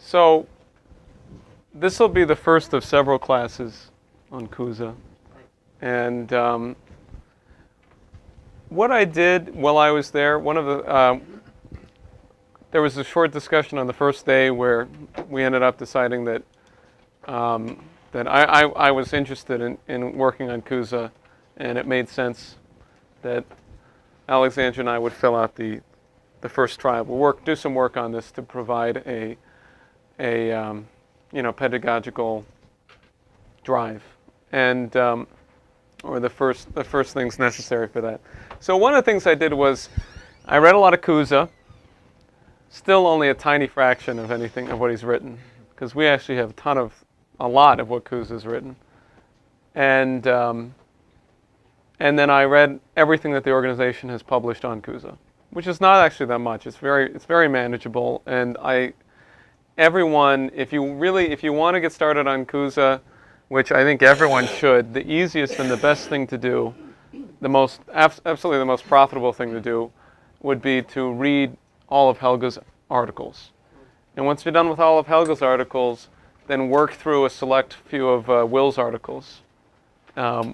So this will be the first of several classes on Cusa. And what I did while I was there, there was a short discussion on the first day where we ended up deciding that I was interested in working on Cusa, and it made sense that Alexandra and I would fill out the first trial. We'll do some work on this to provide a pedagogical drive, and or the first things necessary for that. So one of the things I did was I read a lot of Cusa. Still only a tiny fraction of anything of what he's written, because we actually have a lot of what Cusa's written, and then I read everything that the organization has published on Cusa, which is not actually that much. It's very manageable, and everyone, if you want to get started on Cusa, which I think everyone should, the easiest and the best thing to do, absolutely the most profitable thing to do, would be to read all of Helga's articles. And once you're done with all of Helga's articles, then work through a select few of Will's articles,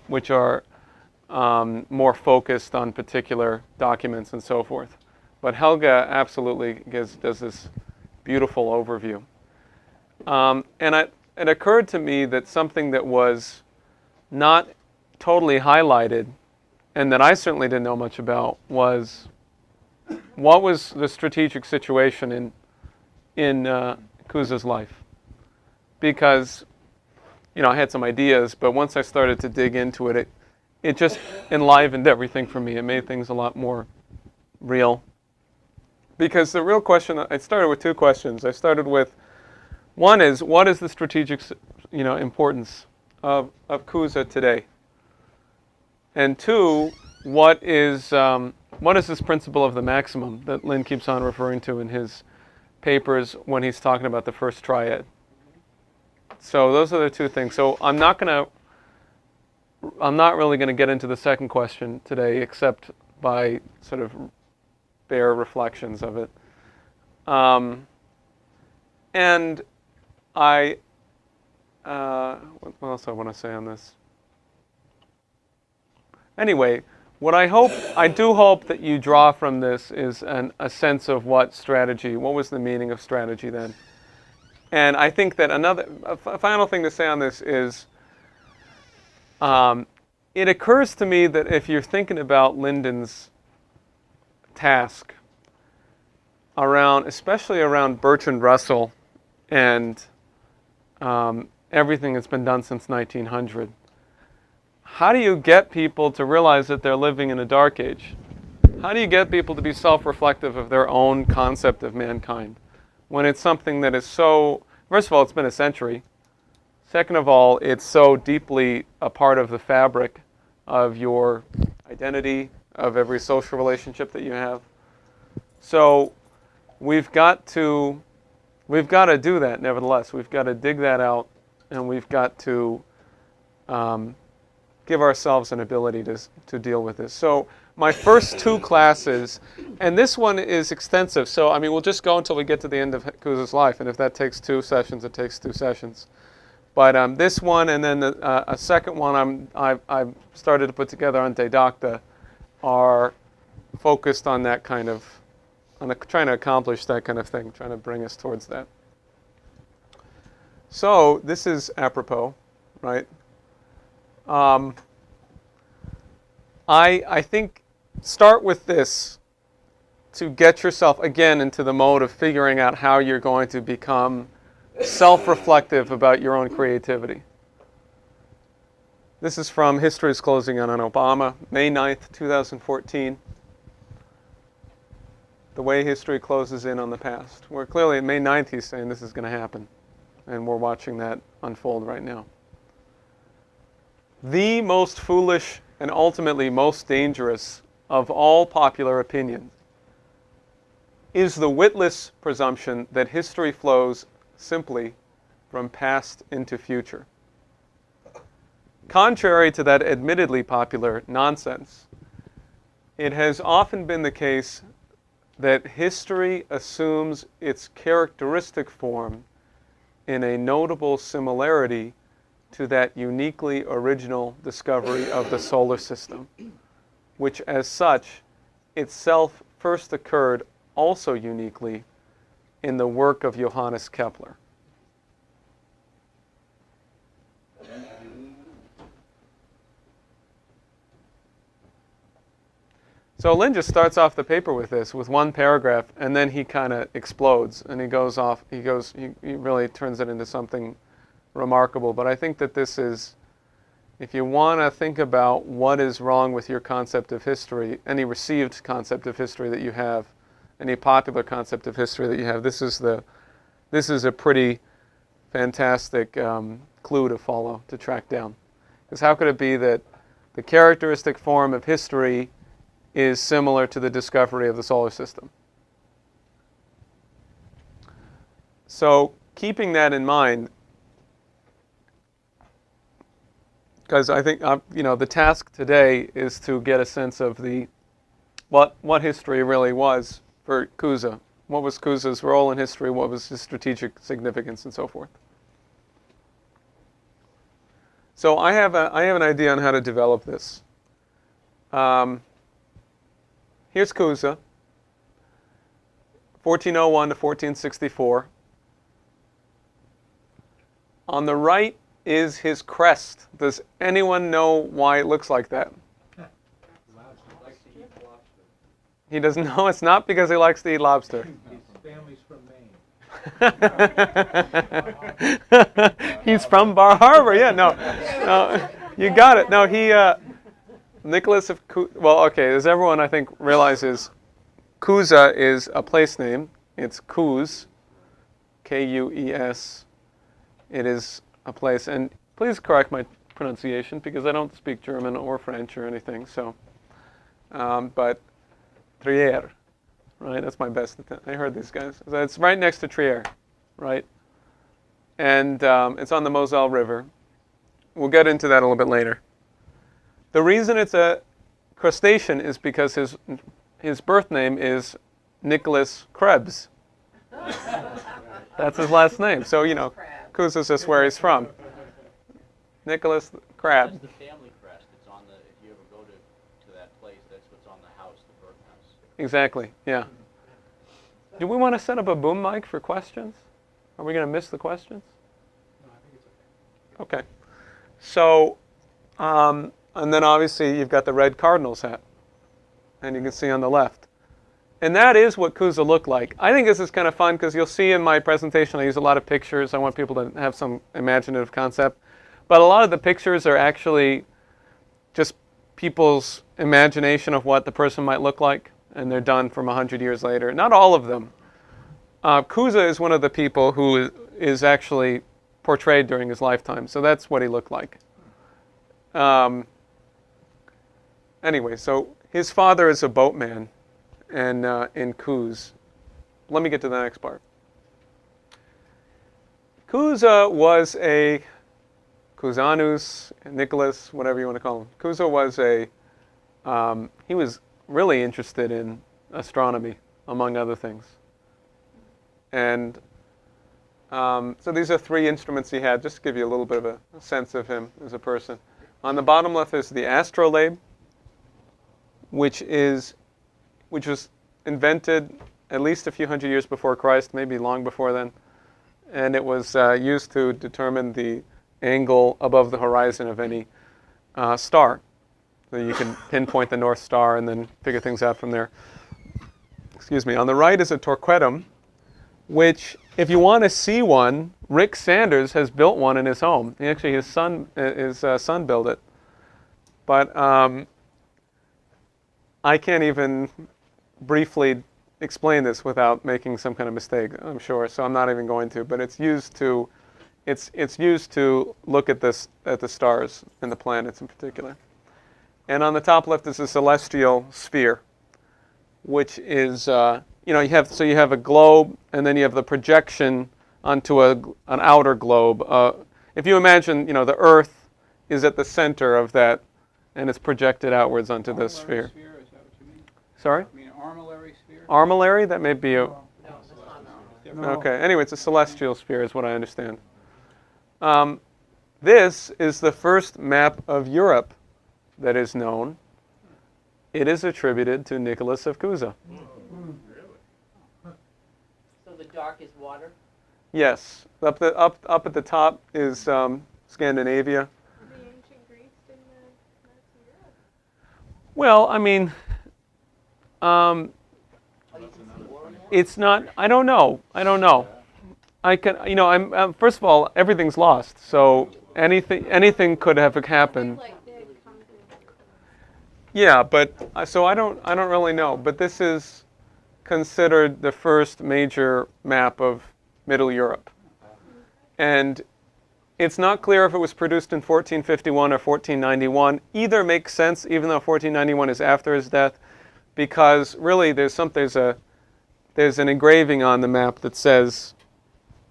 which are more focused on particular documents and so forth. But Helga absolutely does this beautiful overview. And it occurred to me that something that was not totally highlighted, and that I certainly didn't know much about, was what was the strategic situation in Cusa's life. Because, I had some ideas, but once I started to dig into it, it just enlivened everything for me. It made things a lot more real. Because the real question, I started with two questions. I started with, one is, what is the strategic, importance of Cusa today? And two, what is this principle of the maximum that Lynn keeps on referring to in his papers when he's talking about the first triad? So those are the two things. So I'm not really going to get into the second question today, except by sort of bare reflections of it. And what else I want to say on this? Anyway, what I do hope that you draw from this is a sense of what was the meaning of strategy then. And I think that a final thing to say on this is, it occurs to me that if you're thinking about Linden's task especially around Bertrand Russell and everything that's been done since 1900, how do you get people to realize that they're living in a dark age? How do you get people to be self-reflective of their own concept of mankind when it's something that is so, first of all, it's been a century. Second of all, it's so deeply a part of the fabric of your identity, of every social relationship that you have. So we've got to do that, nevertheless. We've got to dig that out, and we've got to give ourselves an ability to deal with this. So my first two classes, and this one is extensive, so we'll just go until we get to the end of Cusa's life, and if that takes 2 sessions, it takes 2 sessions. But this one and then a second one I've started to put together on Didacta are focused on that kind of, trying to accomplish that kind of thing, trying to bring us towards that. So this is apropos, right? I think start with this to get yourself again into the mode of figuring out how you're going to become self-reflective about your own creativity. This is from History is Closing in on Obama, May 9th, 2014. The way history closes in on the past. Where clearly, May 9th, he's saying this is going to happen. And we're watching that unfold right now. The most foolish and ultimately most dangerous of all popular opinions is the witless presumption that history flows simply from past into future. Contrary to that admittedly popular nonsense, it has often been the case that history assumes its characteristic form in a notable similarity to that uniquely original discovery of the solar system, which as such itself first occurred also uniquely in the work of Johannes Kepler. So Lynn just starts off the paper with this, with one paragraph, and then he kind of explodes, and he really turns it into something remarkable. But I think that this is, if you want to think about what is wrong with your concept of history, any received concept of history that you have, any popular concept of history that you have, this is a pretty fantastic clue to follow, to track down. Because how could it be that the characteristic form of history is similar to the discovery of the solar system? So keeping that in mind, because I think the task today is to get a sense of what history really was for Cusa. What was Cusa's role in history? What was his strategic significance, and so forth. So I have an idea on how to develop this. Here's Cusa, 1401 to 1464. On the right is his crest. Does anyone know why it looks like that? He doesn't know. It's not because he likes to eat lobster. His family's from Maine. He's from Bar Harbor. Yeah, no, you got it. No, Nicholas of Cusa. Well, okay, as everyone I think realizes, Cusa is a place name. It's Cus, K-U-E-S. It is a place, and please correct my pronunciation because I don't speak German or French or anything. So, but Trier, right? That's my best attempt. I heard these guys. So it's right next to Trier, right? And it's on the Moselle River. We'll get into that a little bit later. The reason it's a crustacean is because his birth name is Nicholas Krebs. That's his last name. So, Cusa is just where he's from. Nicholas Crab. That's the family crest. It's on if you ever go to that place, that's what's on the house, the birth house. Exactly, yeah. Do we want to set up a boom mic for questions? Are we going to miss the questions? No, I think it's okay. Okay. So, and then obviously you've got the red Cardinals hat. And you can see on the left. And that is what Cusa looked like. I think this is kind of fun because you'll see in my presentation I use a lot of pictures. I want people to have some imaginative concept. But a lot of the pictures are actually just people's imagination of what the person might look like. And they're done from 100 years later. Not all of them. Cusa is one of the people who is actually portrayed during his lifetime. So that's what he looked like. Anyway, so his father is a boatman in Cus. Let me get to the next part. Cusa was a Cusanus, Nicholas, whatever you want to call him. Cusa was he was really interested in astronomy, among other things. And so these are three instruments he had, just to give you a little bit of a sense of him as a person. On the bottom left is the astrolabe, which was invented at least a few hundred years before Christ, maybe long before then. And it was used to determine the angle above the horizon of any star. So you can pinpoint the North Star and then figure things out from there. Excuse me. On the right is a torquetum, which, if you want to see one, Rick Sanders has built one in his home. Actually, his son built it. But I can't even briefly explain this without making some kind of mistake, I'm sure. So I'm not even going to. But it's used to look at the stars and the planets in particular. And on the top left is a celestial sphere, which is you have a globe, and then you have the projection onto an outer globe. If you imagine, the Earth is at the center of that, and it's projected outwards onto this sphere. Sphere, is that what you mean? Sorry? You mean armillary sphere? Armillary? That may be a... No, that's not normal. No. Okay. Anyway, it's a celestial sphere, is what I understand. This is the first map of Europe that is known. It is attributed to Nicholas of Cusa. So the dark is water? Yes. Up at the top is Scandinavia. The ancient Greece didn't that's Europe. Well, I mean, it's not. I don't know. I can. I'm. First of all, everything's lost. So anything could have happened. Like they had conquered. Yeah, but so I don't really know. But this is considered the first major map of Middle Europe, and it's not clear if it was produced in 1451 or 1491. Either makes sense, even though 1491 is after his death, because really there's an engraving on the map that says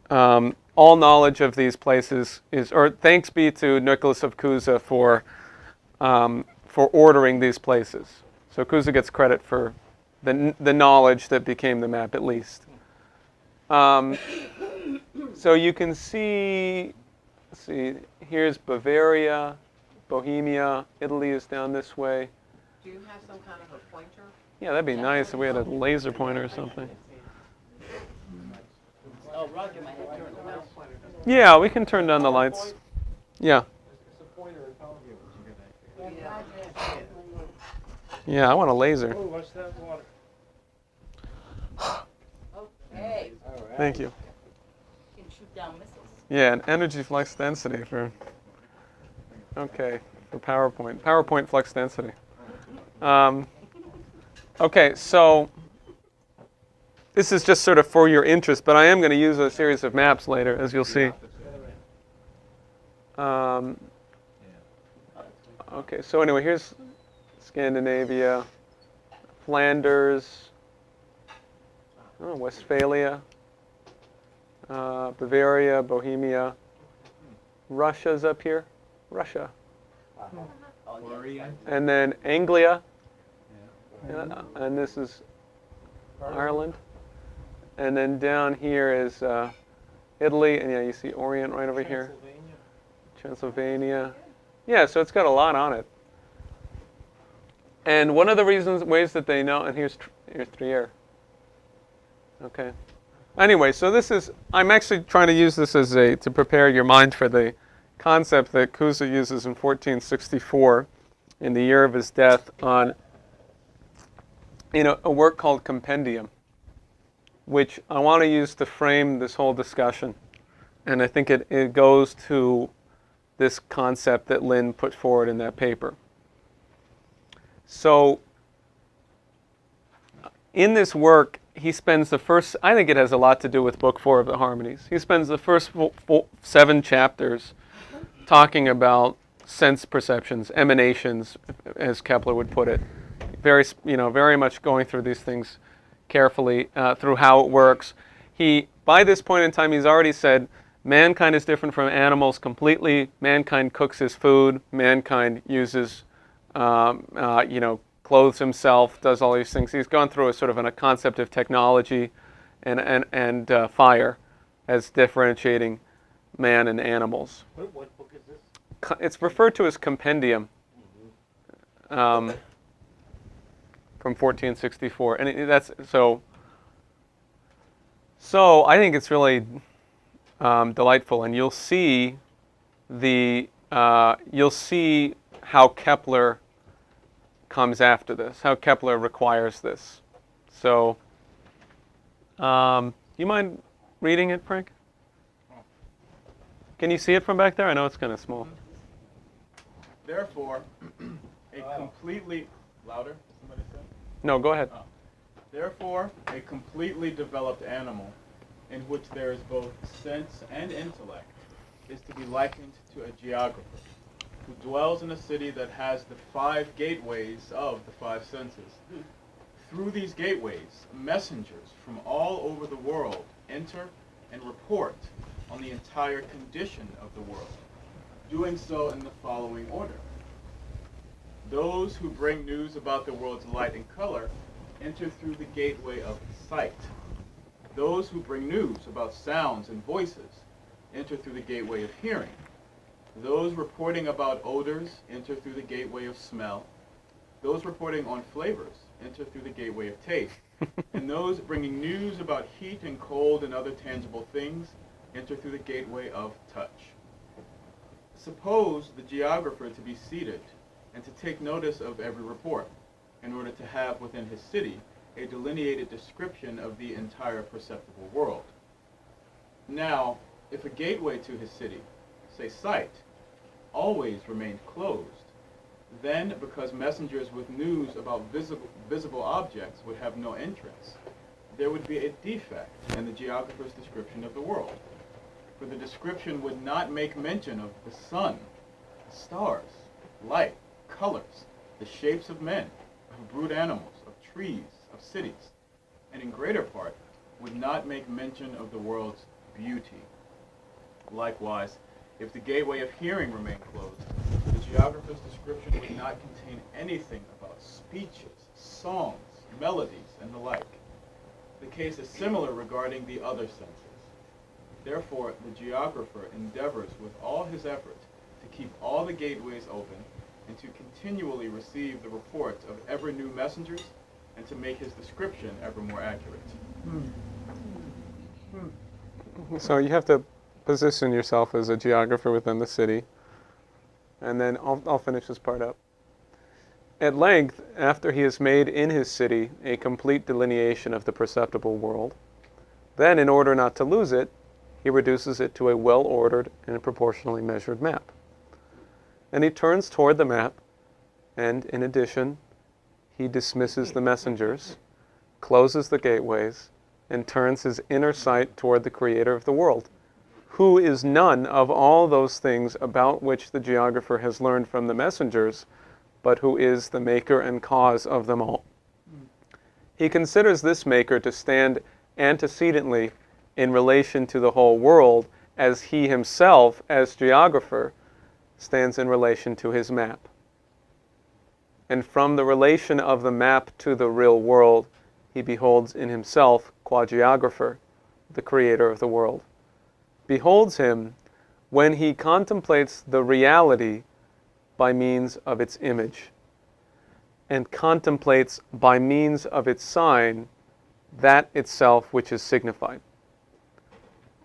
all knowledge of these places is, or thanks be to Nicholas of Cusa for ordering these places. So Cusa gets credit for the knowledge that became the map, at least. So you can see, let's see, here's Bavaria, Bohemia, Italy is down this way. Do you have some kind of a pointer? Yeah, that'd be nice if we had a laser pointer or something. Oh, Roger, my head turned around. Yeah, we can turn down the lights. Yeah. It's a pointer in front of you, what you get. Yeah, I want a laser. Oh, what's that water? Okay, Thank you. you can shoot down missiles. Yeah, an energy flux density for PowerPoint. PowerPoint flux density. Okay, so this is just sort of for your interest, but I am going to use a series of maps later, as you'll see. Okay, so anyway, here's Scandinavia, Flanders, Westphalia, Bavaria, Bohemia. Russia's up here. Russia. And then Anglia. Yeah, and this is Ireland. And then down here is Italy. And yeah, you see Orient right over here. Transylvania. Yeah, so it's got a lot on it. And one of the ways that they know, and here's Trier. Okay. Anyway, so this is, I'm actually trying to use this as to prepare your mind for the concept that Cusa uses in 1464, in the year of his death, on a work called Compendium, which I want to use to frame this whole discussion. And I think it goes to this concept that Lynn put forward in that paper. So in this work, he spends the first, I think it has a lot to do with Book 4 of the Harmonies. He spends the first 7 chapters talking about sense perceptions, emanations, as Kepler would put it. Very much going through these things carefully, through how it works. By this point in time, he's already said, mankind is different from animals completely. Mankind cooks his food. Mankind uses, clothes himself, does all these things. He's gone through a concept of technology and fire as differentiating man and animals. What book is this? It's referred to as Compendium from 1464, and that's so. So I think it's really delightful, and you'll see how Kepler comes after this, how Kepler requires this. So, you mind reading it, Frank? Can you see it from back there? I know it's kind of small. Therefore, a completely louder. Somebody said. No, go ahead. Therefore, a completely developed animal, in which there is both sense and intellect, is to be likened to a geographer, who dwells in a city that has the 5 gateways of the 5 senses. Through these gateways, messengers from all over the world enter and report on the entire condition of the world, doing so in the following order. Those who bring news about the world's light and color enter through the gateway of sight. Those who bring news about sounds and voices enter through the gateway of hearing. Those reporting about odors enter through the gateway of smell. Those reporting on flavors enter through the gateway of taste. And those bringing news about heat and cold and other tangible things enter through the gateway of touch. Suppose the geographer to be seated and to take notice of every report in order to have within his city a delineated description of the entire perceptible world. Now, if a gateway to his city, say sight, always remained closed, then because messengers with news about visible objects would have no entrance, there would be a defect in the geographer's description of the world. For the description would not make mention of the sun, the stars, light, colors, the shapes of men, of brute animals, of trees, of cities, and in greater part would not make mention of the world's beauty. Likewise, if the gateway of hearing remained closed, the geographer's description would not contain anything about speeches, songs, melodies, and the like. The case is similar regarding the other senses. Therefore, the geographer endeavors with all his effort to keep all the gateways open and to continually receive the reports of ever new messengers and to make his description ever more accurate. So you have to position yourself as a geographer within the city. And then I'll finish this part up. At length, after he has made in his city a complete delineation of the perceptible world, then in order not to lose it, he reduces it to a well-ordered and proportionally measured map. And he turns toward the map, and in addition, he dismisses the messengers, closes the gateways, and turns his inner sight toward the creator of the world, who is none of all those things about which the geographer has learned from the messengers, but who is the maker and cause of them all. He considers this maker to stand antecedently in relation to the whole world, as he himself, as geographer, stands in relation to his map. And from the relation of the map to the real world, he beholds in himself, qua geographer, the creator of the world. Beholds him when he contemplates the reality by means of its image, and contemplates by means of its sign that itself which is signified.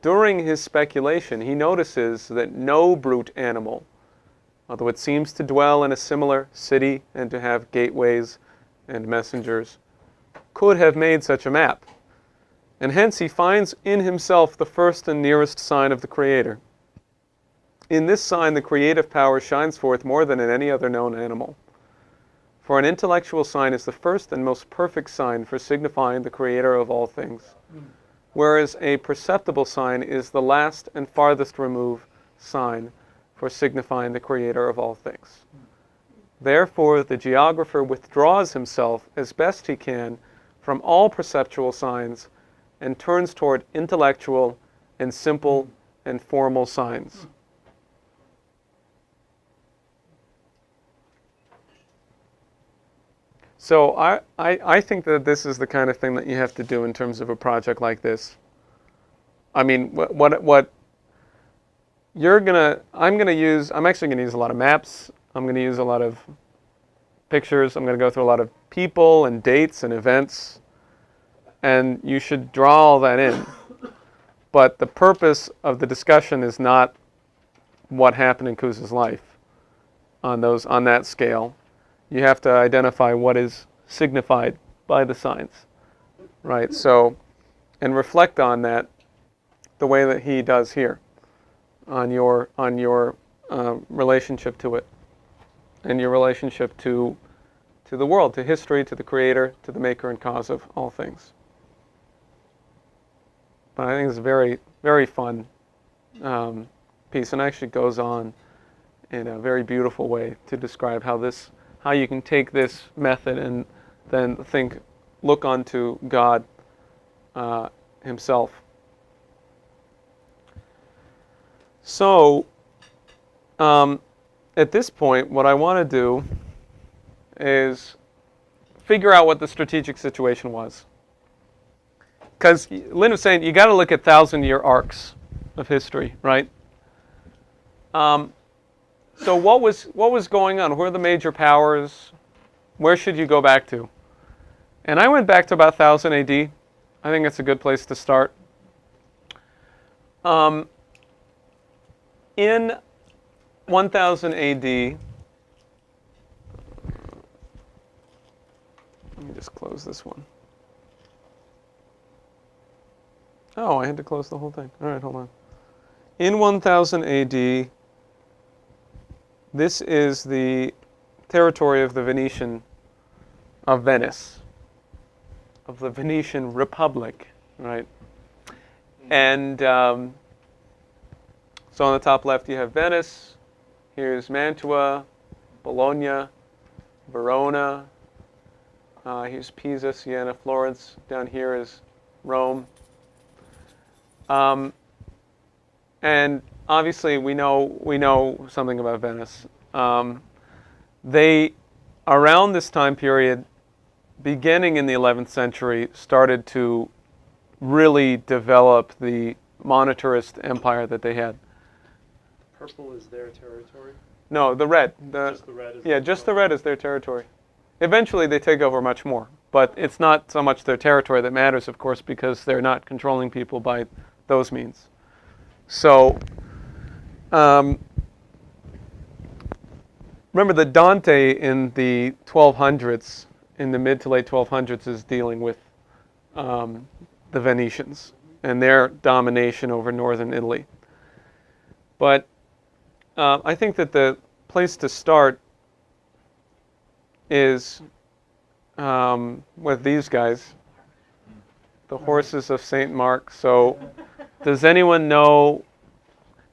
During his speculation, he notices that no brute animal, although it seems to dwell in a similar city and to have gateways and messengers, could have made such a map. And hence he finds in himself the first and nearest sign of the Creator. In this sign, the creative power shines forth more than in any other known animal. For an intellectual sign is the first and most perfect sign for signifying the Creator of all things, whereas a perceptible sign is the last and farthest removed sign for signifying the Creator of all things. Therefore, the geographer withdraws himself as best he can from all perceptual signs and turns toward intellectual and simple and formal signs. So I think that this is the kind of thing that you have to do in terms of a project like this. I mean, what I'm actually gonna use a lot of maps. I'm gonna use a lot of pictures. I'm gonna go through a lot of people and dates and events. And you should draw all that in. But the purpose of the discussion is not what happened in Cusa's life on that scale. You have to identify what is signified by the signs, right? So, and reflect on that the way that he does here on your relationship to it, and your relationship to the world, to history, to the Creator, to the maker and cause of all things. But I think it's a very, very fun piece, and actually goes on in a very beautiful way to describe how you can take this method and then look unto God himself. So, at this point, what I want to do is figure out what the strategic situation was. because Lynn was saying you got to look at 1,000-year arcs of history, right? So what was going on? Who are the major powers? Where should you go back to? And I went back to about 1000 AD. I think it's a good place to start. In 1000 AD, let me just close this one. Oh, I had to close the whole thing. All right, hold on. In 1000 AD, this is the territory of the Venetian of Venice, of the Venetian Republic, right? And so on the top left you have Venice. Here's Mantua, Bologna, Verona. Here's Pisa, Siena, Florence. Down here is Rome. And obviously we know something about Venice. They, around this time period, beginning in the 11th century, started to really develop the monetarist empire that they had. Purple is their territory. No, the red. Just the red is Yeah, just the red is their territory. Eventually they take over much more, but it's not so much their territory that matters, of course, because they're not controlling people by those means. So, remember that Dante in the 1200s, in the mid to late 1200s, is dealing with the Venetians and their domination over northern Italy. But I think that the place to start is with these guys, the horses of St. Mark. So does anyone know?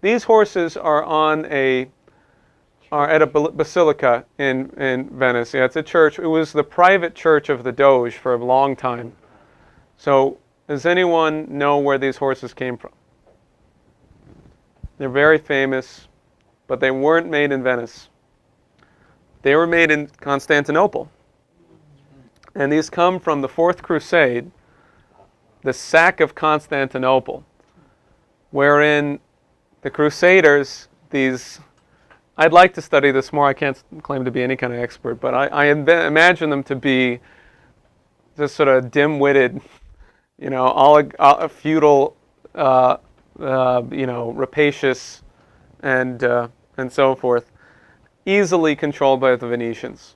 These horses are at a basilica in Venice. Yeah, it's a church. It was the private church of the Doge for a long time. So does anyone know where these horses came from? They're very famous, but they weren't made in Venice. They were made in Constantinople. And these come from the Fourth Crusade, the sack of Constantinople, wherein the Crusaders, I'd like to study this more. I can't claim to be any kind of expert, but I imagine them to be just sort of dim-witted, all feudal, rapacious, and so forth, easily controlled by the Venetians,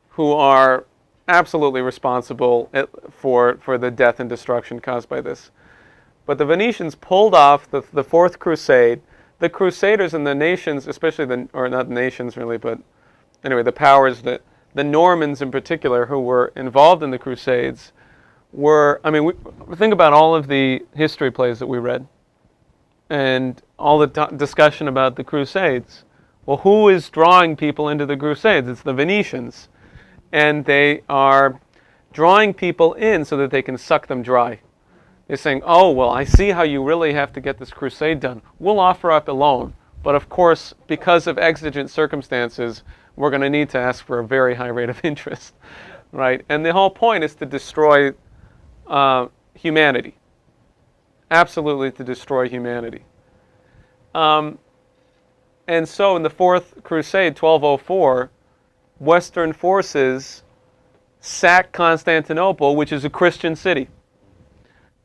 who are absolutely responsible for the death and destruction caused by this. But the Venetians pulled off the Fourth Crusade. The Crusaders and the nations, especially or not nations really, but anyway, the powers, the Normans in particular, who were involved in the Crusades, think about all of the history plays that we read and all the discussion about the Crusades. Well, who is drawing people into the Crusades? It's the Venetians. And they are drawing people in so that they can suck them dry. They're saying, oh, well, I see how you really have to get this crusade done. We'll offer up a loan. But of course, because of exigent circumstances, we're going to need to ask for a very high rate of interest, right? And the whole point is to destroy humanity. Absolutely to destroy humanity. And so in the Fourth Crusade, 1204, Western forces sack Constantinople, which is a Christian city.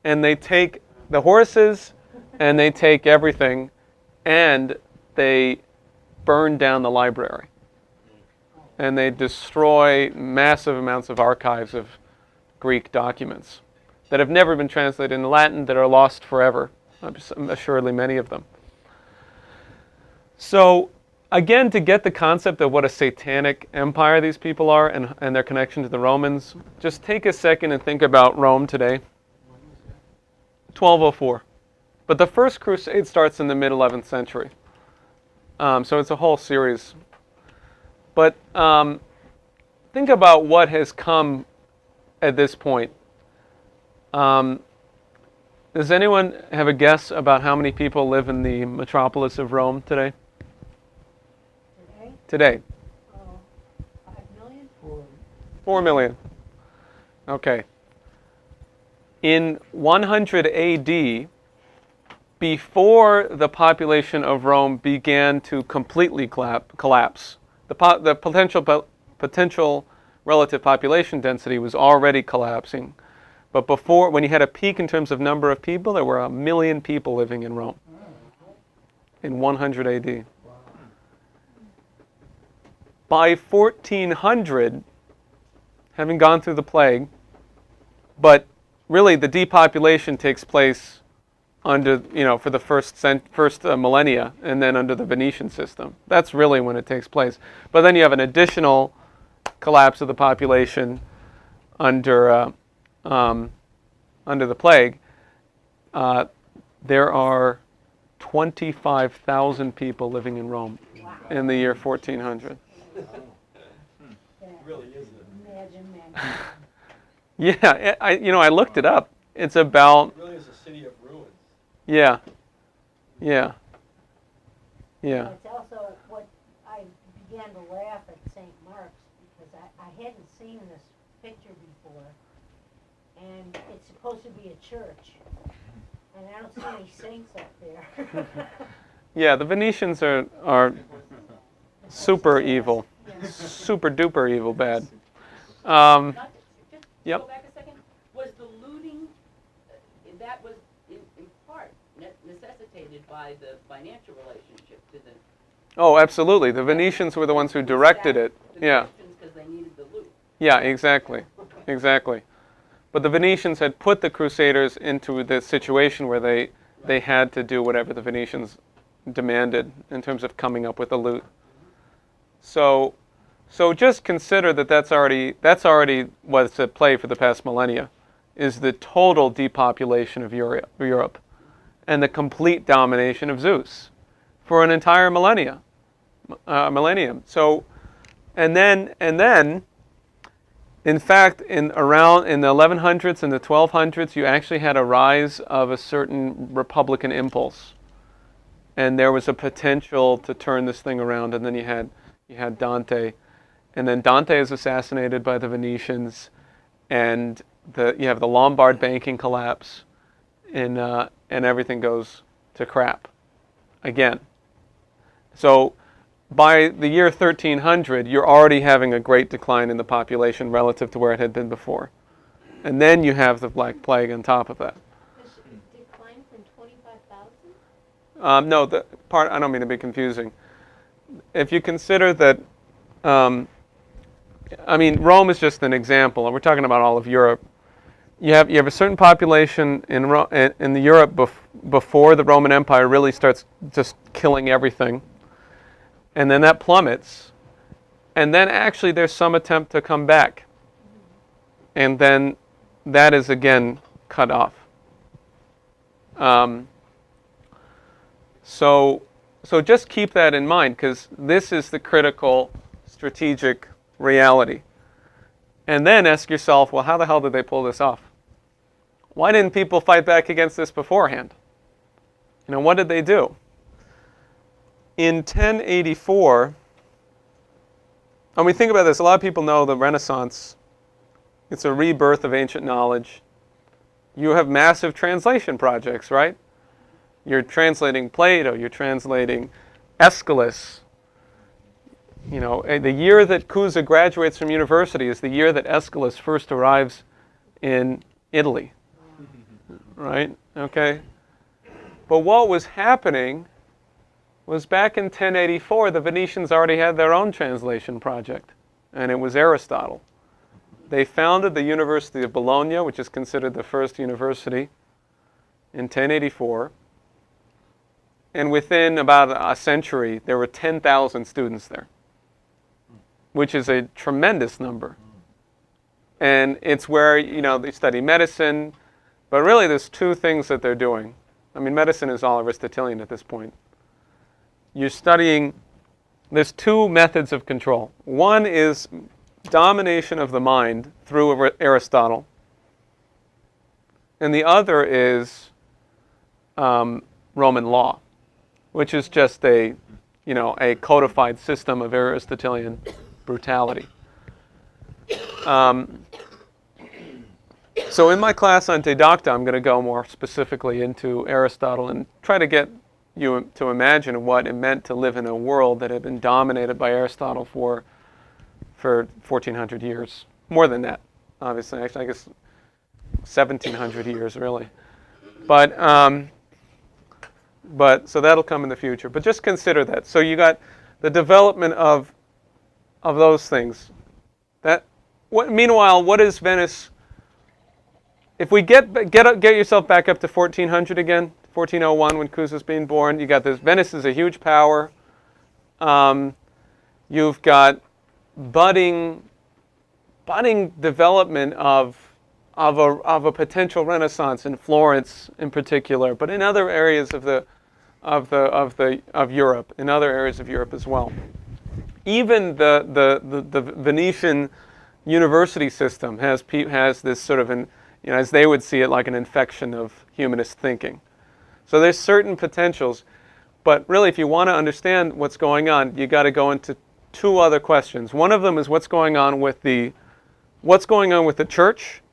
And they take the horses, and they take everything, and they burn down the library. And they destroy massive amounts of archives of Greek documents that have never been translated into Latin, that are lost forever, assuredly many of them. So, again, to get the concept of what a satanic empire these people are and their connection to the Romans, just take a second and think about Rome today. 1204. But the First Crusade starts in the mid-11th century. So it's a whole series. But think about what has come at this point. Does anyone have a guess about how many people live in the metropolis of Rome today? Today. 5 million? 4 million. Okay. in 100 AD, before the population of Rome began to completely collapse, the potential relative population density was already collapsing. But before, when you had a peak in terms of number of people, there were 1 million people living in Rome in 100 AD. By 1400, having gone through the plague, but really the depopulation takes place under, for the first millennia, and then under the Venetian system. That's really when it takes place. But then you have an additional collapse of the population under the plague. There are 25,000 people living in Rome in the year 1400. Really is it? Imagine. Yeah, I looked it up. It's about, It really is a city of ruins. yeah. It's also what I began to laugh at St. Mark's because I hadn't seen this picture before, and it's supposed to be a church, and I don't see any saints up there. Yeah, the Venetians are super evil, super duper evil bad. Just Yep. go back a second. Was the looting, that was in part necessitated by the financial relationship to the... Oh, absolutely. The Venetians were the ones who directed it. Yeah. Because they needed the loot. Yeah, exactly. But the Venetians had put the Crusaders into this situation where they had to do whatever the Venetians demanded in terms of coming up with the loot. So just consider that's already what's at play for the past millennia, is the total depopulation of Europe and the complete domination of Zeus for an entire millennium. So, and then, in fact, in the 1100s and the 1200s, you actually had a rise of a certain republican impulse, and there was a potential to turn this thing around. And then you had Dante, and then Dante is assassinated by the Venetians, and you have the Lombard banking collapse, and everything goes to crap again. So by the year 1300, you're already having a great decline in the population relative to where it had been before. And then you have the Black Plague on top of that. Decline from 25,000? No, I don't mean to be confusing. If you consider that, Rome is just an example, and we're talking about all of Europe. You have a certain population in Europe before the Roman Empire really starts just killing everything. And then that plummets. And then actually there's some attempt to come back. And then that is again cut off. So just keep that in mind, because this is the critical strategic reality. And then ask yourself, well, how the hell did they pull this off? Why didn't people fight back against this beforehand? What did they do? In 1084, and we think about this, a lot of people know the Renaissance. It's a rebirth of ancient knowledge. You have massive translation projects, right? You're translating Plato, you're translating Aeschylus. The year that Cusa graduates from university is the year that Aeschylus first arrives in Italy, right? Okay. But what was happening was back in 1084, the Venetians already had their own translation project, and it was Aristotle. They founded the University of Bologna, which is considered the first university, in 1084. And within about a century, there were 10,000 students there, which is a tremendous number. And it's where, they study medicine, but really there's two things that they're doing. Medicine is all Aristotelian at this point. You're studying, there's two methods of control. One is domination of the mind through Aristotle. And the other is Roman law, which is just a codified system of Aristotelian brutality. So in my class on Didacta, I'm going to go more specifically into Aristotle and try to get you to imagine what it meant to live in a world that had been dominated by Aristotle for 1,400 years. More than that, obviously. Actually, I guess 1,700 years, really. But so that'll come in the future. But just consider that. So you got the development of those things. Meanwhile, what is Venice? If we get yourself back up to 1400 again, 1401 when Cusa's being born, you got this. Venice is a huge power. You've got budding development of a potential Renaissance in Florence in particular, but in other areas of Europe, in other areas of Europe as well. Even the Venetian university system has this sort of as they would see it, like an infection of humanist thinking. So there's certain potentials, but really, if you want to understand what's going on, you got to go into two other questions. One of them is what's going on with the church,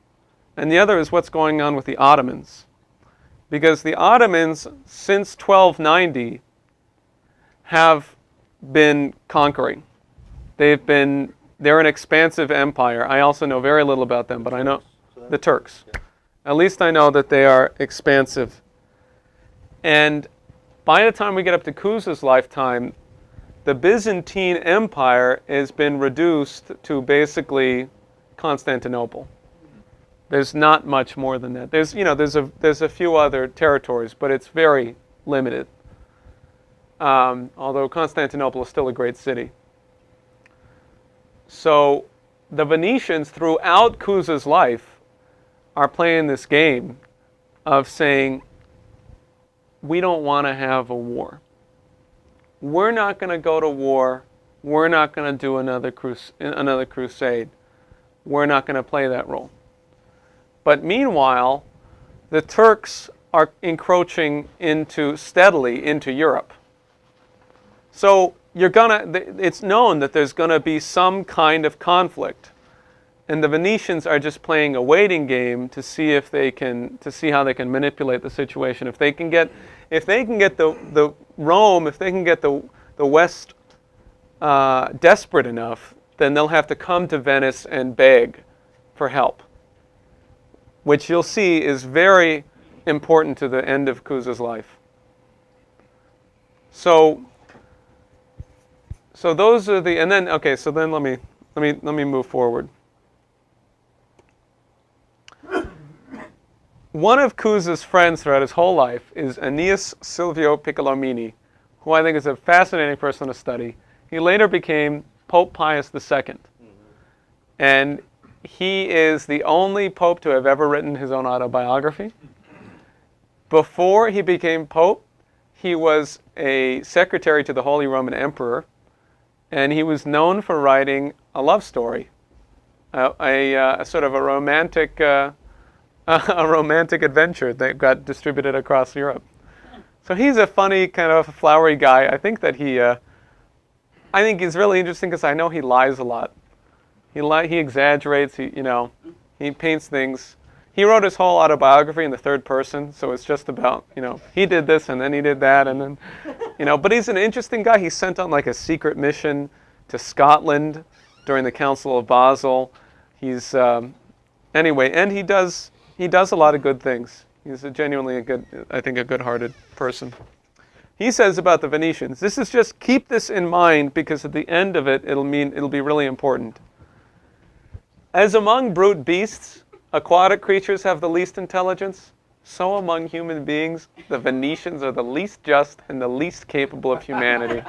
and the other is what's going on with the Ottomans. Because the Ottomans, since 1290, have been conquering. They're an expansive empire. I also know very little about them, but I know the Turks. At least I know that they are expansive. And by the time we get up to Cusa's lifetime, the Byzantine Empire has been reduced to basically Constantinople. There's not much more than that. There's a few other territories, but it's very limited. Although Constantinople is still a great city. So the Venetians, throughout Cusa's life, are playing this game of saying, we don't want to have a war. We're not going to go to war. We're not going to do another crusade. We're not going to play that role. But meanwhile, the Turks are encroaching steadily into Europe. So it's known that there's going to be some kind of conflict. And the Venetians are just playing a waiting game to see how they can manipulate the situation. If they can get the Rome, if they can get the West desperate enough, then they'll have to come to Venice and beg for help, which you'll see is very important to the end of Cusa's life. So those are the, and then okay. So then let me move forward. One of Cusa's friends throughout his whole life is Aeneas Silvio Piccolomini, who I think is a fascinating person to study. He later became Pope Pius II. Mm-hmm. And he is the only pope to have ever written his own autobiography. Before he became pope, he was a secretary to the Holy Roman Emperor, and he was known for writing a love story, a sort of a romantic adventure that got distributed across Europe. So he's a funny, kind of flowery guy. I think that I think he's really interesting because I know he lies a lot. He exaggerates. He paints things. He wrote his whole autobiography in the third person, so it's just about he did this and then he did that and then But he's an interesting guy. He's sent on like a secret mission to Scotland during the Council of Basel. He's anyway, and he does a lot of good things. He's genuinely a good-hearted person. He says about the Venetians, this is just, keep this in mind because at the end of it, it'll be really important. As among brute beasts, aquatic creatures have the least intelligence, so among human beings, the Venetians are the least just and the least capable of humanity.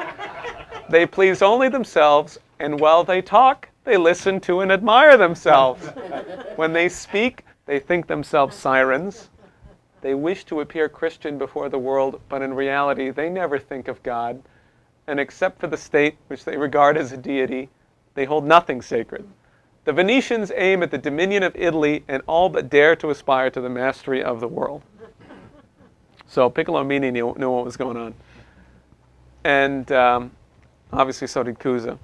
They please only themselves, and while they talk, they listen to and admire themselves. When they speak, they think themselves sirens. They wish to appear Christian before the world, but in reality, they never think of God. And except for the state, which they regard as a deity, they hold nothing sacred. The Venetians aim at the dominion of Italy and all but dare to aspire to the mastery of the world. So Piccolomini knew what was going on. And obviously so did Cusa.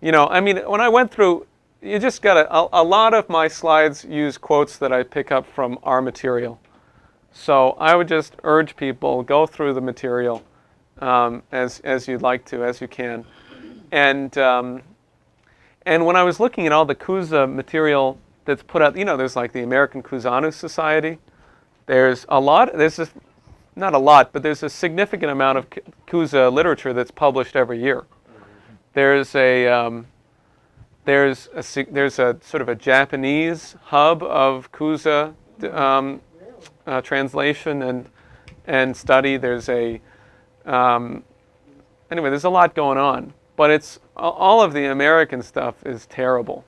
When I went through you just got a lot of my slides use quotes that I pick up from our material. So I would just urge people, go through the material as you'd like to, as you can. And when I was looking at all the Cusa material that's put out, there's like the American Cusano Society. There's not a lot, but there's a significant amount of Cusa literature that's published every year. There's a sort of a Japanese hub of Cusa translation and study. There's anyway, there's a lot going on, but it's all of the American stuff is terrible.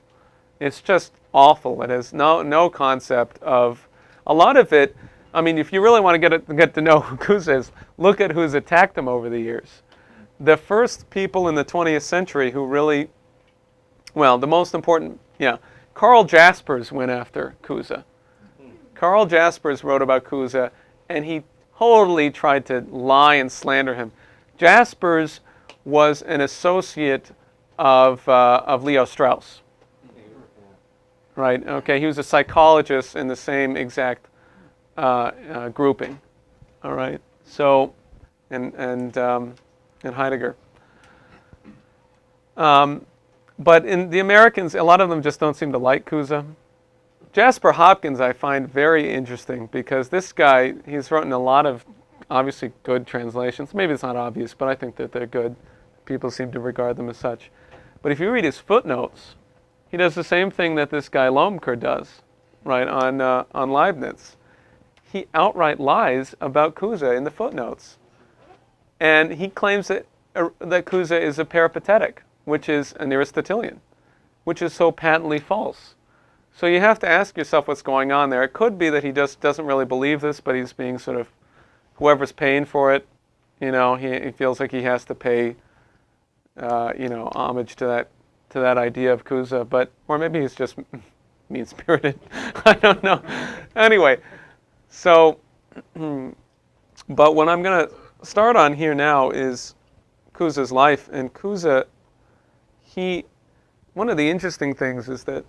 It's just awful. It has no concept of a lot of it. I mean, if you really want to get to know who Cusa is, look at who's attacked him over the years. The first people in the 20th century who really, well, the most important, Carl Jaspers went after Cusa. Carl Jaspers wrote about Cusa, and he totally tried to lie and slander him. Jaspers was an associate of Leo Strauss. Right, okay, he was a psychologist in the same exact grouping, all right. So, and Heidegger. But in the Americans, a lot of them just don't seem to like Cusa. Jasper Hopkins I find very interesting because this guy, he's written a lot of obviously good translations. Maybe it's not obvious, but I think that they're good. People seem to regard them as such. But if you read his footnotes, he does the same thing that this guy Lomker does, right, on Leibniz. He outright lies about Cusa in the footnotes. And he claims that Cusa is a peripatetic, which is an Aristotelian, which is so patently false. So you have to ask yourself what's going on there. It could be that he just doesn't really believe this, but he's being sort of, whoever's paying for it, he feels like he has to pay, homage to that idea of Cusa, or maybe he's just mean-spirited. I don't know. Anyway, so, but what I'm going to start on here now is Cusa's life. And Cusa, one of the interesting things is that,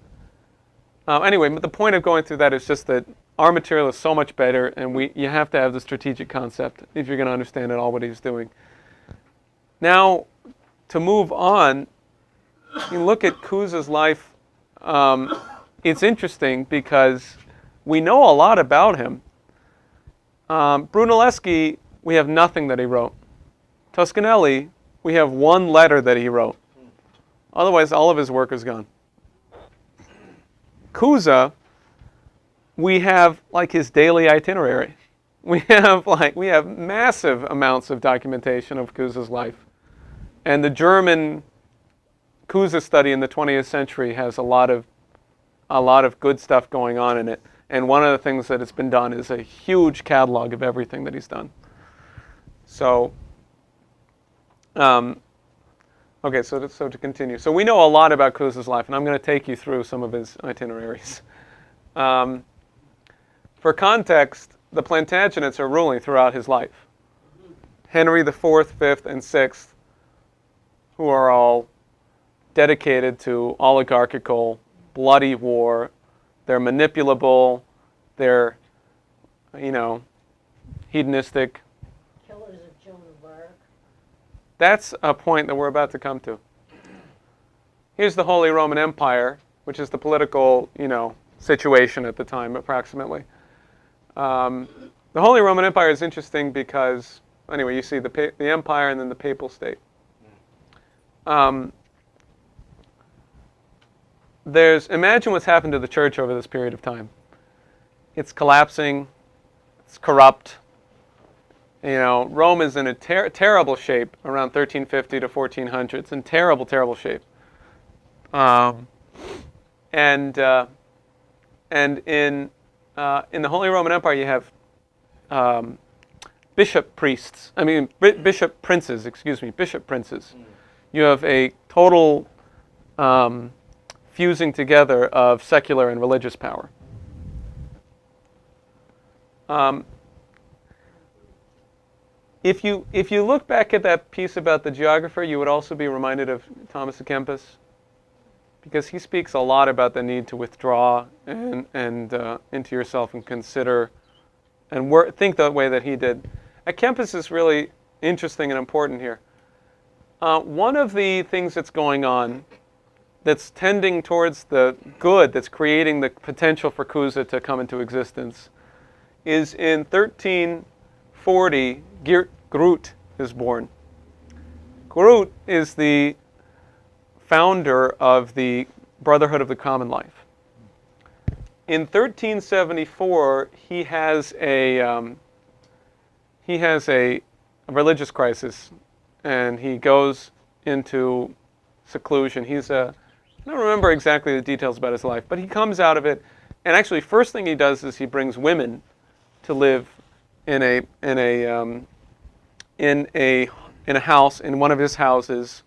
anyway, but the point of going through that is just that our material is so much better, and you have to have the strategic concept if you're going to understand at all what he's doing. Now, to move on, you look at Cusa's life. It's interesting because we know a lot about him. Brunelleschi, we have nothing that he wrote. Toscanelli, we have one letter that he wrote. Otherwise, all of his work is gone. Cusa, we have like his daily itinerary. We have massive amounts of documentation of Cusa's life. And the German Cusa study in the 20th century has a lot of good stuff going on in it. And one of the things that has been done is a huge catalog of everything that he's done. So, okay, so to continue. So we know a lot about Cusa's life, and I'm going to take you through some of his itineraries. For context, the Plantagenets are ruling throughout his life. Henry IV, V, and VI, who are all dedicated to oligarchical, bloody war. They're manipulable. They're, hedonistic. Killers of Joan of Arc. That's a point that we're about to come to. Here's the Holy Roman Empire, which is the political, situation at the time, approximately. The Holy Roman Empire is interesting because, anyway, you see the empire and then the papal state. Imagine what's happened to the church over this period of time. It's collapsing. It's corrupt. Rome is in a terrible shape around 1350 to 1400. It's in terrible, terrible shape. And in the Holy Roman Empire, you have bishop princes. You have a total fusing together of secular and religious power. If you look back at that piece about the geographer, you would also be reminded of Thomas à Kempis. because he speaks a lot about the need to withdraw and into yourself and consider and think the way that he did. A Kempis is really interesting and important here. One of the things that's going on that's tending towards the good, that's creating the potential for Cusa to come into existence, is in 1340, Groot is born. Groot is the founder of the Brotherhood of the Common Life. In 1374, he has a religious crisis, and he goes into seclusion. I don't remember exactly the details about his life, but he comes out of it, and actually, first thing he does is he brings women to live in a house, in one of his houses,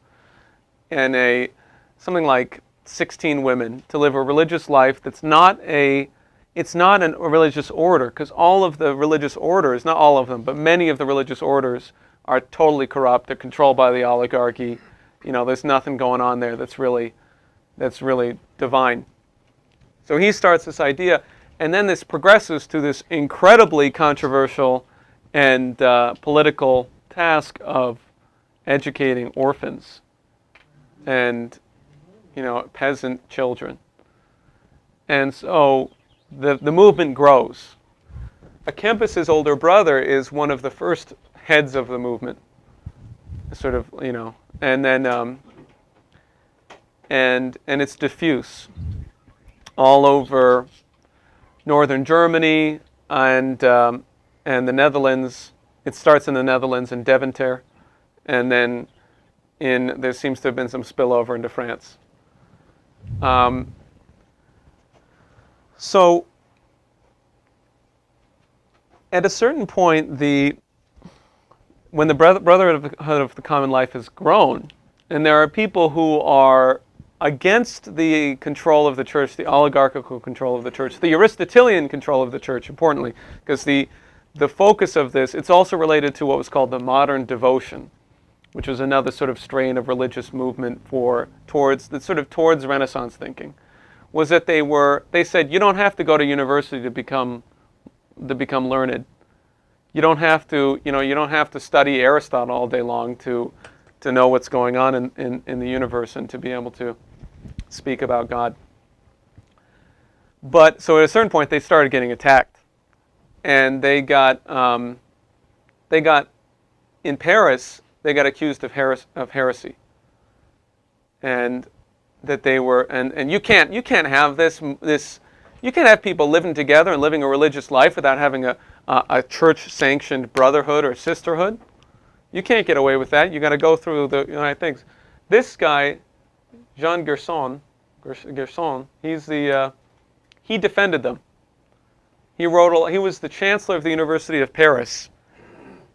and something like 16 women to live a religious life that's not a religious order, because all of the religious orders, not all of them, but many of the religious orders are totally corrupt. They're controlled by the oligarchy. There's nothing going on there that's really divine. So he starts this idea, and then this progresses to this incredibly controversial and political task of educating orphans and peasant children. And so the movement grows. A Kempis's older brother is one of the first heads of the movement, and then and it's diffuse all over northern Germany and the Netherlands. It starts in the Netherlands in Deventer, and then there seems to have been some spillover into France. So at a certain point, when the Brotherhood of the Common Life has grown, and there are people who are against the control of the church, the oligarchical control of the church, the Aristotelian control of the church, importantly, because the focus of this, it's also related to what was called the modern devotion, which was another sort of strain of religious movement towards Renaissance thinking, was that they said you don't have to go to university to become learned. You don't have to study Aristotle all day long to know what's going on in the universe and to be able to speak about God. But so at a certain point they started getting attacked, and they got in Paris they got accused of heresy, and that they were and you can't have this you can't have people living together and living a religious life without having a church-sanctioned brotherhood or sisterhood. You can't get away with that. You got to go through the United things. This guy, Jean Gerson, he defended them. He was the chancellor of the University of Paris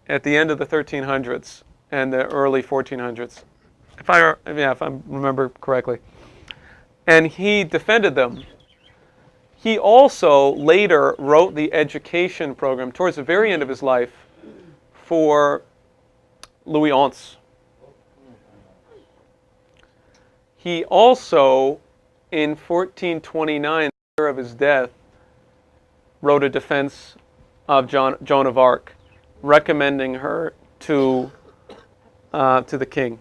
at the end of the 1300s and the early 1400s, if I remember correctly. And he defended them. He also later wrote the education program towards the very end of his life for Louis XI. He also, in 1429, the year of his death, wrote a defense of Joan of Arc, recommending her to the king.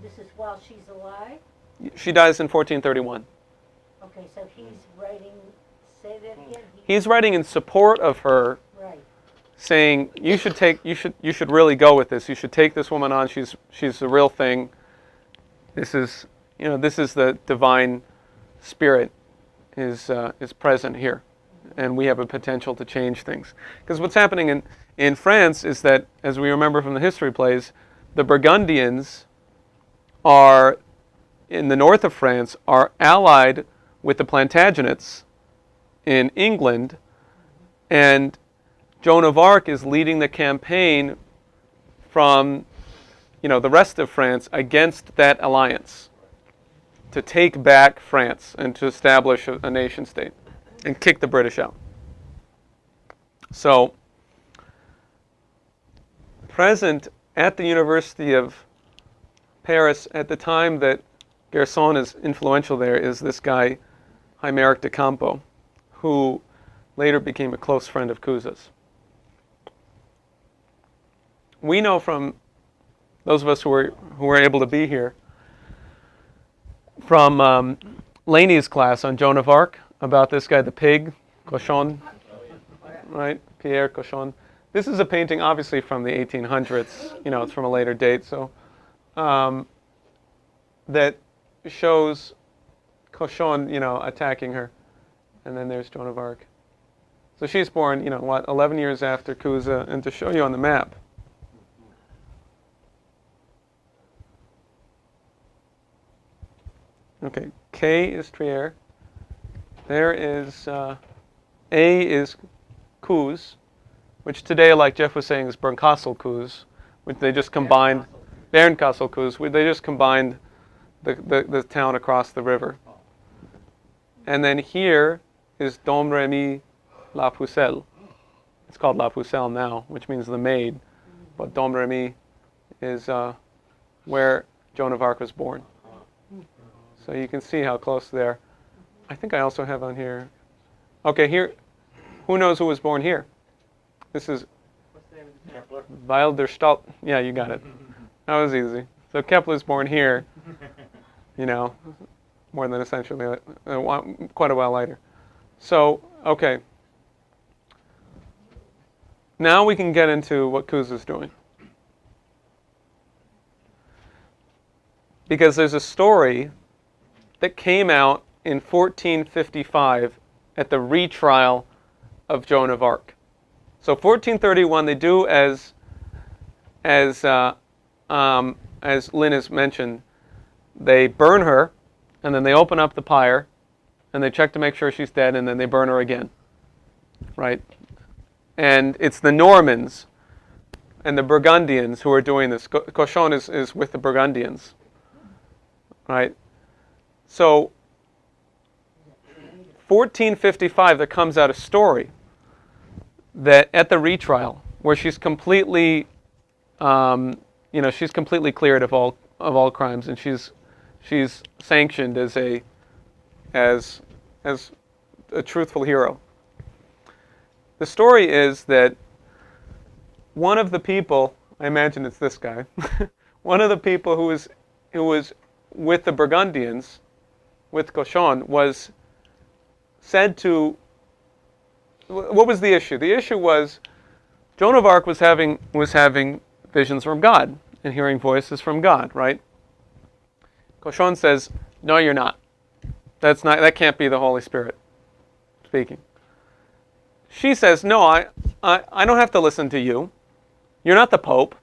This is while she's alive? She dies in 1431. Okay, so he's writing, say that again? He's writing in support of her, Right. saying you should really go with this. You should take this woman on. She's the real thing. This is the divine spirit is present here, and we have a potential to change things. Because what's happening in France is that, as we remember from the history plays, the Burgundians are in the north of France are allied with the Plantagenets in England, and Joan of Arc is leading the campaign from the rest of France against that alliance to take back France and to establish a nation state and kick the British out. So, present at the University of Paris at the time that Gerson is influential there is this guy, Himeric de Campo, who later became a close friend of Cusa's. We know from those of us who were able to be here, from Laney's class on Joan of Arc, about this guy, the pig, Cochon, right? Pierre Cochon. This is a painting, obviously, from the 1800s. You know, it's from a later date, so that shows Cochon, you know, attacking her, and then there's Joan of Arc. So she's born, you know, what, 11 years after Cusa, and to show you on the map. Okay, K is Trier. There is A is Cuse, which today, like Jeff was saying, is Bernkastel Cuse, which they just combined. Bernkastel Cuse, they just combined the town across the river. And then here is Domremy La Pucelle. It's called La Pucelle now, which means the maid, but Domremy is where Joan of Arc was born. So you can see how close there. I think I also have on here. Okay, here. Who knows who was born here? This is Wilderstadt. Yeah, you got it. That was easy. So Kepler's born here. You know, more than essentially quite a while later. So okay. Now we can get into what Cusa's doing. Because there's a story that came out in 1455 at the retrial of Joan of Arc. So 1431, they do as Lynn has mentioned, they burn her, and then they open up the pyre, and they check to make sure she's dead, and then they burn her again, right? And it's the Normans and the Burgundians who are doing this. Cochon is with the Burgundians, right? So 1455, there comes out a story that at the retrial, where she's completely, she's completely cleared of all crimes, and she's sanctioned as a truthful hero. The story is that one of the people, I imagine it's this guy, one of the people who was with the Burgundians, with Cochon, was said to. What was the issue? The issue was Joan of Arc was having visions from God and hearing voices from God, right? Cochon says, "No, you're not. That can't be the Holy Spirit speaking." She says, "No, I don't have to listen to you. You're not the Pope.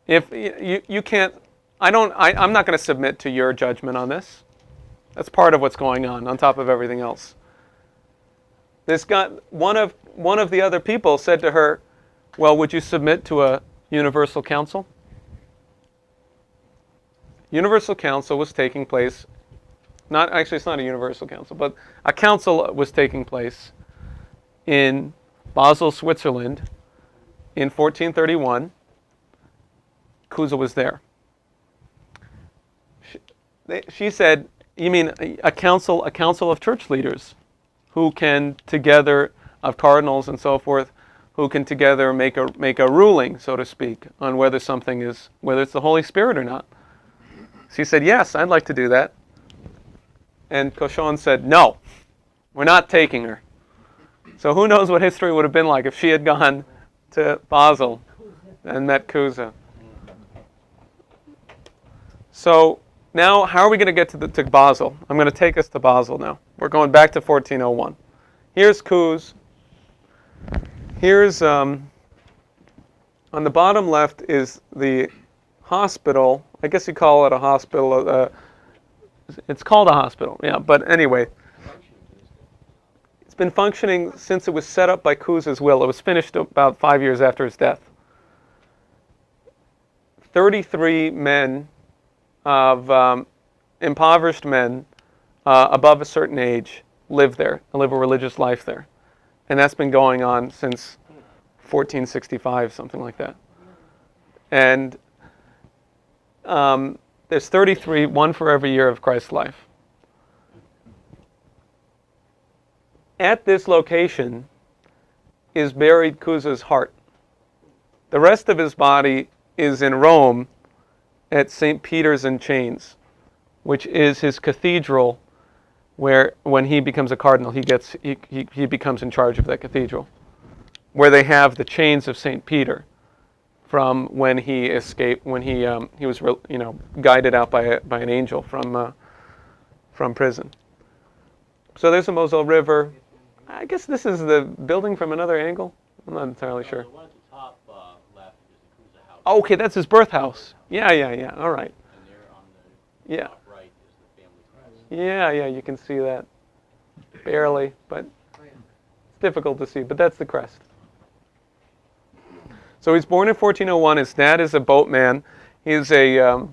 If you can't, I'm not going to submit to your judgment on this. That's part of what's going on top of everything else." This guy, one of the other people said to her, "Well, would you submit to a universal council?" Universal council was taking place. It's not a universal council, but a council was taking place in Basel, Switzerland, in 1431. Cusa was there. She said, "You mean a council of church leaders who can together, of cardinals and so forth, who can together make a ruling, so to speak, on whether it's the Holy Spirit or not?" She said, "Yes, I'd like to do that." And Cochon said, "No, we're not taking her." So who knows what history would have been like if she had gone to Basel and met Cusa. So now, how are we going to get to Basel? I'm going to take us to Basel now. We're going back to 1401. Here's Cusa. Here's, on the bottom left is the hospital. I guess you call it a hospital. It's called a hospital, yeah. But anyway, it's been functioning since it was set up by Cusa's will. It was finished about 5 years after his death. 33 men of impoverished men above a certain age live there and live a religious life there. And that's been going on since 1465, something like that. And there's 33, one for every year of Christ's life. At this location is buried Cusa's heart. The rest of his body is in Rome at St. Peter's in Chains, which is his cathedral, where when he becomes a cardinal, he becomes in charge of that cathedral, where they have the chains of St. Peter from when he escaped, when he was guided out by an angel from prison. So there's the Moselle River. I guess this is the building from another angle. I'm not entirely sure. The one at the top left is the Cusa house. Oh, okay, that's his birth house. Yeah. All right. And there on the Yeah. top right is the family crest. Yeah, you can see that. Barely, but it's difficult to see, but that's the crest. So he's born in 1401. His dad is a boatman. He's a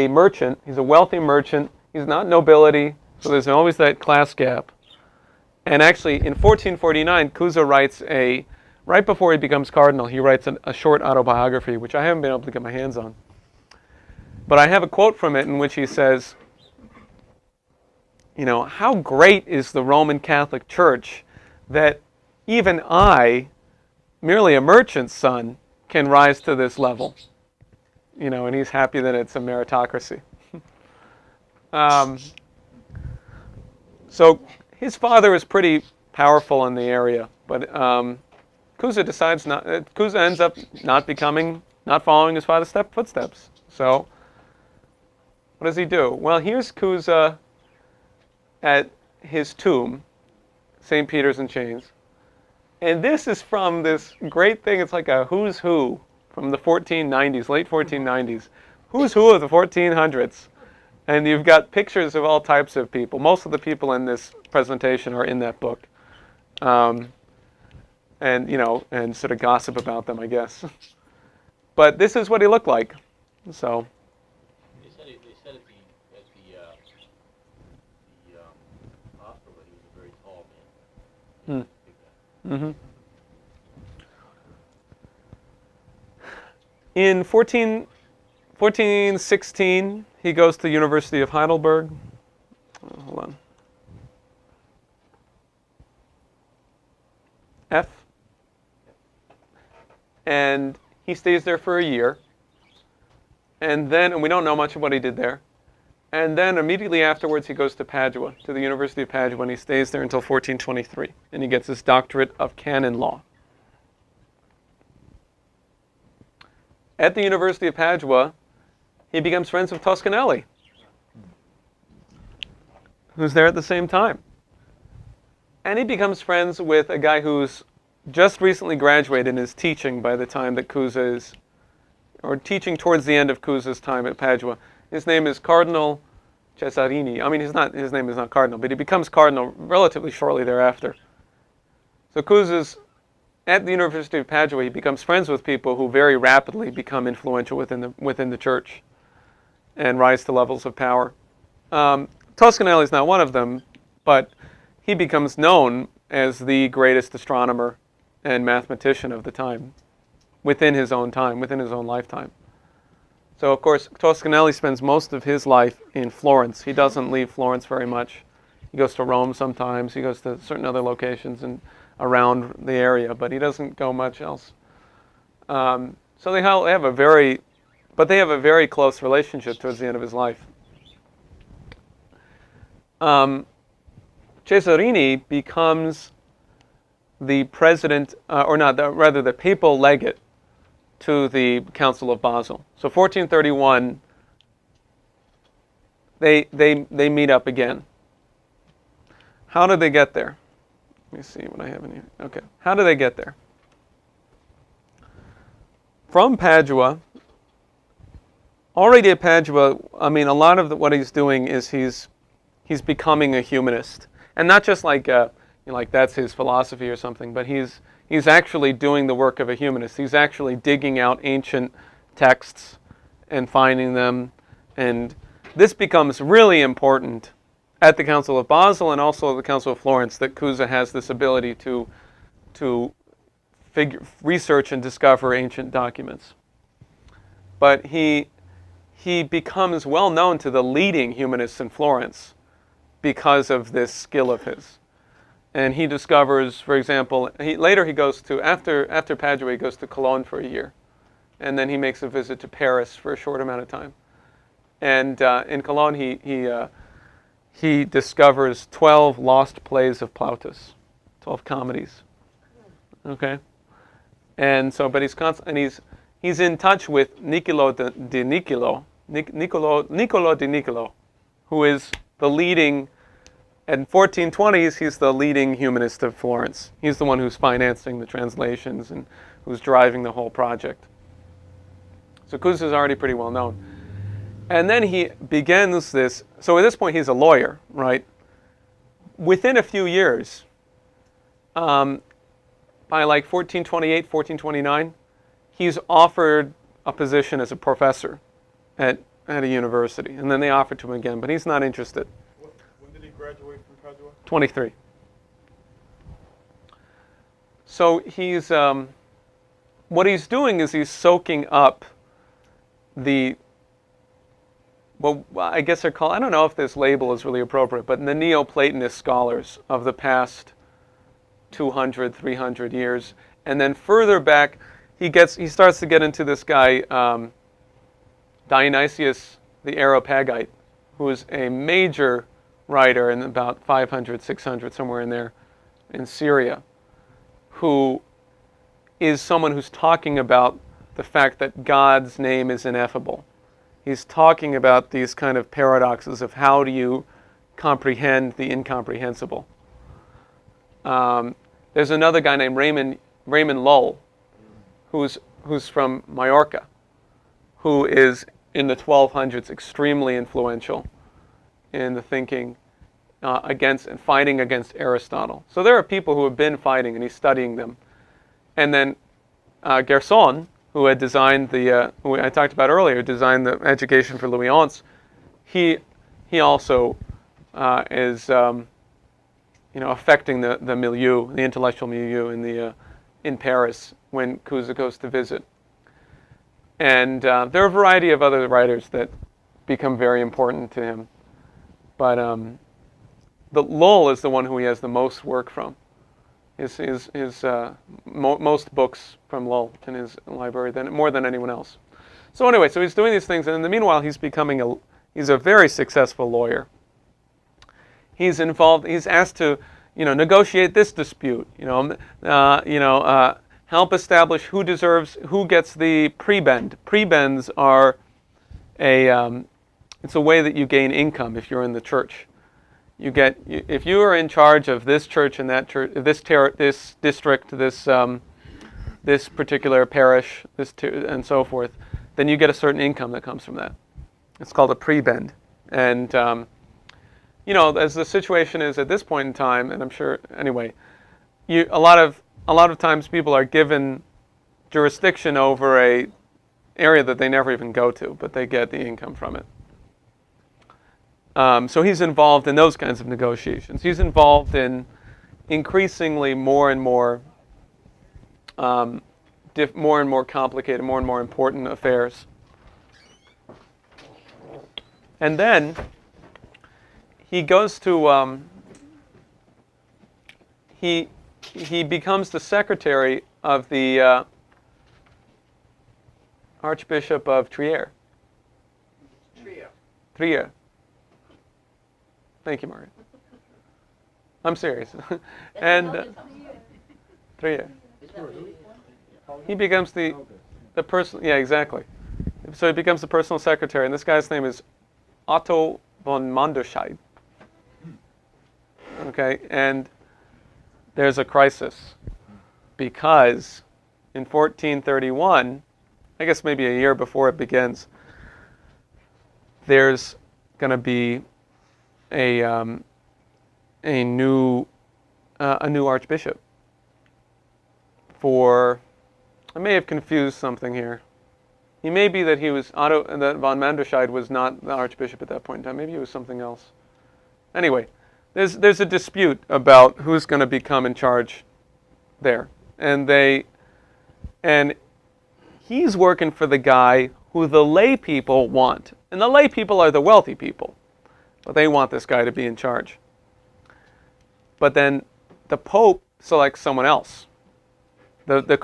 merchant. He's a wealthy merchant. He's not nobility, so there's always that class gap. And actually, in 1449, Cusa writes right before he becomes cardinal, he writes a short autobiography, which I haven't been able to get my hands on. But I have a quote from it in which he says, how great is the Roman Catholic Church that even I, merely a merchant's son, can rise to this level. And he's happy that it's a meritocracy. So his father is pretty powerful in the area, but Cusa ends up not following his father's footsteps. So what does he do? Well, here's Cusa at his tomb, St. Peter's in Chains. And this is from this great thing. It's like a who's who from the 1490s, late 1490s. Who's who of the 1400s. And you've got pictures of all types of people. Most of the people in this presentation are in that book. And sort of gossip about them, I guess. But this is what he looked like. So. They said at the hospital that he was a very tall man. Mm-hmm. In 1416, he goes to the University of Heidelberg. Hold on. And he stays there for a year. And we don't know much of what he did there. And then immediately afterwards, he goes to Padua, to the University of Padua, and he stays there until 1423. And he gets his doctorate of canon law. At the University of Padua, he becomes friends with Toscanelli, who's there at the same time. And he becomes friends with a guy who's just recently graduated and is teaching by the time that Cusa is, or teaching towards the end of Cusa's time at Padua. His name is Cardinal Cesarini. I mean, his name is not Cardinal, but he becomes Cardinal relatively shortly thereafter. So Cusa's at the University of Padua. He becomes friends with people who very rapidly become influential within the church and rise to levels of power. Toscanelli is not one of them, but he becomes known as the greatest astronomer and mathematician of the time, within his own lifetime. So, of course, Toscanelli spends most of his life in Florence. He doesn't leave Florence very much. He goes to Rome sometimes. He goes to certain other locations and around the area, but he doesn't go much else. So they have a very close relationship towards the end of his life. Cesarini becomes the president, the papal legate to the Council of Basel. So 1431, they meet up again. How did they get there? Let me see what I have in here. Okay, how do they get there? From Padua, already at Padua, I mean, a lot of what he's doing is he's becoming a humanist, and not just like that's his philosophy or something, but he's actually doing the work of a humanist. He's actually digging out ancient texts and finding them, and this becomes really important at the Council of Basel and also at the Council of Florence, that Cusa has this ability to research and discover ancient documents. But he he becomes well known to the leading humanists in Florence because of this skill of his. And he discovers, for example, later he goes to, after Padua, he goes to Cologne for a year. And then he makes a visit to Paris for a short amount of time. And in Cologne, he discovers 12 lost plays of Plautus, 12 comedies. Okay? And so, but he's in touch with Niccolo di Niccolo, who is the leading, in 1420s, he's the leading humanist of Florence. He's the one who's financing the translations and who's driving the whole project. So Cusa is already pretty well known. And then he begins this, so at this point he's a lawyer, right? Within a few years, by like 1428, 1429, he's offered a position as a professor at a university. And then they offer to him again, but he's not interested. When did he graduate from Padua? 23. So he's, what he's doing is he's soaking up well, I guess they're called, I don't know if this label is really appropriate, but the Neoplatonist scholars of the past 200, 300 years. And then further back, he starts to get into this guy, Dionysius the Areopagite, who is a major writer in about 500, 600, somewhere in there, in Syria, who is someone who's talking about the fact that God's name is ineffable. He's talking about these kind of paradoxes of how do you comprehend the incomprehensible. There's another guy named Raymond Lull, who's from Majorca, who is in the 1200s extremely influential in the thinking against and fighting against Aristotle. So there are people who have been fighting, and he's studying them. And then Gerson, who had designed who I talked about earlier, designed the education for Louis XI, he also is affecting the milieu, the intellectual milieu in Paris when Cusa goes to visit. And there are a variety of other writers that become very important to him, but the Lull is the one who he has the most work from. His most books from Lull in his library more than anyone else. So anyway, so he's doing these things, and in the meanwhile, he's a very successful lawyer. He's involved. He's asked to, negotiate this dispute. Help establish who gets the prebend. Prebends are it's a way that you gain income if you're in the church. If you are in charge of this church and that church, this district, this particular parish, and so forth, then you get a certain income that comes from that. It's called a prebend. And as the situation is at this point in time, and I'm sure anyway, a lot of times people are given jurisdiction over a area that they never even go to, but they get the income from it. So he's involved in those kinds of negotiations. He's involved in increasingly more and more complicated, more and more important affairs. And then he goes to he becomes the secretary of the Archbishop of Trier. Trier. Thank you, Margaret. I'm serious. And Trier. He becomes the person. Yeah, exactly. So he becomes the personal secretary, and this guy's name is Otto von Manderscheid. Okay, and there's a crisis because in 1431, I guess maybe a year before it begins, there's going to be a new archbishop. I may have confused something here. He may be that that von Manderscheid was not the archbishop at that point in time. Maybe he was something else. Anyway, there's a dispute about who's going to become in charge there, and he's working for the guy who the lay people want. And the lay people are the wealthy people. But they want this guy to be in charge. But then the Pope selects someone else. The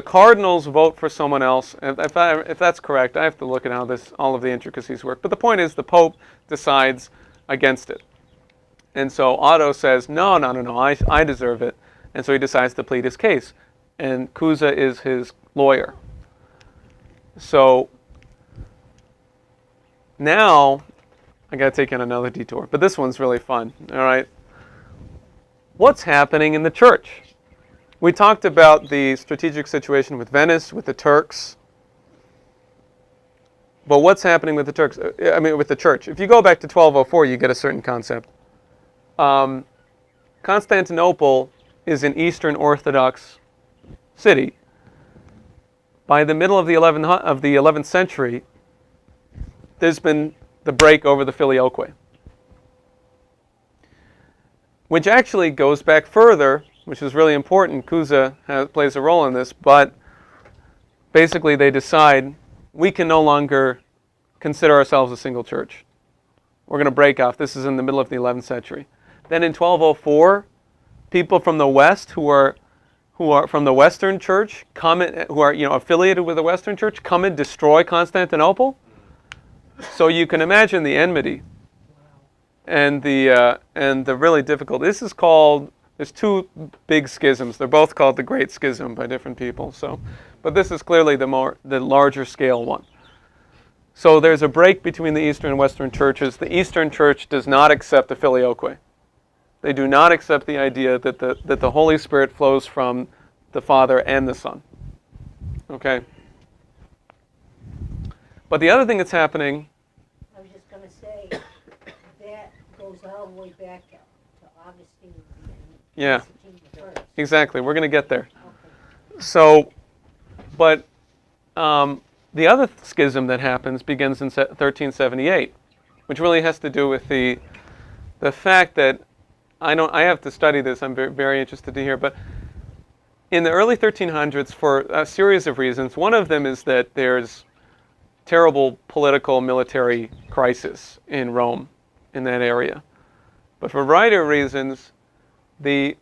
cardinals vote for someone else. If that's correct, I have to look at how all of the intricacies work. But the point is, the Pope decides against it. And so Otto says, no, I deserve it. And so he decides to plead his case. And Cusa is his lawyer. So now, I got to take in another detour. But this one's really fun, all right? What's happening in the church? We talked about the strategic situation with Venice, with the Turks. But what's happening with the Turks? With the church. If you go back to 1204, you get a certain concept. Constantinople is an Eastern Orthodox city. By the middle of the 11th century, there's been the break over the Filioque, which actually goes back further, which is really important. Cusa plays a role in this, but basically they decide we can no longer consider ourselves a single church. We're going to break off. This is in the middle of the 11th century. Then in 1204, people from the West who are from the Western Church who are affiliated with the Western Church come and destroy Constantinople. So you can imagine the enmity and the really difficult. This is called. There's two big schisms. They're both called the Great Schism by different people. But this is clearly the larger scale one. So there's a break between the Eastern and Western churches. The Eastern Church does not accept the Filioque. They do not accept the idea that the Holy Spirit flows from the Father and the Son. Okay? But the other thing that's happening... I was just going to say, that goes all the way back to Augustine. Yeah, First. exactly. We're going to get there. Okay. So, but the other schism that happens begins in 1378, which really has to do with the fact that I have to study this. I'm very, very interested to hear. But in the early 1300s, for a series of reasons, one of them is that there's terrible political military crisis in Rome, in that area. But for a variety of reasons, the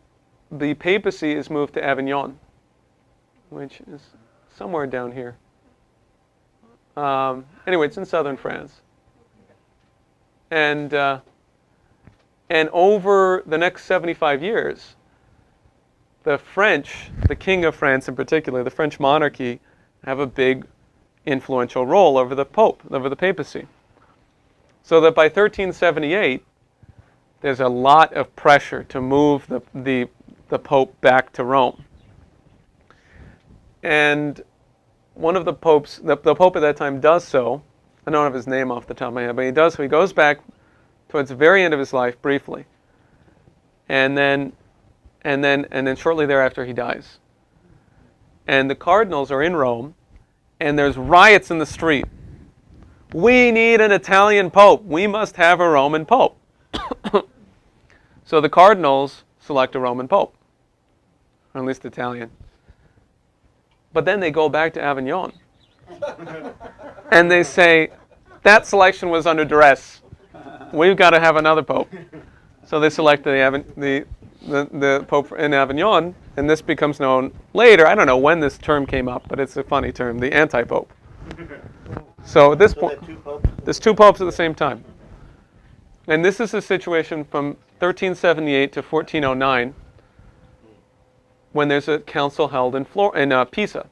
papacy is moved to Avignon, which is somewhere down here. Anyway, it's in southern France. And over the next 75 years, the French, the King of France in particular, the French monarchy, have a big influential role over the Pope, over the papacy. So that by 1378, there's a lot of pressure to move the Pope back to Rome. And one of the popes, the Pope at that time does so. I don't have his name off the top of my head, but he does so. He goes back towards the very end of his life, briefly. And then shortly thereafter he dies. And the cardinals are in Rome, and there's riots in the street. We need an Italian Pope. We must have a Roman Pope. So the cardinals select a Roman Pope, or at least Italian. But then they go back to Avignon. And they say, that selection was under duress. We've got to have another Pope. So they select the Pope in Avignon, and this becomes known later. I don't know when this term came up, but it's a funny term, the anti-Pope. So at this point, there's two popes at the same time. And this is a situation from 1378 to 1409, when there's a council held in Pisa.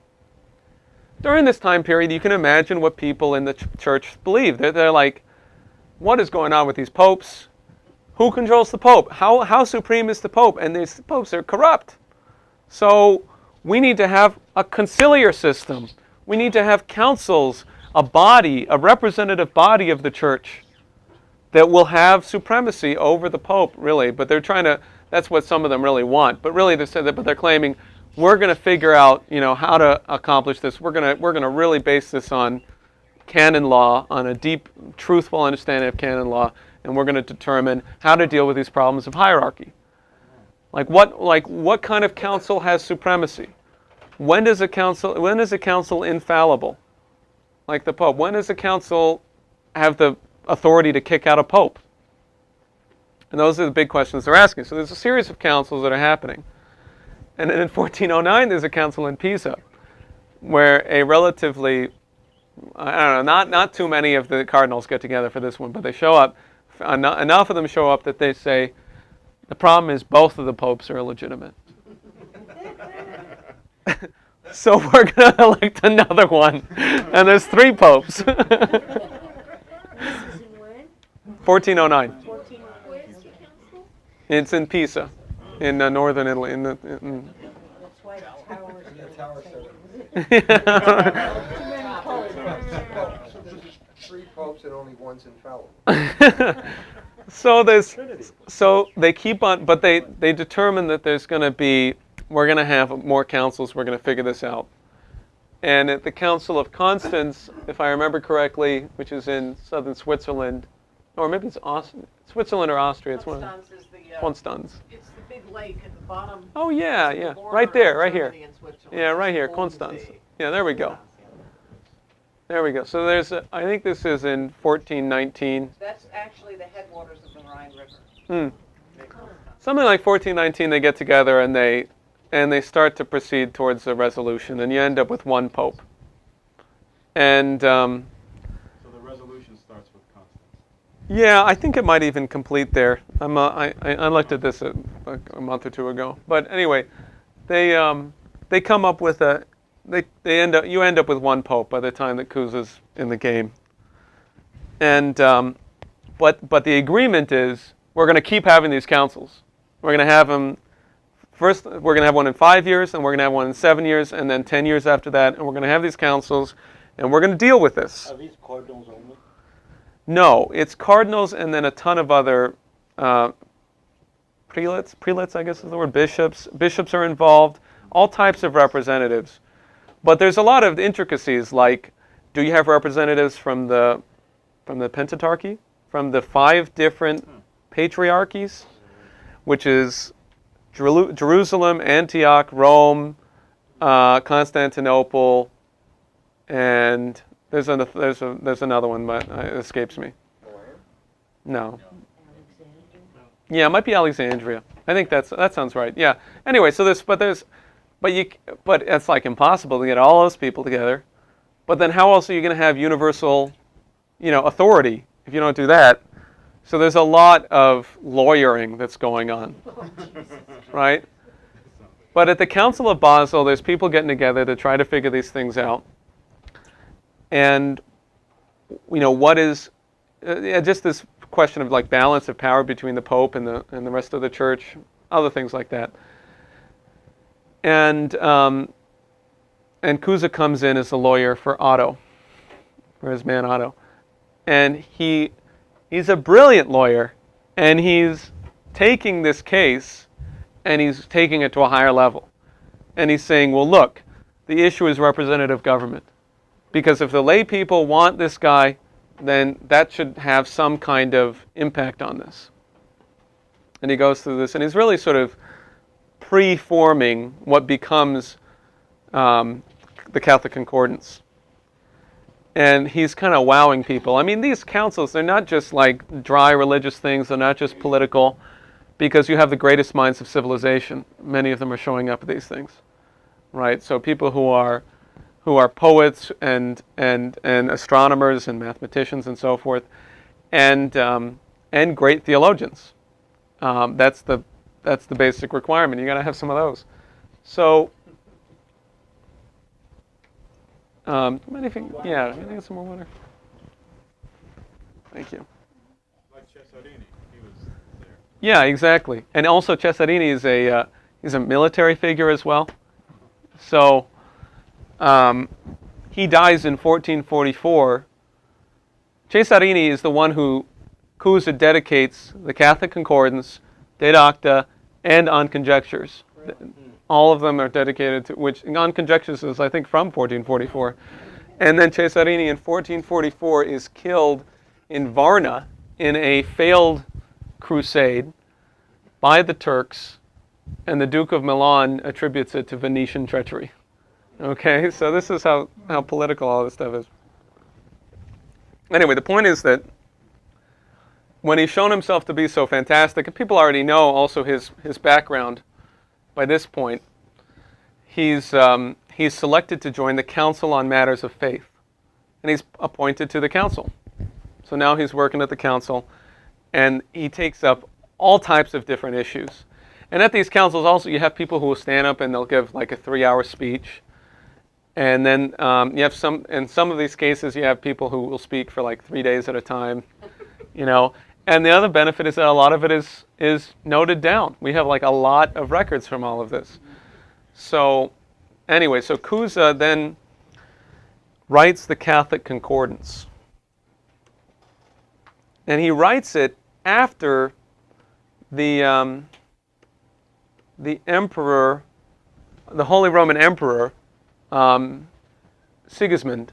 During this time period, you can imagine what people in the church believe. They're like, what is going on with these popes? Who controls the Pope? How supreme is the Pope? And these popes are corrupt. So we need to have a conciliar system. We need to have councils, a body, a representative body of the church that will have supremacy over the Pope, really. But they're trying to, that's what some of them really want. But really, they're claiming, we're going to figure out, how to accomplish this. We're going to really base this on canon law, on a deep, truthful understanding of canon law, and we're going to determine how to deal with these problems of hierarchy. Like what kind of council has supremacy? When is a council infallible? like the Pope? When does the council have the authority to kick out a Pope? And those are the big questions they're asking. So there's a series of councils that are happening. And then in 1409, there's a council in Pisa, where a relatively, I don't know, not too many of the cardinals get together for this one, but they show up. Enough of them show up that they say, the problem is both of the popes are illegitimate. So we're going to elect another one. And there's 3 popes. This is in when? 1409. 14. Where's the council? It's in Pisa, in northern Italy. That's why the towers. The tower service. Too many popes. So there's 3 popes and only one's infallible. So they keep on, but they determine that there's going to be, we're going to have more councils, we're going to figure this out. And at the Council of Constance, if I remember correctly, which is in southern Switzerland, or maybe it's Switzerland or Austria, it's one of Constance is the, Constance. it's the big lake at the bottom. Oh yeah, It's the yeah, border right there, of right here. Germany and Switzerland. Yeah, right here, It's the Golden Constance. Sea. Yeah, there we go. There we go. So there's, I think this is in 1419. That's actually the headwaters of the Rhine River. Hmm. Something like 1419, they get together and they start to proceed towards a resolution, and you end up with one pope. And So the resolution starts with Constance. yeah, I think it might even complete there. I looked at this a month or 2 ago. But anyway, they come up with you end up with one pope by the time that Cusa's in the game. And but the agreement is we're going to keep having these councils. We're going to have them. First, we're going to have one in 5 years, and we're going to have one in 7 years, and then 10 years after that, and we're going to have these councils, and we're going to deal with this. Are these cardinals only? No, it's cardinals and then a ton of other prelates, I guess is the word, bishops. Bishops are involved, all types of representatives. But there's a lot of intricacies, like, do you have representatives from the Pentateuchy, from the 5 different patriarchies, which is Jerusalem, Antioch, Rome, Constantinople, and there's another one, but it escapes me. No. Yeah, it might be Alexandria. I think that sounds right. Yeah. Anyway, so but it's like impossible to get all those people together. But then how else are you going to have universal, authority if you don't do that? So there's a lot of lawyering that's going on, right? But at the Council of Basel, there's people getting together to try to figure these things out. And, what is just this question of like balance of power between the Pope and the rest of the Church, other things like that. And Cusa comes in as a lawyer for his man Otto, and he's a brilliant lawyer, and he's taking this case and he's taking it to a higher level. And he's saying, well, look, the issue is representative government. Because if the lay people want this guy, then that should have some kind of impact on this. And he goes through this, and he's really sort of pre-forming what becomes the Catholic Concordance. And he's kind of wowing people. I mean, these councils, they're not just like dry religious things, they're not just political, because you have the greatest minds of civilization. Many of them are showing up at these things, right? So people who are poets and astronomers and mathematicians and so forth, and great theologians. That's the basic requirement. You got to have some of those. So, can I get some more water? Thank you. Like Cesarini, he was there. Yeah, exactly. And also Cesarini is a military figure as well. So he dies in 1444. Cesarini is the one who Cusa dedicates the Catholic Concordance, De Docta, and On Conjectures. All of them are dedicated to, which On Conjectures is, I think, from 1444. And then Cesarini in 1444 is killed in Varna in a failed crusade by the Turks, and the Duke of Milan attributes it to Venetian treachery. Okay, so this is how political all this stuff is. anyway, the point is that when he's shown himself to be so fantastic, and people already know also his background by this point, he's selected to join the Council on Matters of Faith, and he's appointed to the council. So now he's working at the council, and he takes up all types of different issues. And at these councils also you have people who will stand up and they'll give like a 3-hour speech. And then you have in some of these cases you have people who will speak for like 3 days at a time, you know. And the other benefit is that a lot of it is noted down. We have like a lot of records from all of this. So anyway, so Cusa then writes the Catholic Concordance. And he writes it after the emperor, the Holy Roman Emperor, Sigismund,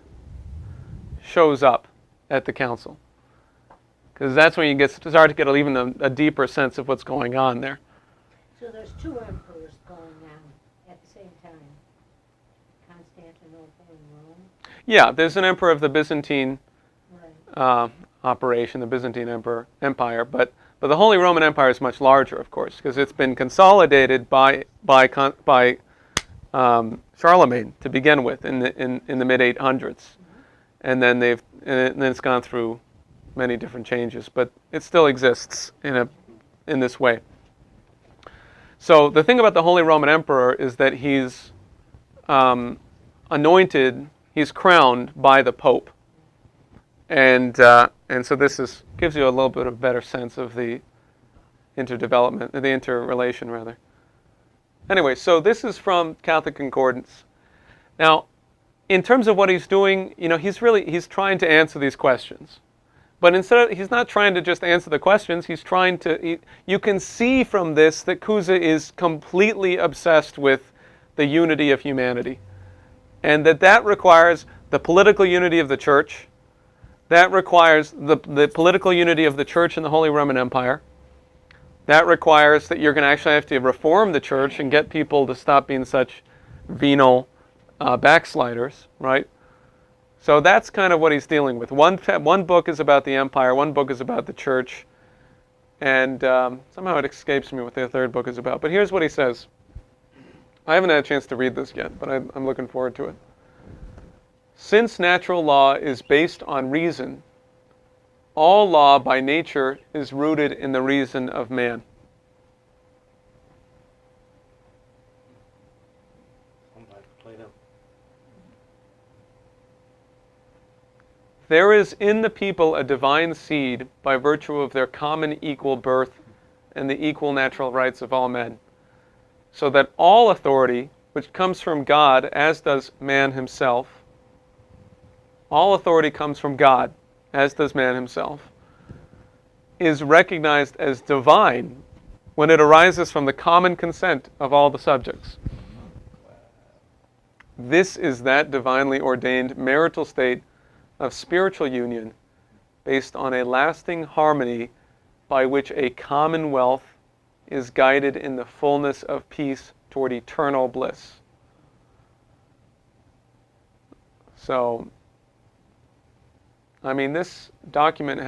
shows up at the council. Because that's when you start to get even a deeper sense of what's going on there. So there's 2 emperors going on at the same time, Constantinople and Rome. Yeah, there's an emperor of the Byzantine Right. operation, the Byzantine Empire, but the Holy Roman Empire is much larger, of course, because it's been consolidated by Charlemagne to begin with in the mid 800s, and then it's gone through many different changes, but it still exists in this way. So the thing about the Holy Roman Emperor is that he's anointed, he's crowned by the Pope, and so this gives you a little bit of better sense of the interrelation rather. Anyway, so this is from Catholic Concordance. Now, in terms of what he's doing, you know, he's trying to answer these questions. But he's not trying to just answer the questions, you can see from this that Cusa is completely obsessed with the unity of humanity. And that requires the political unity of the Church, that requires the political unity of the Church and the Holy Roman Empire. That requires that you're going to actually have to reform the Church and get people to stop being such venal backsliders, right? So that's kind of what he's dealing with. One book is about the empire, one book is about the Church, and somehow it escapes me what the third book is about. But here's what he says. I haven't had a chance to read this yet, but I'm looking forward to it. Since natural law is based on reason, all law by nature is rooted in the reason of man. There is in the people a divine seed by virtue of their common equal birth and the equal natural rights of all men, so that all authority, which comes from God, as does man himself, all authority comes from God, as does man himself, is recognized as divine when it arises from the common consent of all the subjects. This is that divinely ordained marital state of spiritual union based on a lasting harmony by which a commonwealth is guided in the fullness of peace toward eternal bliss. So, I mean, this document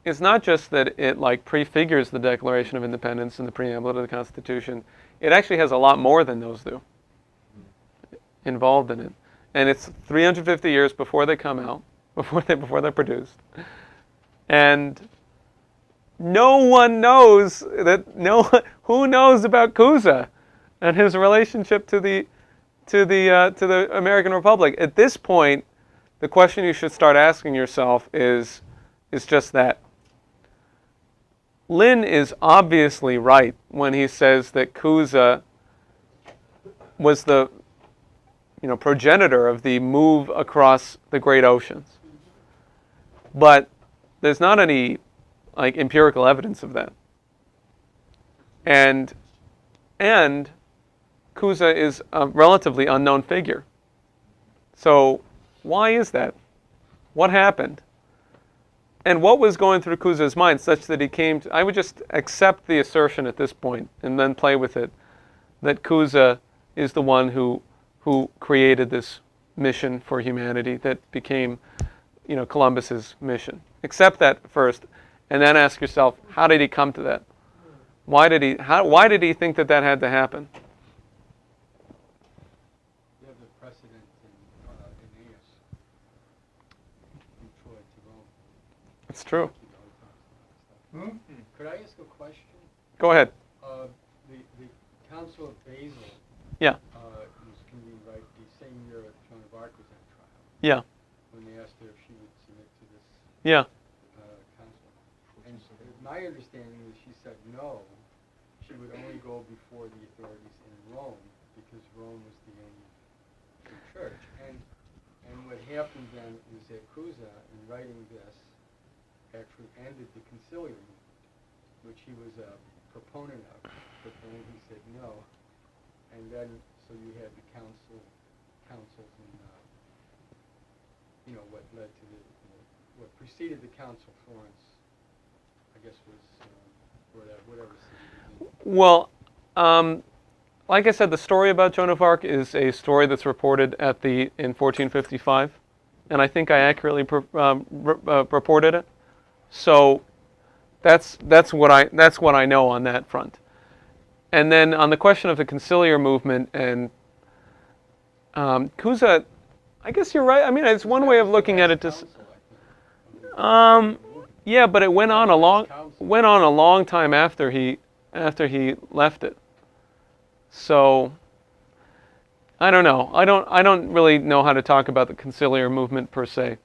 it's not just that it like prefigures the Declaration of Independence and the preamble to the Constitution. It actually has a lot more than those do involved in it. And it's 350 years before they come out, before they're produced. And no one knows who knows about Cusa and his relationship to the American Republic. At this point, the question you should start asking yourself is just that. Lynn is obviously right when he says that Cusa was the progenitor of the move across the great oceans. But there's not any empirical evidence of that. And Cusa is a relatively unknown figure. So why is that? What happened? And what was going through Cusa's mind such that he came to, I would just accept the assertion at this point and then play with it, that Cusa is the one who created this mission for humanity that became Columbus's mission. Accept that first, and then ask yourself, how did he come to that? Why did he think that had to happen? You have the precedent in Aeneas, from Troy to Rome. It's true. Could I ask a question? Go ahead. The Council of Basel Yeah. was convened right the same year that Joan of Arc was on trial, Yeah. when they asked her if she would submit to this Yeah. council. And my understanding is she said no, she would only go before the authorities in Rome, because Rome was the aim of the church. And what happened then is that Cusa, in writing this, actually ended the conciliar movement, which he was a proponent of, but then he said no. And then, so you had the councils and, what led to what preceded the Council of Florence, I guess was, whatever city it was in. Well, like I said, the story about Joan of Arc is a story that's reported in 1455, and I think I accurately reported it. So that's what I know on that front. And then on the question of the conciliar movement and Cusa, I guess you're right. I mean, it's one way of looking at it. Yeah, but it went on a long time after he left it. So I don't know. I don't really know how to talk about the conciliar movement per se.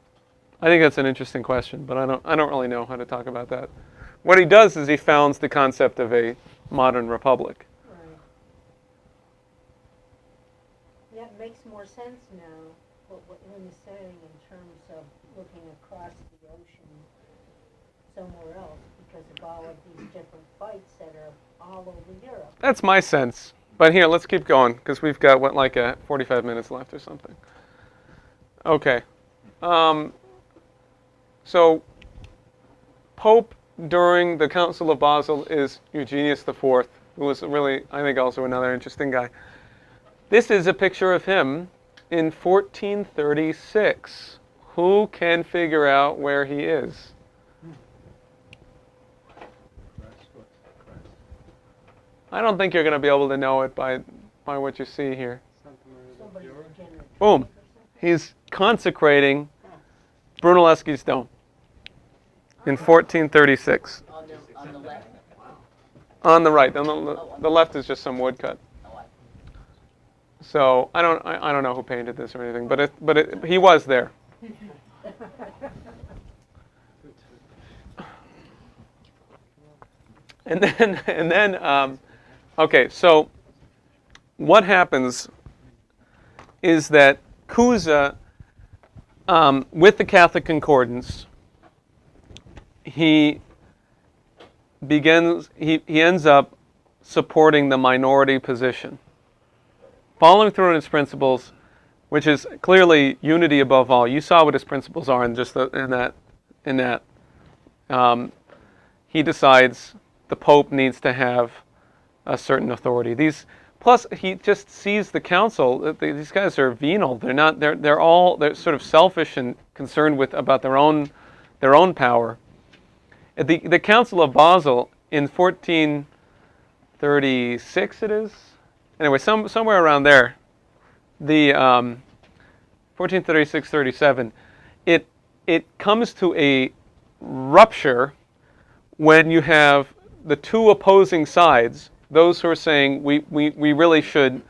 I think that's an interesting question, but I don't really know how to talk about that. What he does is he founds the concept of a modern republic. Right. That makes more sense now, what Lynn is saying in terms of looking across the ocean somewhere else, because of all of these different fights that are all over Europe. That's my sense. But here, let's keep going, because we've got, 45 minutes left or something. Okay. So, Pope during the Council of Basel is Eugenius IV, who was really, I think, also another interesting guy. This is a picture of him in 1436. Who can figure out where he is? I don't think you're going to be able to know it by what you see here. Somebody's generous. Boom. He's consecrating Brunelleschi's dome in 1436. On the left. On the right. On the left is just some woodcut. So I don't know who painted this or anything, but he was there. And then okay, so what happens is that Cusa, with the Catholic Concordance, he ends up supporting the minority position, following through on his principles, which is clearly unity above all. You saw what his principles are in that. He decides the Pope needs to have a certain authority. Plus, he just sees the council. These guys are venal. They're sort of selfish and concerned about their own power. At the Council of Basel in 1436, it is. Anyway, somewhere around there, the 1436-37, it comes to a rupture when you have the two opposing sides. Those who are saying we really should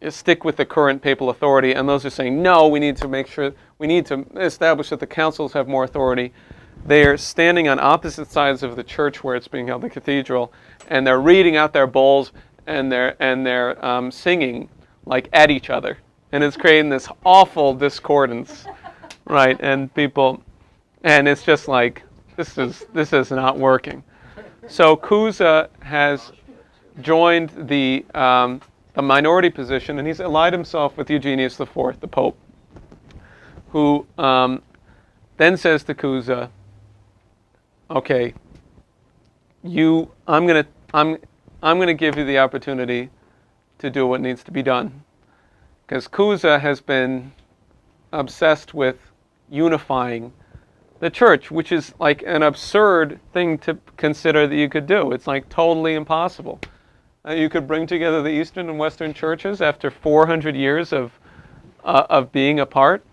stick with the current papal authority, and those who are saying no, we need to establish that the councils have more authority. They are standing on opposite sides of the church where it's being held, the cathedral, and they're reading out their bulls and they're singing like at each other, and it's creating this awful discordance, right? And it's just like this is not working. So Cusa has joined the minority position, and he's allied himself with Eugenius IV, the Pope, who then says to Cusa, "Okay, I'm gonna give you the opportunity to do what needs to be done," because Cusa has been obsessed with unifying the church, which is like an absurd thing to consider that you could do. It's like totally impossible. You could bring together the Eastern and Western churches after 400 years of being apart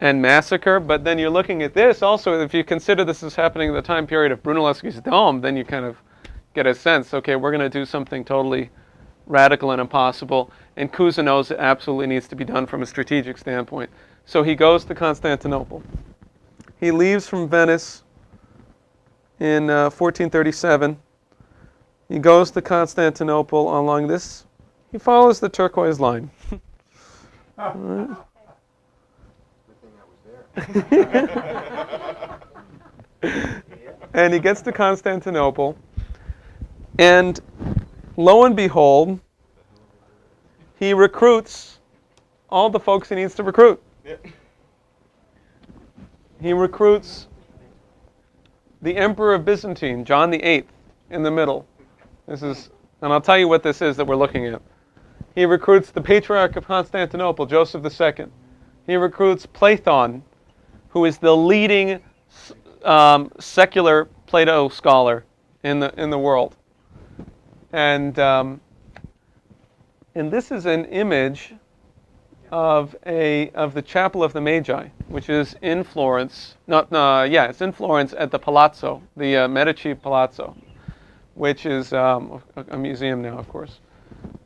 and massacre. But then you're looking at this also, if you consider this is happening in the time period of Brunelleschi's Dome, then you kind of get a sense, okay, we're going to do something totally radical and impossible, and Cusa knows it absolutely needs to be done from a strategic standpoint. So he goes to Constantinople. He leaves from Venice in 1437. He goes to Constantinople along this. He follows the turquoise line. Right. And he gets to Constantinople, and lo and behold, he recruits all the folks he needs to recruit. He recruits the Emperor of Byzantine, John VIII, in the middle. This is, and I'll tell you what this is that we're looking at. He recruits the Patriarch of Constantinople, Joseph II. He recruits Platon, who is the leading secular Plato scholar in the world. And this is an image of the Chapel of the Magi, which is in Florence. It's in Florence at the Palazzo, the Medici Palazzo, which is a museum now, of course.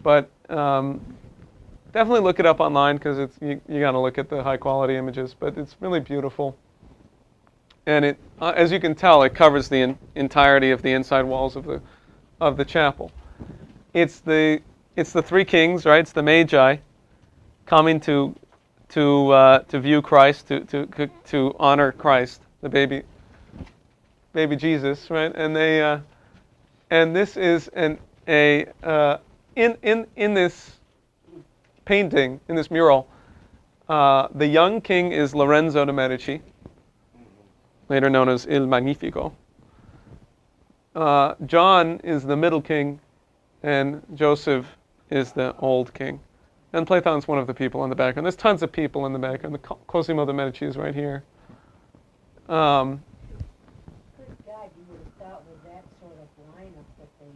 But definitely look it up online, because you got to look at the high quality images. But it's really beautiful, and it, as you can tell, it covers the entirety of the inside walls of the chapel. It's the three kings, right? It's the Magi coming to view Christ, to honor Christ, the baby Jesus, right? And they and this is in this painting, in this mural, the young king is Lorenzo de' Medici, later known as Il Magnifico. John is the middle king, and Joseph is the old king. And Platon's one of the people in the background. There's tons of people in the background. The Cosimo de' Medici is right here. Good God, you would have thought with that sort of lineup that they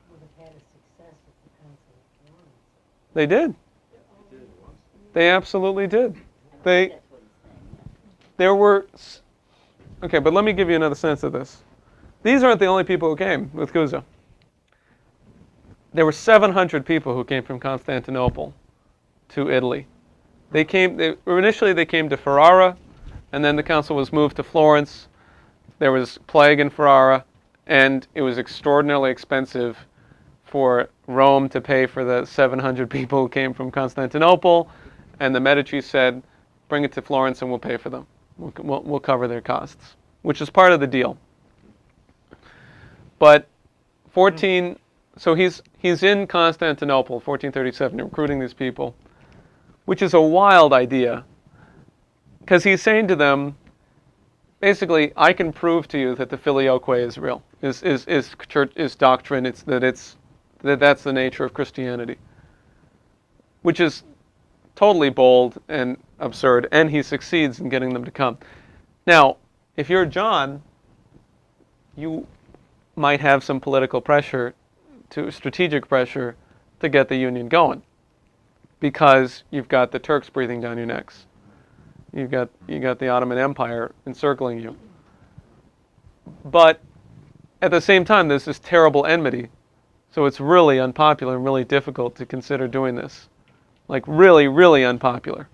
would have had a success at the Council of Florence. They did. They absolutely did. There were... Okay, but let me give you another sense of this. These aren't the only people who came with Cusa. There were 700 people who came from Constantinople to Italy. Initially they came to Ferrara, and then the council was moved to Florence. There was plague in Ferrara, and it was extraordinarily expensive for Rome to pay for the 700 people who came from Constantinople, and the Medici said, bring it to Florence and we'll pay for them. We'll cover their costs, which is part of the deal. But so he's in Constantinople, 1437, recruiting these people, which is a wild idea, because he's saying to them, basically, I can prove to you that the filioque is real, is doctrine. That's the nature of Christianity, which is totally bold and absurd, and he succeeds in getting them to come. Now, if you're John, you might have some political pressure, strategic pressure, to get the union going, because you've got the Turks breathing down your necks. You got the Ottoman Empire encircling you. But at the same time, there's this terrible enmity, so it's really unpopular and really difficult to consider doing this. Like really, really unpopular.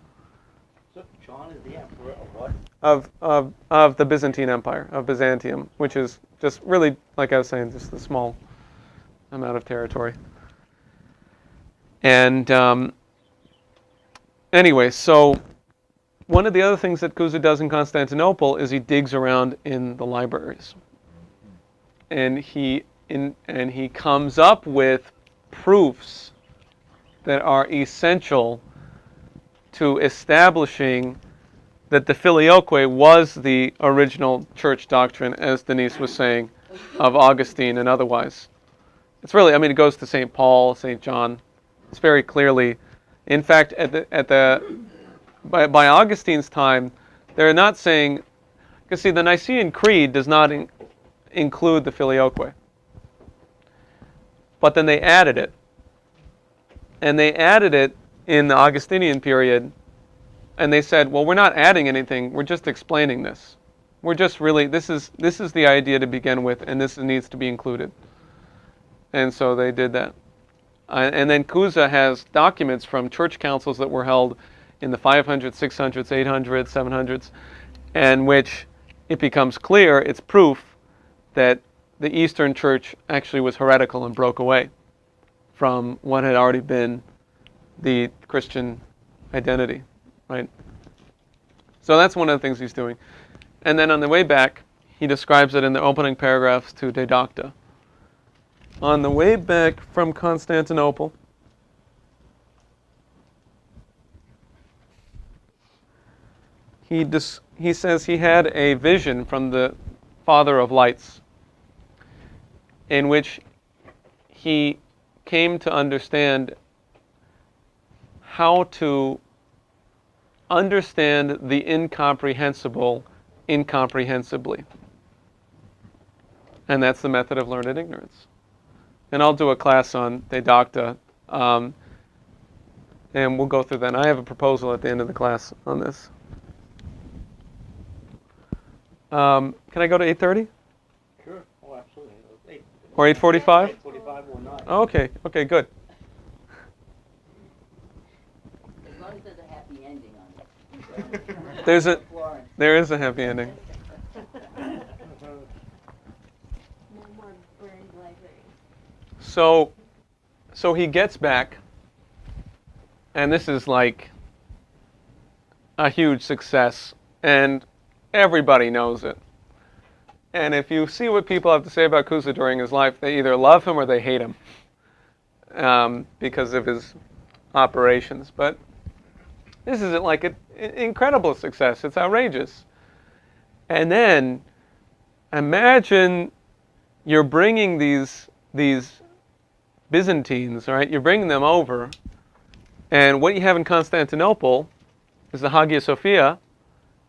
So John is the emperor of what? Of the Byzantine Empire, of Byzantium, which is just really, like I was saying, just a small amount of territory. And anyway, so one of the other things that Cusa does in Constantinople is he digs around in the libraries, and he comes up with proofs that are essential to establishing that the filioque was the original church doctrine, as Denise was saying, of Augustine and otherwise. It's really, it goes to St. Paul, St. John. It's very clearly, in fact, at the by Augustine's time, they're not saying, because see, the Nicene Creed does not include the Filioque. But then they added it. And they added it in the Augustinian period, and they said, well, we're not adding anything, we're just explaining this. We're just really, this is the idea to begin with, and this needs to be included. And so they did that. And then Cusa has documents from church councils that were held in the 500s, 600s, 800s, 700s, and which it becomes clear, it's proof that the Eastern Church actually was heretical and broke away from what had already been the Christian identity, right? So that's one of the things he's doing. And then on the way back, he describes it in the opening paragraphs to De Docta. On the way back from Constantinople, he says he had a vision from the Father of Lights in which he came to understand how to understand the incomprehensible incomprehensibly. And that's the method of learned ignorance. And I'll do a class on De Docta, and we'll go through that. And I have a proposal at the end of the class on this. Can I go to 8:30? Sure. Oh, absolutely. Or 8:45? 8:45 or not. Oh, okay, good. As long as there's a happy ending on it. There is a happy ending. No more burned library. So he gets back, and this is like a huge success, and everybody knows it. And if you see what people have to say about Cusa during his life, they either love him or they hate him because of his operations. But this is like an incredible success. It's outrageous. And then imagine you're bringing these Byzantines, right? You're bringing them over, and what you have in Constantinople is the Hagia Sophia,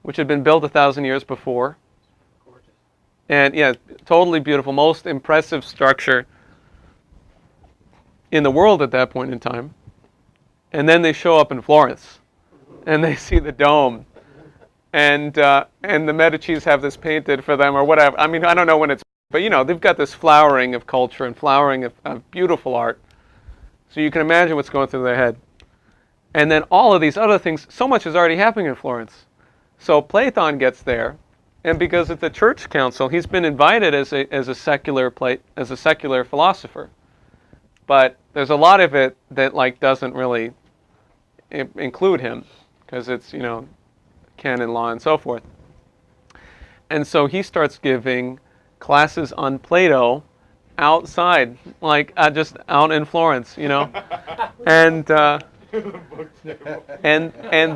which had been built 1,000 years before. Gorgeous. And yeah, totally beautiful, most impressive structure in the world at that point in time. And then they show up in Florence, and they see the dome, and the Medicis have this painted for them or whatever. I mean, I don't know when it's, but you know, they've got this flowering of culture and flowering of beautiful art. So you can imagine what's going through their head. And then all of these other things, so much is already happening in Florence. So Platon gets there, and because it's a church council, he's been invited as a secular philosopher. But there's a lot of it that like doesn't really include him, because it's, you know, canon law and so forth. And so he starts giving classes on Plato outside, like just out in Florence, you know, and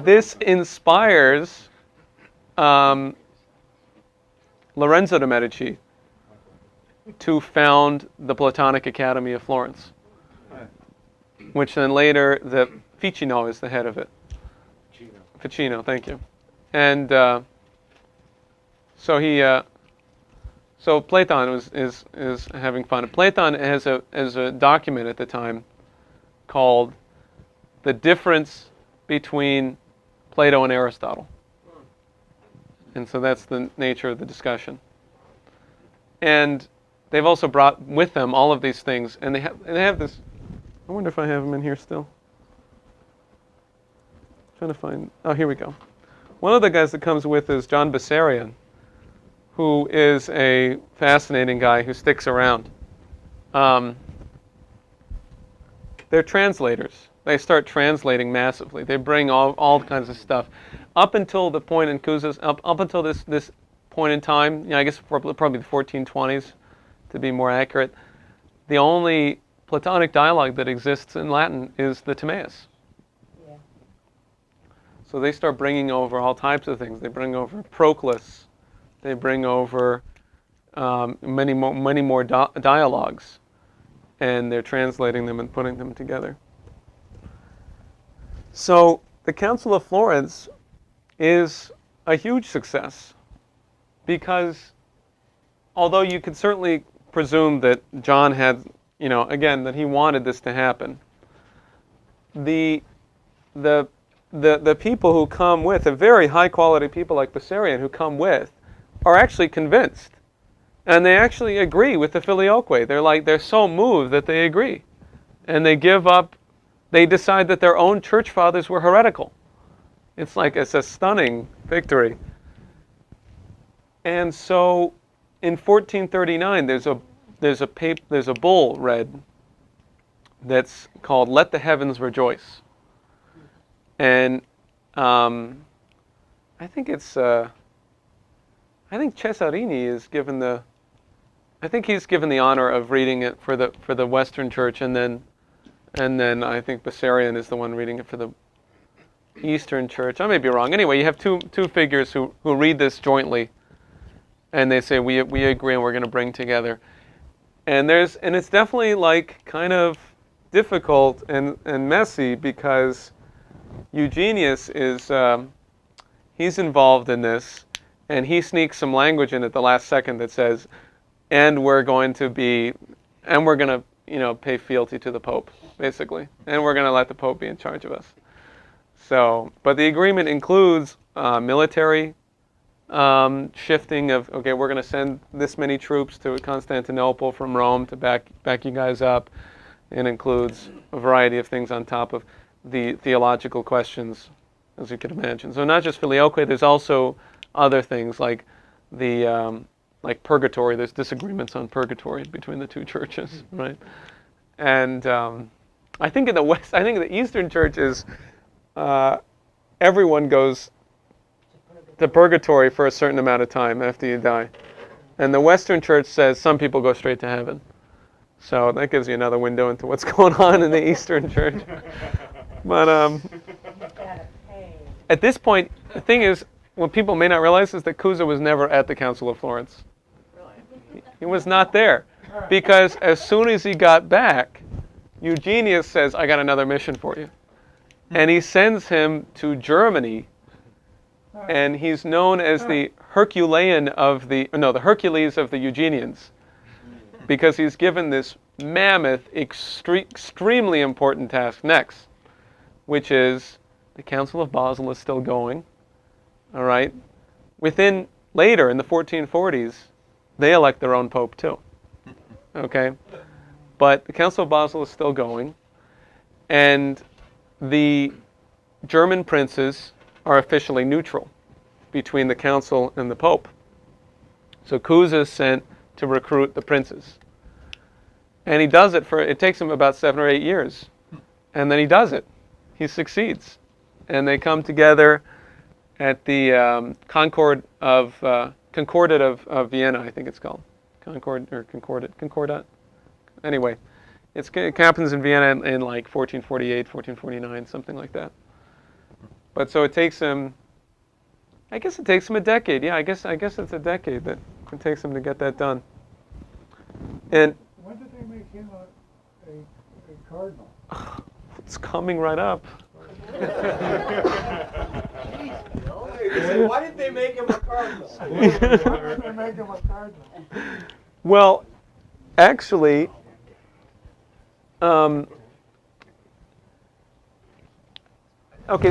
this inspires Lorenzo de' Medici to found the Platonic Academy of Florence, which then later the Ficino is the head of it. Ficino, thank you. And so Platon is having fun. Platon has a document at the time called "The Difference Between Plato and Aristotle," and so that's the nature of the discussion. And they've also brought with them all of these things, and they have this. I wonder if I have them in here still. Trying to find. Oh, here we go. One of the guys that comes with is John Bessarion, who is a fascinating guy who sticks around. They're translators. They start translating massively. They bring all kinds of stuff. Up until the point in Cusa's, up until this point in time, you know, I guess probably the 1420s, to be more accurate, the only Platonic dialogue that exists in Latin is the Timaeus. Yeah. So they start bringing over all types of things. They bring over Proclus. They bring over many more dialogues, and they're translating them and putting them together. So the Council of Florence is a huge success because although you could certainly presume that John had, again, that he wanted this to happen, the people who come with, the very high quality people like Bessarion who come with, are actually convinced. And they actually agree with the Filioque. They're so moved that they agree. And they give up, they decide that their own church fathers were heretical. It's a stunning victory. And so in 1439, there's a bull read that's called "Let the Heavens Rejoice," and I think Cesarini is given the, I think he's given the honor of reading it for the Western Church, and then I think Bessarion is the one reading it for the Eastern Church. I may be wrong. Anyway, you have two figures who read this jointly, and they say we agree and we're going to bring together. And it's definitely kind of difficult and messy because Eugenius is he's involved in this, and he sneaks some language in at the last second that says, and we're going to pay fealty to the Pope, basically, and we're going to let the Pope be in charge of us. So, but the agreement includes military shifting of, okay, we're going to send this many troops to Constantinople from Rome to back you guys up. It includes a variety of things on top of the theological questions, as you can imagine. So not just filioque, there's also other things like like purgatory. There's disagreements on purgatory between the two churches, right? And I think in the Eastern churches, everyone goes to purgatory for a certain amount of time after you die. And the Western church says some people go straight to heaven. So that gives you another window into what's going on in the Eastern church. But at this point, the thing is, what people may not realize is that Cusa was never at the Council of Florence. He was not there. Because as soon as he got back, Eugenius says, I got another mission for you. And he sends him to Germany, and he's known as the Hercules of the Eugenians, because he's given this mammoth, extremely important task next, which is the Council of Basel is still going, all right? Later, in the 1440s, they elect their own pope too, okay? But the Council of Basel is still going, and the German princes are officially neutral between the council and the pope. So Cusa is sent to recruit the princes. And he does it it takes him about 7 or 8 years. And then he does it. He succeeds. And they come together at the Concordat of Vienna, I think it's called. Concordat. Anyway, it happens in Vienna in like 1448, 1449, something like that. But so it takes him, I guess it takes him a decade. Yeah, I guess it's a decade that it takes him to get that done. And when did they make him a cardinal? It's coming right up. Why did they make him a cardinal? Why did they make him a cardinal? Well, actually, okay.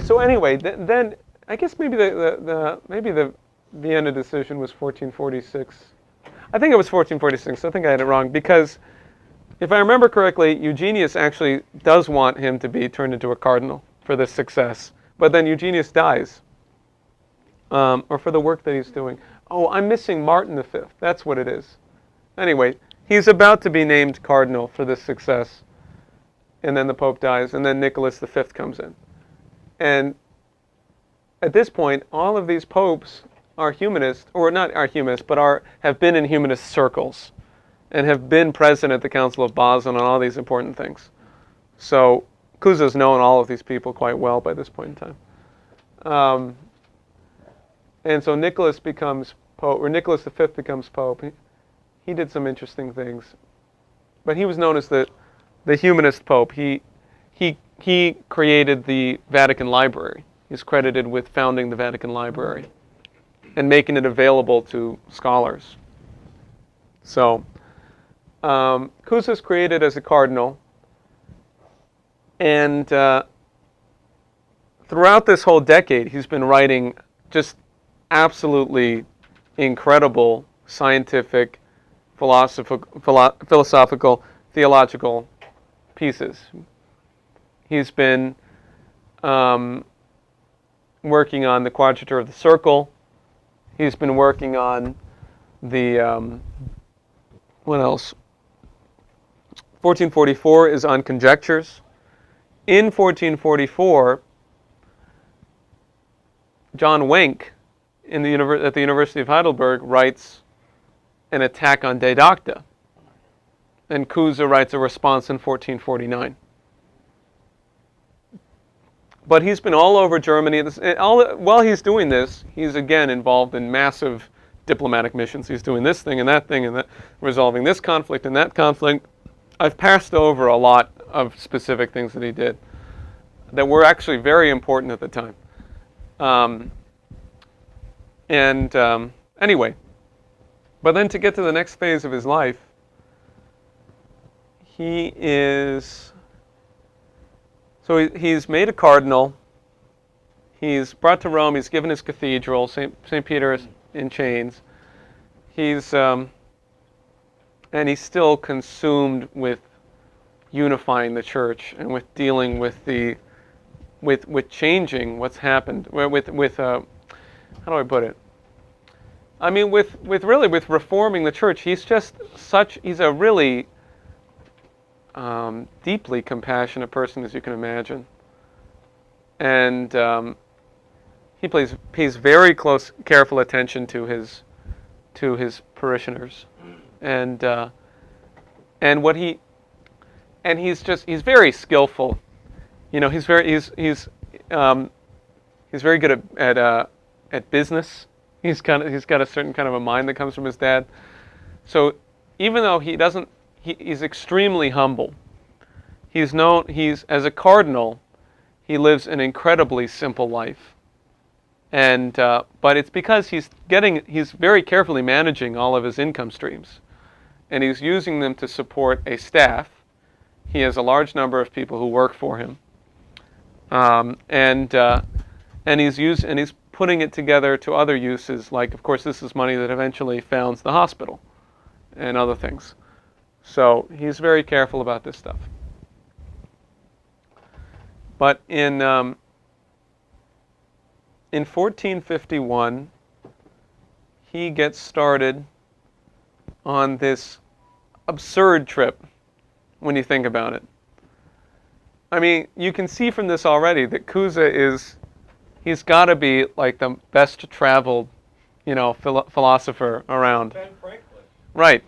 So anyway, then I guess maybe the Vienna decision was 1446. I think it was 1446. I think I had it wrong because, if I remember correctly, Eugenius actually does want him to be turned into a cardinal for this success, but then Eugenius dies, or for the work that he's doing. Oh, I'm missing Martin V. That's what it is. Anyway, he's about to be named cardinal for this success, and then the Pope dies, and then Nicholas V comes in. And at this point, all of these popes are humanist, or not are humanist, but have been in humanist circles, and have been present at the Council of Basel on all these important things. So Cusa's known all of these people quite well by this point in time. And so Nicholas becomes Pope, or Nicholas V becomes Pope. He did some interesting things, but he was known as the humanist Pope. He he created the Vatican Library. He's credited with founding the Vatican Library and making it available to scholars. So, Cusa is created as a cardinal, and throughout this whole decade, he's been writing just absolutely incredible scientific, philosophical, theological pieces. He's been working on the Quadrature of the Circle. He's been working on the, what else? 1444 is on conjectures. In 1444, John Wenck at the University of Heidelberg writes an attack on De Docta, and Cusa writes a response in 1449. But he's been all over Germany. While he's doing this, he's again involved in massive diplomatic missions. He's doing this thing and that, resolving this conflict and that conflict. I've passed over a lot of specific things that he did that were actually very important at the time. Anyway, but then to get to the next phase of his life, he's made a cardinal. He's brought to Rome. He's given his cathedral, St. Peter in chains. And he's still consumed with unifying the church and with dealing with with changing what's happened. With how do I put it? I mean, with reforming the church. He's a really deeply compassionate person, as you can imagine, and he pays very close, careful attention to his parishioners, and he's very skillful. You know, he's very good at business. He's got a certain kind of a mind that comes from his dad. So even though he's extremely humble. As a cardinal, he lives an incredibly simple life. And but it's because he's very carefully managing all of his income streams, and he's using them to support a staff. He has a large number of people who work for him, and he's putting it together to other uses. Like, of course, this is money that eventually founds the hospital and other things. So he's very careful about this stuff. But in 1451, he gets started on this absurd trip, when you think about it. I mean, you can see from this already that Cusa he's got to be like the best traveled, philosopher around. Ben Franklin. Right.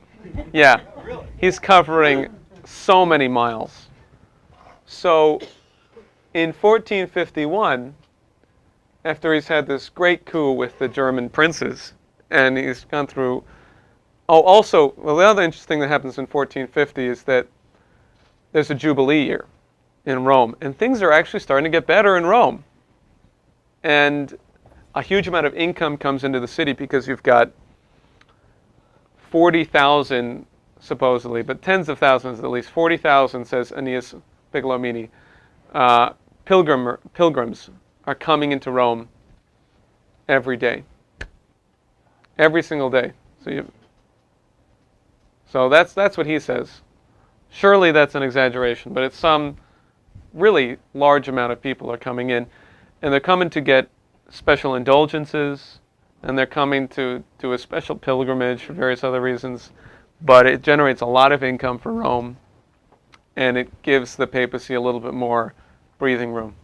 Yeah. Really? He's covering so many miles. So in 1451, after he's had this great coup with the German princes, and he's gone through... the other interesting thing that happens in 1450 is that there's a Jubilee year in Rome, and things are actually starting to get better in Rome. And a huge amount of income comes into the city because you've got 40,000, supposedly, but tens of thousands at least, 40,000, says Aeneas Piccolomini, pilgrims are coming into Rome every day. Every single day. So that's what he says. Surely that's an exaggeration, but it's some really large amount of people are coming in. And they're coming to get special indulgences, and they're coming to a special pilgrimage for various other reasons. But it generates a lot of income for Rome, and it gives the papacy a little bit more breathing room.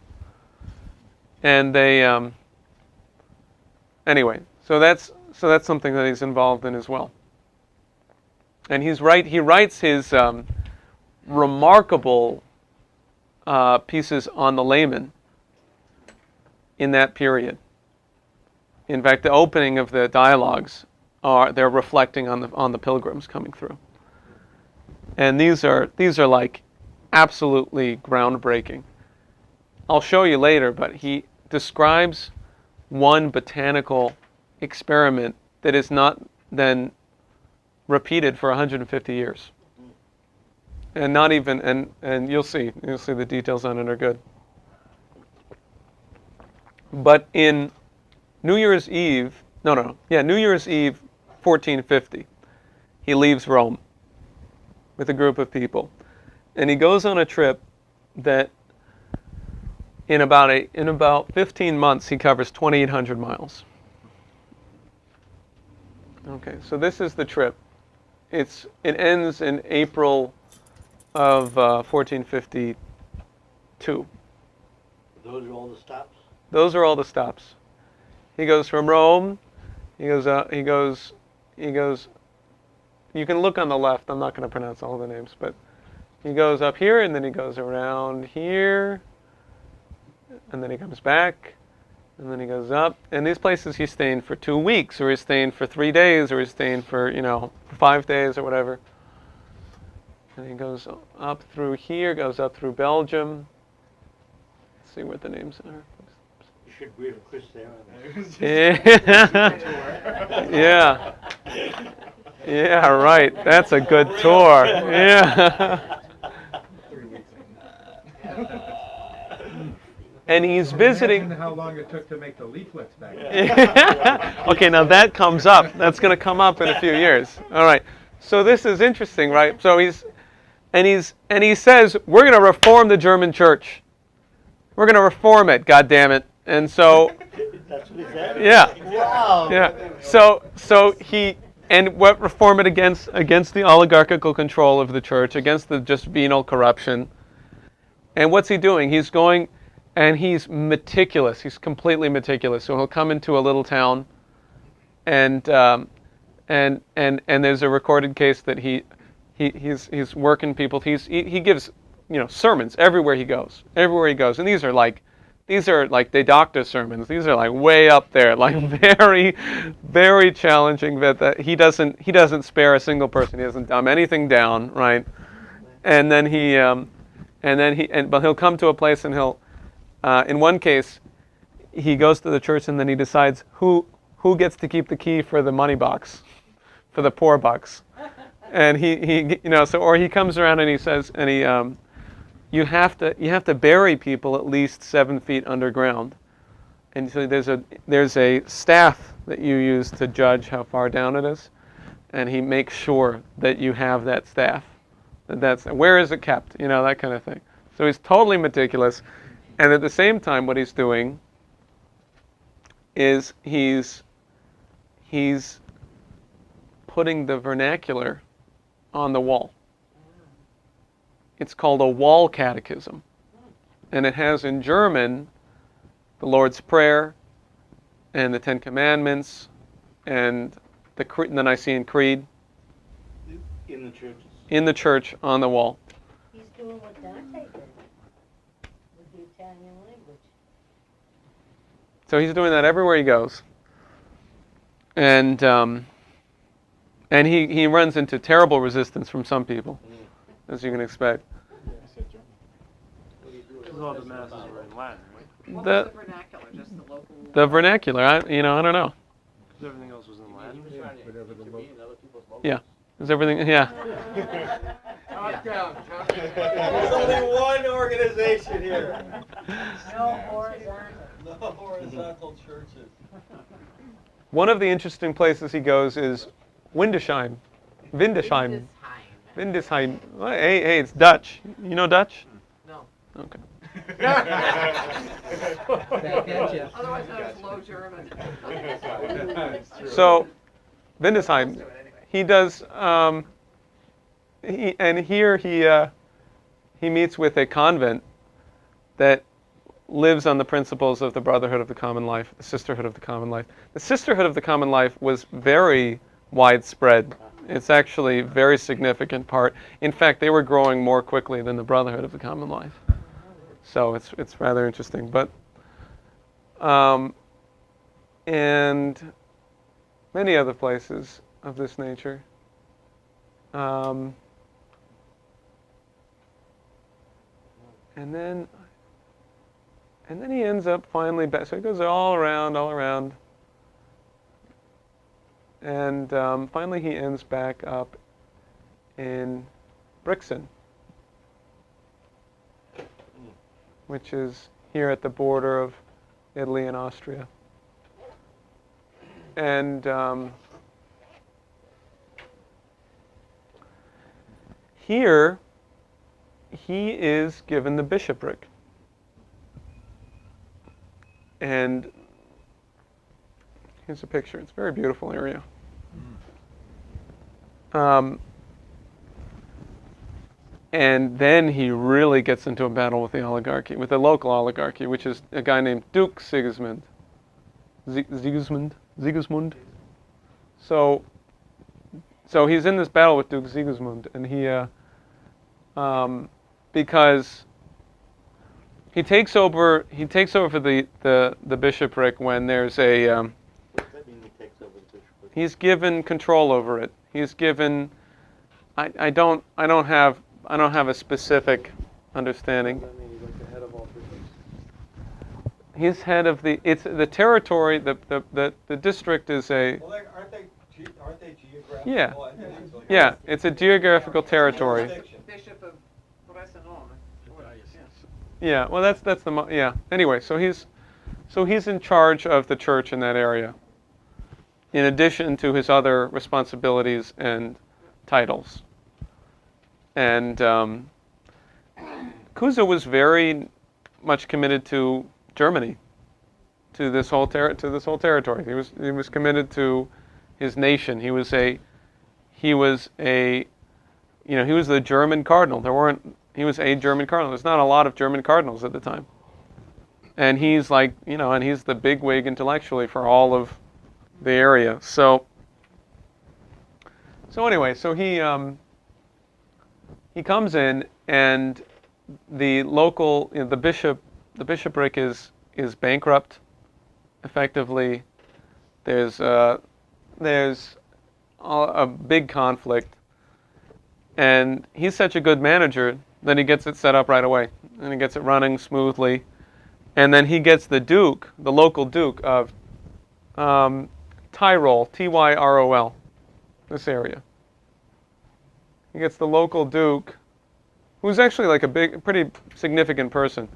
And they, anyway, so that's something that he's involved in as well. And he writes his remarkable pieces on the layman in that period. In fact, the opening of the dialogues they're reflecting on the pilgrims coming through. And these are like absolutely groundbreaking. I'll show you later, but he describes one botanical experiment that is not then repeated for 150 years. And not even, and you'll see the details on it are good. But in New Year's Eve, New Year's Eve, 1450, he leaves Rome with a group of people. And he goes on a trip that in about 15 months he covers 2,800 miles. Okay, so this is the trip. It ends in April of 1452. Those are all the stops? Those are all the stops. He goes from Rome. He goes. You can look on the left. I'm not going to pronounce all the names, but he goes up here, and then he goes around here, and then he comes back, and then he goes up. And these places he's staying for 2 weeks, or he's staying for 3 days, or he's staying for 5 days, or whatever. And he goes up through here, goes up through Belgium. Let's see what the names are. You should brief Chris there. Yeah. Yeah, right. That's a good tour. Yeah. And he's visiting. Imagine how long it took to make the leaflets back then. Okay, now that comes up. That's going to come up in a few years. All right. So this is interesting, right? So he says, we're going to reform the German church. We're going to reform it, God damn it. And so, That's what he said? yeah. Wow. Yeah. So he, and what reform it against the oligarchical control of the church, against the just venal corruption. And what's he doing? He's going, and he's meticulous. He's completely meticulous. So he'll come into a little town, and there's a recorded case that he's working people. He gives sermons everywhere he goes, and these are like de doctor sermons. These are like way up there, like very, very challenging. That he doesn't spare a single person. He doesn't dumb anything down, right? And then but he'll come to a place and he'll, in one case, he goes to the church and then he decides who gets to keep the key for the money box, for the poor box, and or he comes around and he says you have to bury people at least 7 feet underground, and so there's a staff that you use to judge how far down it is, and he makes sure that you have that staff. That's where is it kept, that kind of thing. So he's totally meticulous, and at the same time, what he's doing is he's putting the vernacular on the wall. It's called a wall catechism. And it has in German the Lord's Prayer and the Ten Commandments and the Nicene Creed. In the churches? In the church on the wall. He's doing what Dante did with the Italian language. So he's doing that everywhere he goes. And he runs into terrible resistance from some people, as you can expect. Because all the masses were in Latin, right? What was the vernacular, just the local? The vernacular, I don't know. Because everything else was in Latin. Whatever the other people's locals. Yeah. Is everything, yeah. Count down. There's only one organization here. No horizontal. No horizontal churches. One of the interesting places he goes is Windesheim. Windesheim. Well, hey, it's Dutch. You know Dutch? No. Okay. Otherwise known as Low German. So, Windesheim, he does, he meets with a convent that lives on the principles of the Brotherhood of the Common Life, the Sisterhood of the Common Life. The Sisterhood of the Common Life was very widespread. It's actually a very significant part. In fact, they were growing more quickly than the Brotherhood of the Common Life. So it's rather interesting. But and many other places of this nature. And then And then he ends up finally back. So he goes all around. And finally he ends back up in Brixen, which is here at the border of Italy and Austria. And here he is given the bishopric. And here's a picture. It's a very beautiful area. And then he really gets into a battle with the oligarchy, with the local oligarchy, which is a guy named Duke Sigismund. Sigismund. So he's in this battle with Duke Sigismund, and he, because he takes over the bishopric when there's a. Does that mean he takes over the bishopric? He's given control over it. He's given. I don't have a specific understanding. Does that mean he's like the head of all bishops? He's head of the territory. The district is a. Well, aren't they geographical? Yeah. entities? Like, Yeah, it's a geographical territory. jurisdiction. Bishop of Bressanone. Yeah, well, that's yeah. Anyway, so he's in charge of the church in that area, in addition to his other responsibilities and titles. And Cusa was very much committed to Germany, to this whole territory. He was committed to his nation. He was the German cardinal. He was a German cardinal. There's not a lot of German cardinals at the time. And he's and he's the bigwig intellectually for all of the area. So anyway, so he comes in, and the local, the bishopric is bankrupt, effectively. There's a big conflict, and he's such a good manager that he gets it set up right away, and he gets it running smoothly. And then he gets the local duke of Tyrol, Tyrol, this area. He gets the local duke, who's actually like a pretty significant person,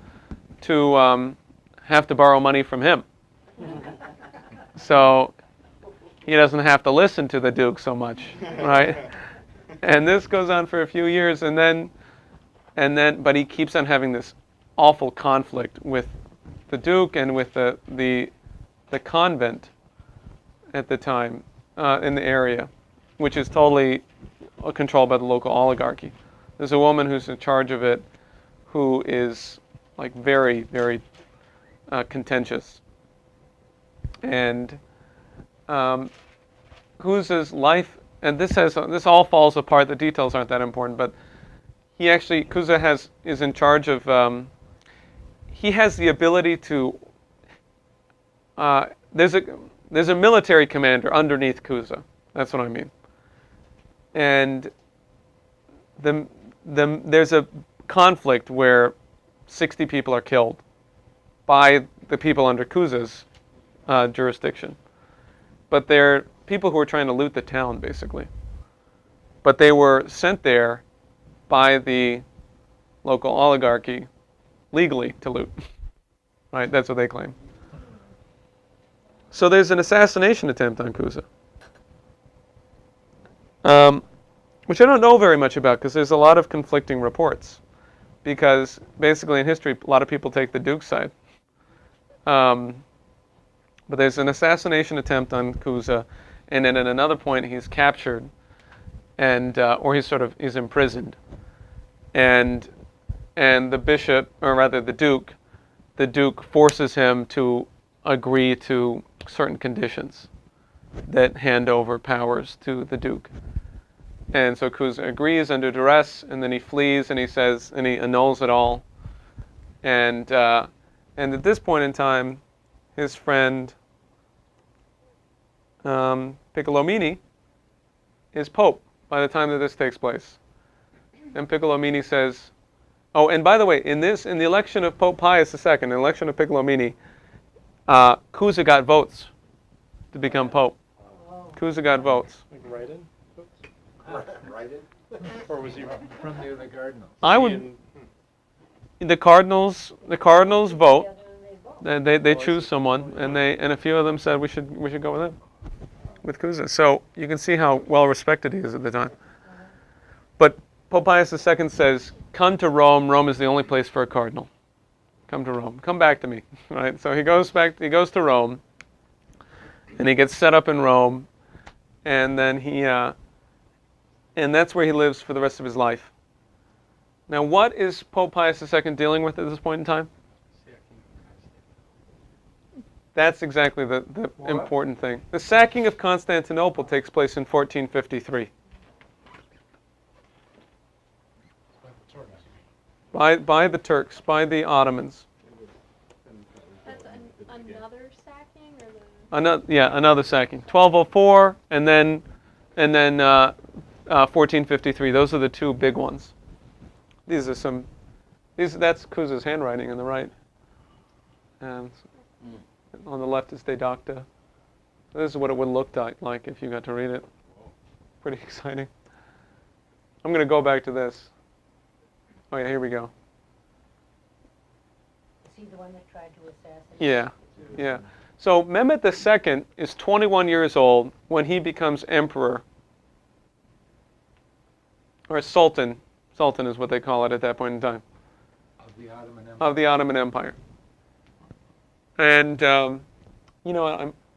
to have to borrow money from him. So he doesn't have to listen to the duke so much, right? And this goes on for a few years, but he keeps on having this awful conflict with the duke and with the convent at the time in the area, which is totally controlled by the local oligarchy. There's a woman who's in charge of it, who is like very, very contentious, and Cusa's life. And this all falls apart. The details aren't that important, but Cusa is in charge of. He has the ability to. There's a military commander underneath Cusa. That's what I mean. And there's a conflict where 60 people are killed by the people under Cusa's jurisdiction, but they're people who were trying to loot the town, basically. But they were sent there by the local oligarchy legally to loot. Right? That's what they claim. So there's an assassination attempt on Cusa, which I don't know very much about because there's a lot of conflicting reports. Because basically in history, a lot of people take the Duke's side. But there's an assassination attempt on Cusa, and then at another point he's captured, and or he's imprisoned, and the bishop, or rather the Duke forces him to agree to certain conditions that hand over powers to the Duke. And so Cusa agrees under duress, and then he flees, and he annuls it all. And at this point in time, his friend Piccolomini is Pope by the time that this takes place. And Piccolomini says, Oh, and by the way, in the election of Pope Pius II, the election of Piccolomini, Cusa got votes to become Pope. Cusa got votes. Like write-in? Right in? Or was he from near the Cardinals? I would. The Cardinals vote. They choose someone, and a few of them said we should go with him, with Cusa. So you can see how well respected he is at the time. But Pope Pius II says, "Come to Rome. Rome is the only place for a cardinal. Come to Rome. Come back to me." Right. So he goes back. He goes to Rome, and he gets set up in Rome, and then and that's where he lives for the rest of his life. Now, what is Pope Pius II dealing with at this point in time? That's exactly the important thing. The sacking of Constantinople takes place in 1453. By the Turks, by the Ottomans. That's another sacking, or the? Another sacking. 1204, and then 1453. Those are the two big ones. That's Cusa's handwriting on the right. And on the left is De Docta. This is what it would look like if you got to read it. Pretty exciting. I'm going to go back to this. Oh yeah, here we go. Is he the one that tried to assassinate? Yeah. So Mehmet II is 21 years old when he becomes emperor. Or Sultan. Sultan is what they call it at that point in time. Of the Ottoman Empire. And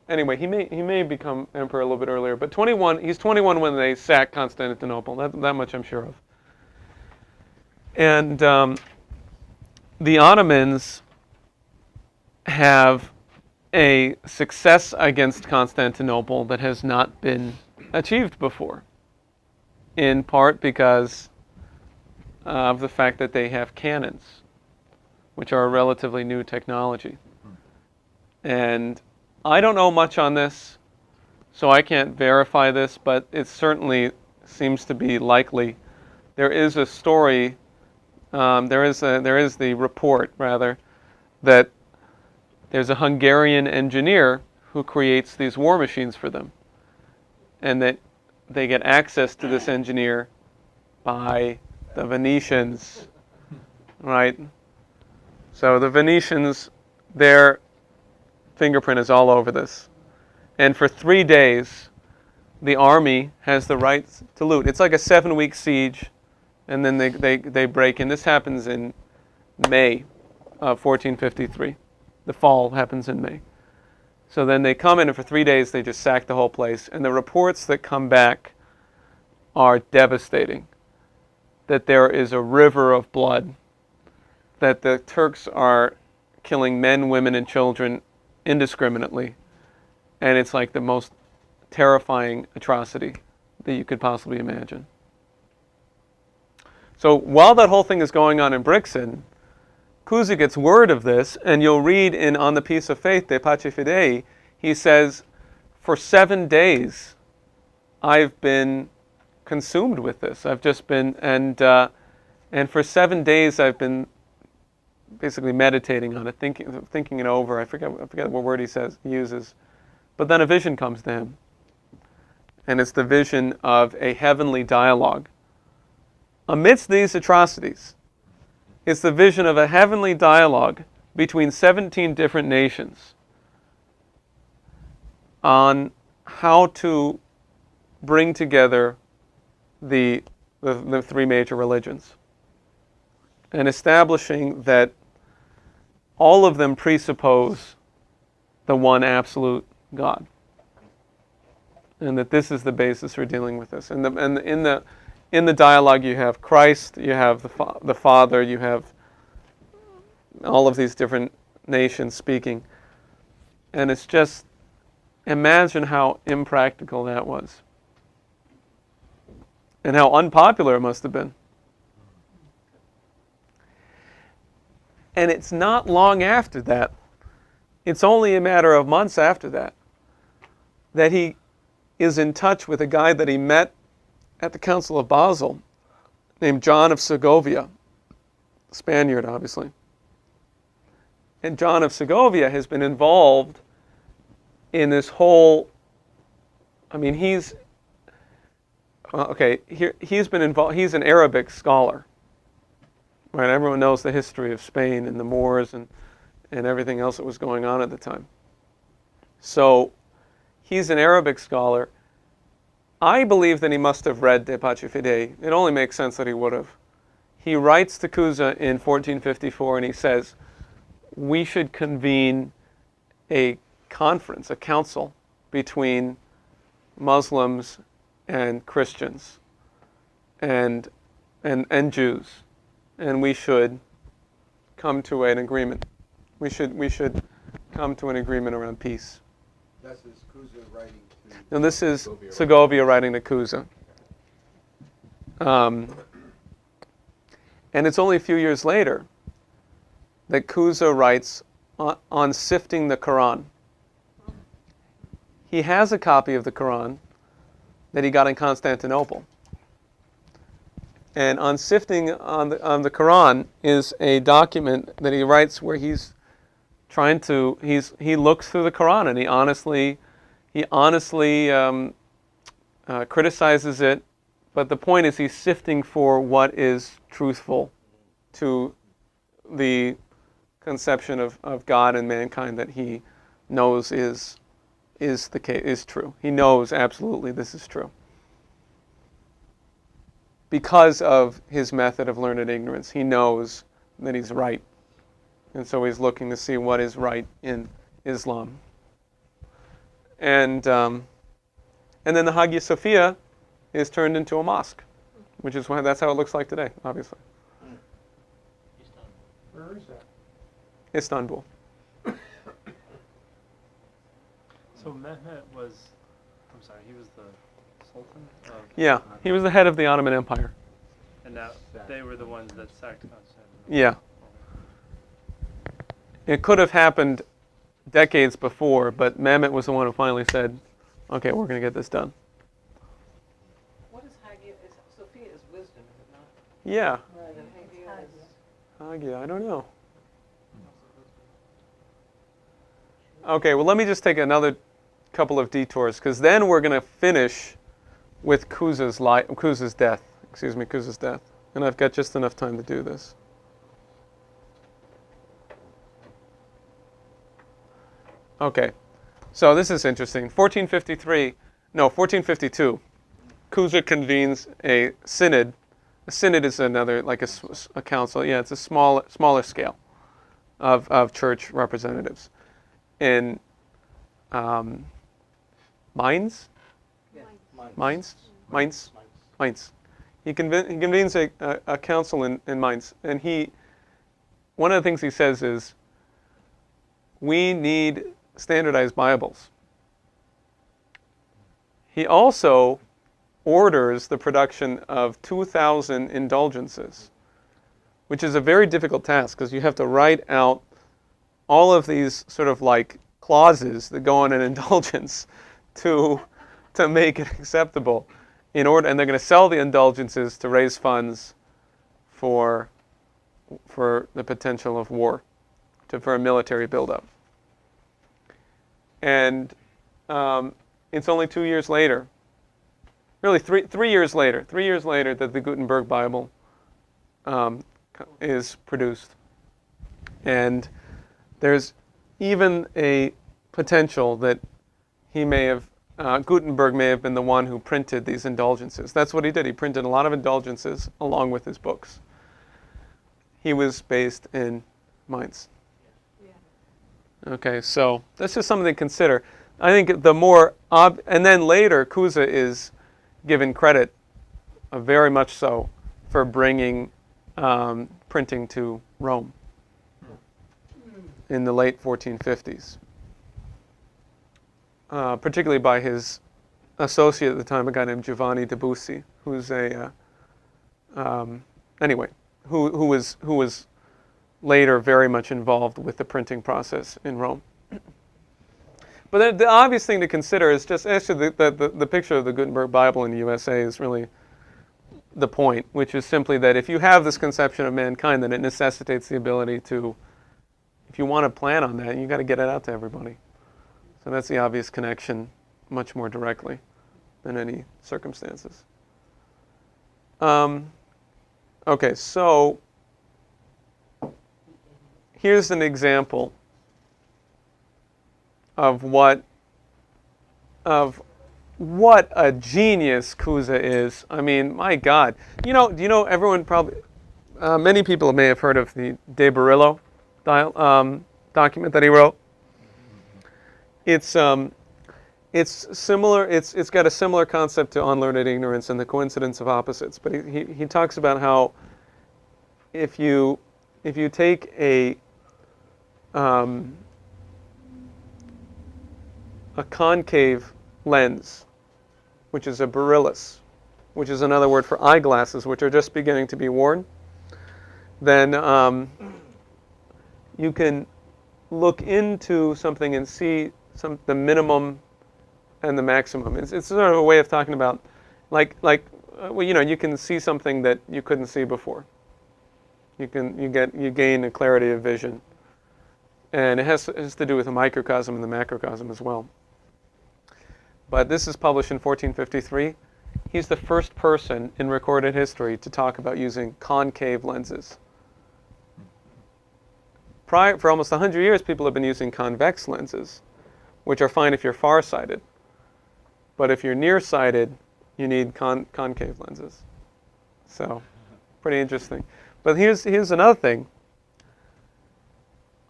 anyway, he may become emperor a little bit earlier, but he's 21 when they sack Constantinople. That much I'm sure of. And the Ottomans have a success against Constantinople that has not been achieved before, in part because of the fact that they have cannons, which are a relatively new technology. And I don't know much on this, so I can't verify this, but it certainly seems to be likely. There is a story, there is the report, rather, that there's a Hungarian engineer who creates these war machines for them, and that they get access to this engineer by the Venetians, right? So the Venetians, their fingerprint is all over this. And for 3 days, the army has the right to loot. It's like a 7-week siege, and then they break in. This happens in May of 1453. The fall happens in May. So then they come in, and for 3 days they just sack the whole place. And the reports that come back are devastating. That there is a river of blood. That the Turks are killing men, women, and children indiscriminately. And it's like the most terrifying atrocity that you could possibly imagine. So while that whole thing is going on in Brixen, Cusa gets word of this, and you'll read on the Piece of Faith, De Pace Fidei, he says, for 7 days, I've been consumed with this. I've just been, and for 7 days I've been basically meditating on it, thinking it over. I forget what word he uses. But then a vision comes to him. And it's the vision of a heavenly dialogue. Amidst these atrocities, it's the vision of a heavenly dialogue between 17 different nations on how to bring together the three major religions, and establishing that all of them presuppose the one absolute God, and that this is the basis for dealing with this. And in the dialogue, you have Christ, you have the Father, you have all of these different nations speaking, and it's just, imagine how impractical that was, and how unpopular it must have been. And it's not long after that, it's only a matter of months after that, that he is in touch with a guy that he met at the Council of Basel named John of Segovia. Spaniard, obviously. And John of Segovia has been involved in this whole, I mean, he's been involved, he's an Arabic scholar. Right, everyone knows the history of Spain and the Moors and everything else that was going on at the time. So he's an Arabic scholar. I believe that he must have read De Pace Fidei. It only makes sense that he would have. He writes to Cusa in 1454 and he says, we should convene a conference, a council between Muslims and Christians and Jews, and we should come to an agreement. We should come to an agreement around peace. This is Cusa writing to... Now this is Segovia writing to Cusa. And it's only a few years later that Cusa writes on sifting the Quran. He has a copy of the Quran that he got in Constantinople. And on sifting on the Quran is a document that he writes where he's trying to, he looks through the Quran and he honestly criticizes it, but the point is he's sifting for what is truthful to the conception of God and mankind that he knows is true. He knows absolutely this is true. Because of his method of learned ignorance, he knows that he's right. And so he's looking to see what is right in Islam. And then the Hagia Sophia is turned into a mosque, which is why that's how it looks like today, obviously. Where is that? Istanbul. So Mehmet was, I'm sorry, he was the Sultan of... Yeah, he was the head of the Ottoman Empire. And now they were the ones that sacked Constantinople. Yeah. It could have happened decades before, but Mehmet was the one who finally said, okay, we're going to get this done. What is Hagia? Sophia is wisdom, is it not? Yeah. And Hagia is... Hagia, I don't know. Okay, well, let me just take another couple of detours, because then we're going to finish with Cusa's death. And I've got just enough time to do this. Okay, so this is interesting. 1452, Cusa convenes a synod. A synod is another, like a council. Yeah, it's a smaller scale of church representatives in Mainz. He convenes a council in Mainz, and one of the things he says is, we need standardized Bibles. He also orders the production of 2,000 indulgences, which is a very difficult task because you have to write out all of these sort of like clauses that go on an indulgence to make it acceptable. And they're going to sell the indulgences to raise funds for the potential of war, for a military buildup. And it's only 2 years later, really 3 years later, that the Gutenberg Bible is produced. And there's even a potential that Gutenberg may have been the one who printed these indulgences. That's what he did. He printed a lot of indulgences along with his books. He was based in Mainz. Okay, so that's just something to consider. I think and then later, Cusa is given credit, very much so, for bringing printing to Rome in the late 1450s. Particularly by his associate at the time, a guy named Giovanni de Bussi, who's who was later very much involved with the printing process in Rome. But then the obvious thing to consider is just actually the picture of the Gutenberg Bible in the USA is really the point, which is simply that if you have this conception of mankind, then it necessitates the ability to, if you want to plan on that, you got to get it out to everybody. So that's the obvious connection, much more directly than any circumstances. Okay, so here's an example of what a genius Cusa is. I mean, my God. Do you know everyone probably, many people may have heard of the De Barillo document that he wrote. It's similar, it's got a similar concept to unlearned ignorance and the coincidence of opposites. But he talks about how if you take a concave lens, which is a berillus, which is another word for eyeglasses, which are just beginning to be worn, then you can look into something and see the minimum and the maximum. It's sort of a way of talking about, you can see something that you couldn't see before. You gain a clarity of vision, and it has to do with the microcosm and the macrocosm as well. But this is published in 1453. He's the first person in recorded history to talk about using concave lenses. For almost 100 years, people have been using convex lenses, which are fine if you're farsighted. But if you're nearsighted, you need concave lenses. So, pretty interesting. But here's another thing.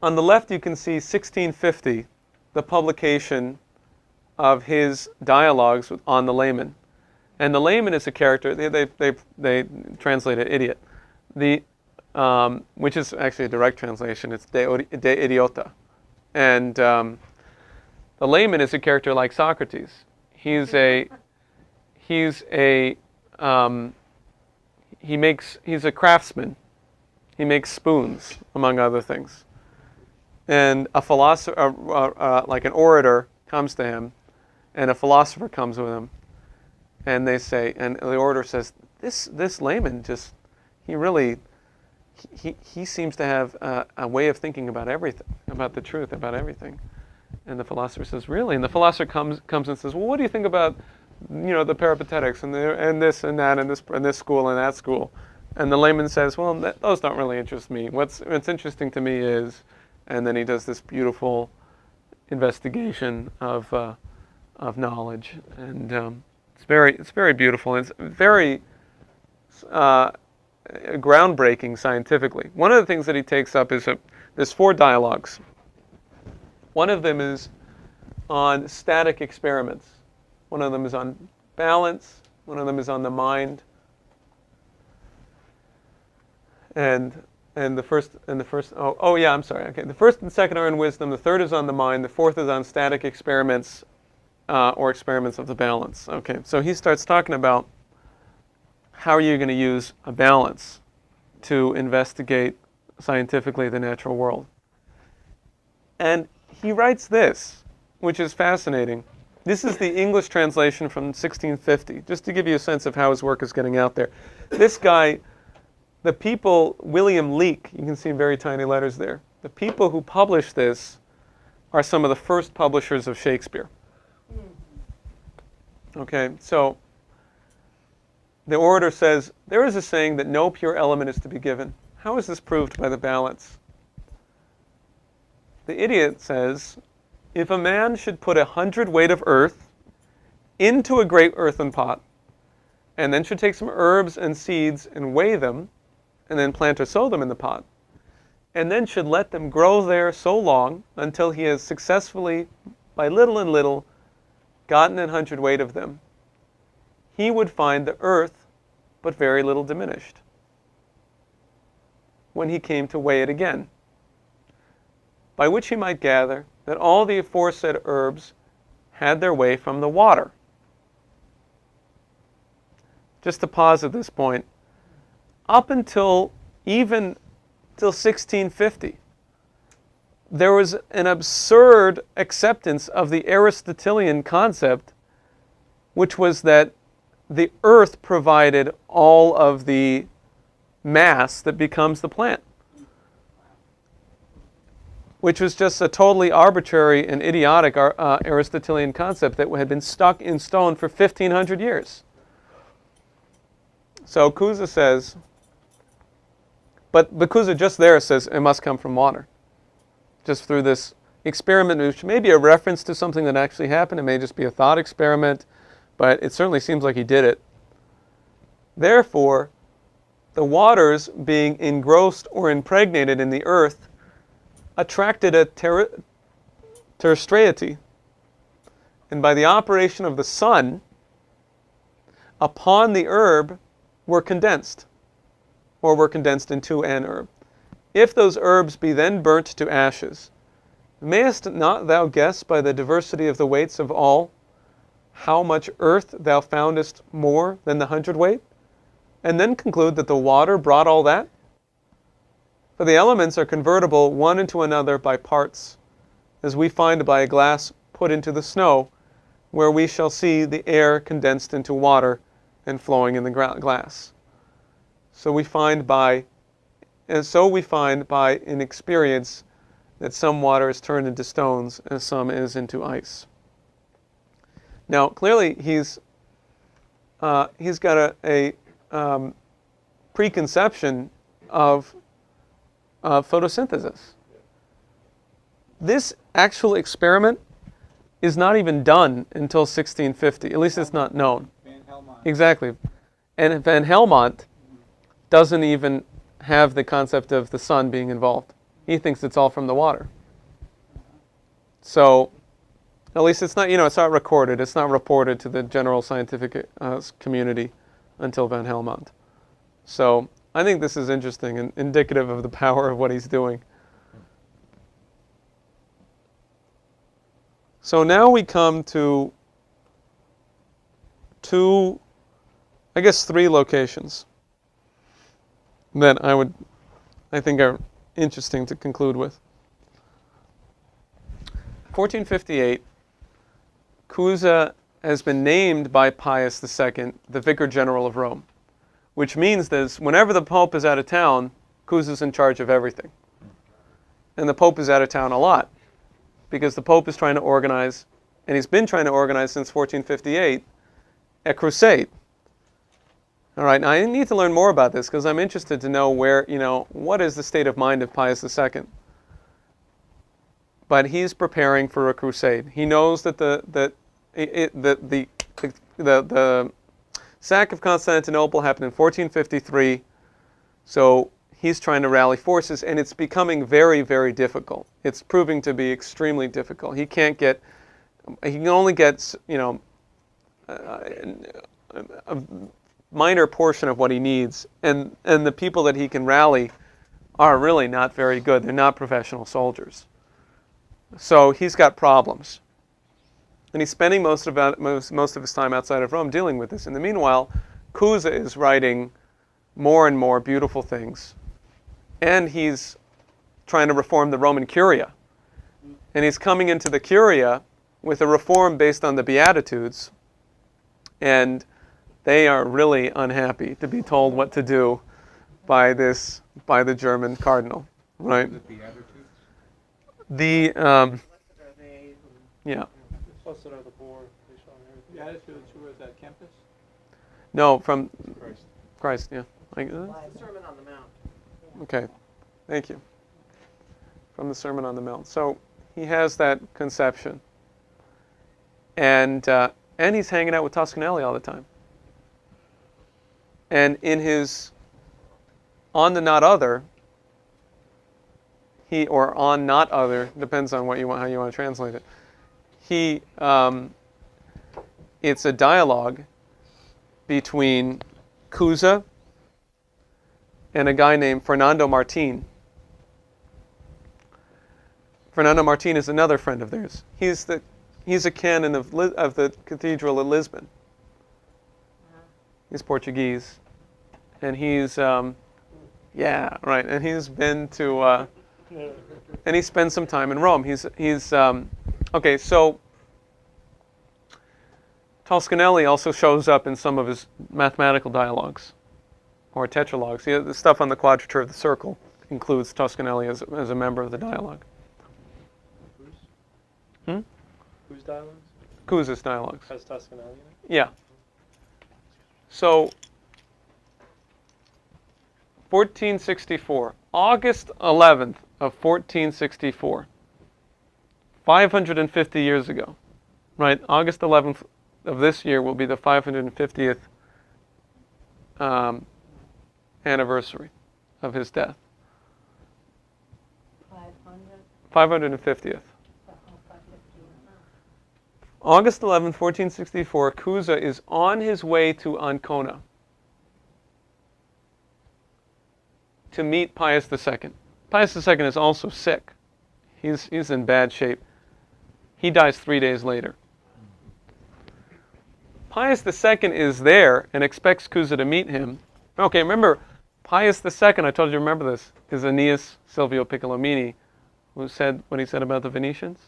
On the left, you can see 1650, the publication of his dialogues on the layman. And the layman is a character, they translate it idiot, which is actually a direct translation. It's de idiota. And the layman is a character like Socrates. He's a craftsman. He makes spoons, among other things. And a philosopher, like an orator, comes to him, and a philosopher comes with him, and they say, and the orator says, this layman he seems to have a way of thinking about everything, about the truth, about everything. And the philosopher says, really? And the philosopher comes and says, well, what do you think about, the peripatetics and this and that and this school and that school? And the layman says, well, those don't really interest me. What's interesting to me is, and then he does this beautiful investigation of knowledge, and it's very beautiful. And it's very groundbreaking scientifically. One of the things that he takes up is there's 4 dialogues. One of them is on static experiments. One of them is on balance. One of them is on the mind. The first, the first and second are in wisdom. The third is on the mind. The fourth is on static experiments, or experiments of the balance. Okay, so he starts talking about how are you going to use a balance to investigate scientifically the natural world. And he writes this, which is fascinating. This is the English translation from 1650, just to give you a sense of how his work is getting out there. This guy, the people, William Leake, you can see very tiny letters there. The people who published this are some of the first publishers of Shakespeare. Okay, so the orator says, there is a saying that no pure element is to be given. How is this proved by the balance? The idiot says, if a man should put 100 weight of earth into a great earthen pot, and then should take some herbs and seeds and weigh them, and then plant or sow them in the pot, and then should let them grow there so long until he has successfully, by little and little, gotten 100 weight of them, he would find the earth but very little diminished when he came to weigh it again, by which he might gather that all the aforesaid herbs had their way from the water. Just to pause at this point, up until 1650, there was an absurd acceptance of the Aristotelian concept, which was that the earth provided all of the mass that becomes the plant, which was just a totally arbitrary and idiotic Aristotelian concept that had been stuck in stone for 1,500 years. So Cusa says, but Cusa just there says it must come from water, just through this experiment, which may be a reference to something that actually happened. It may just be a thought experiment, but it certainly seems like he did it. Therefore, the waters being engrossed or impregnated in the earth attracted a terrestriety, and by the operation of the sun upon the herb were condensed, or were condensed into an herb. If those herbs be then burnt to ashes, mayest not thou guess by the diversity of the weights of all how much earth thou foundest more than the hundredweight, and then conclude that the water brought all that? For the elements are convertible one into another by parts, as we find by a glass put into the snow, where we shall see the air condensed into water and flowing in the glass. So we find by in experience that some water is turned into stones and some is into ice. Now, clearly, he's got a preconception of photosynthesis. This actual experiment is not even done until 1650. At least it's not known. Van Helmont. Exactly. And Van Helmont doesn't even have the concept of the sun being involved. He thinks it's all from the water. So, at least it's not, it's not recorded. It's not reported to the general scientific community until Van Helmont. So, I think this is interesting and indicative of the power of what he's doing. So now we come to three locations that I think are interesting to conclude with. 1458, Cusa has been named by Pius II the Vicar General of Rome, which means that whenever the Pope is out of town, Cusa's in charge of everything. And the Pope is out of town a lot, because the Pope is trying to organize, and he's been trying to organize since 1458, a crusade. All right, now I need to learn more about this because I'm interested to know what is the state of mind of Pius II. But he's preparing for a crusade. He knows that the sack of Constantinople happened in 1453, so he's trying to rally forces, and it's becoming very, very difficult. It's proving to be extremely difficult. He can only get a minor portion of what he needs, and the people that he can rally are really not very good. They're not professional soldiers. So he's got problems. And he's spending most of his time outside of Rome dealing with this. In the meanwhile, Cusa is writing more and more beautiful things. And he's trying to reform the Roman Curia. And he's coming into the Curia with a reform based on the Beatitudes. And they are really unhappy to be told what to do by the German cardinal, right? The Beatitudes? Yeah. Blessed are the poor, they shall inherit the earth. Beatitudes, who was that, Campus? No, from Christ. Christ, yeah. The Sermon on the Mount. Okay, thank you. From the Sermon on the Mount. So he has that conception. And he's hanging out with Toscanelli all the time. And in his On the Not Other, or On Not Other, depends on how you want to translate it. It's a dialogue between Cusa and a guy named Fernando Martin. Fernando Martin is another friend of theirs. He's a canon of the cathedral at Lisbon. He's Portuguese, and he's and he's been to and he spends some time in Rome. Okay. So Toscanelli also shows up in some of his mathematical dialogues or tetralogues. The stuff on the quadrature of the circle includes Toscanelli as a member of the dialogue. Whose dialogues? Cusa's dialogues. Has Toscanelli in it? Yeah. So, 1464, August 11th of 1464, 550 years ago, right? August 11th of this year will be the 550th anniversary of his death. 500? 550th. Oh, 550. August 11th, 1464, Cusa is on his way to Ancona to meet Pius II. Pius II is also sick. He's in bad shape. He dies 3 days later. Pius II is there and expects Cusa to meet him. Okay, remember, Pius II, I told you to remember this, is Aeneas Silvio Piccolomini, who said what he said about the Venetians.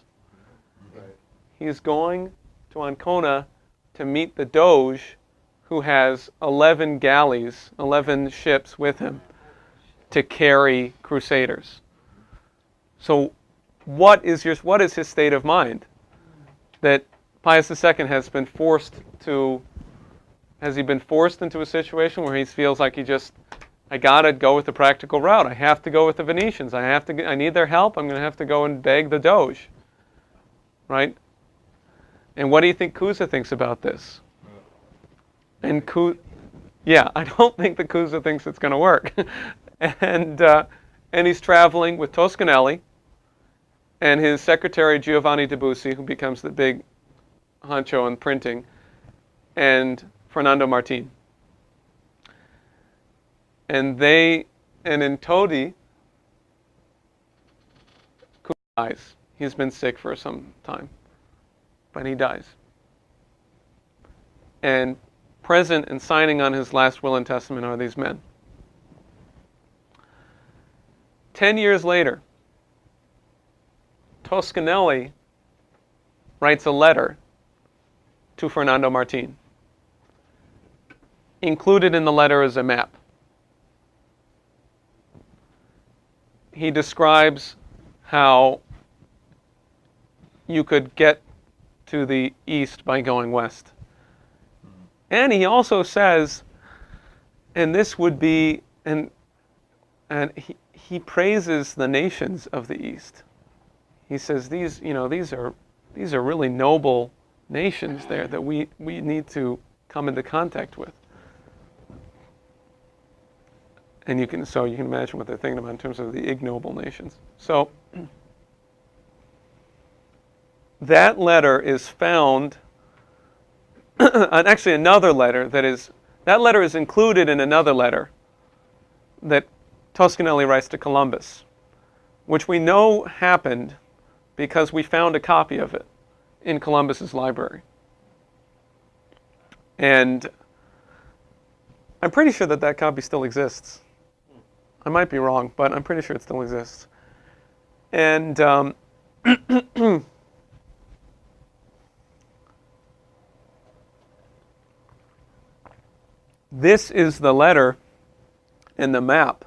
He's going to Ancona to meet the Doge, who has 11 galleys, 11 ships with him to carry crusaders. So what is his state of mind? That Pius II has he been forced into a situation where he feels like I gotta go with the practical route. I have to go with the Venetians. I need their help. I'm gonna have to go and beg the Doge. Right? And what do you think Cusa thinks about this? And I don't think that Cusa thinks it's going to work. and he's traveling with Toscanelli and his secretary Giovanni de Bussi, who becomes the big honcho in printing, and Fernando Martin. And in Todi, Cusa dies. He's been sick for some time. But he dies. And present and signing on his last will and testament are these men. 10 years later, Toscanelli writes a letter to Fernando Martin. Included in the letter is a map. He describes how you could get to the east by going west. And he also says, and this would be, and he praises the nations of the east. He says these are really noble nations there that we need to come into contact with. And you can imagine what they're thinking about in terms of the ignoble nations. So that letter is found, and actually another letter that letter is included in another letter that Toscanelli writes to Columbus, which we know happened because we found a copy of it in Columbus's library. And I'm pretty sure that copy still exists. I might be wrong, but I'm pretty sure it still exists. And this is the letter and the map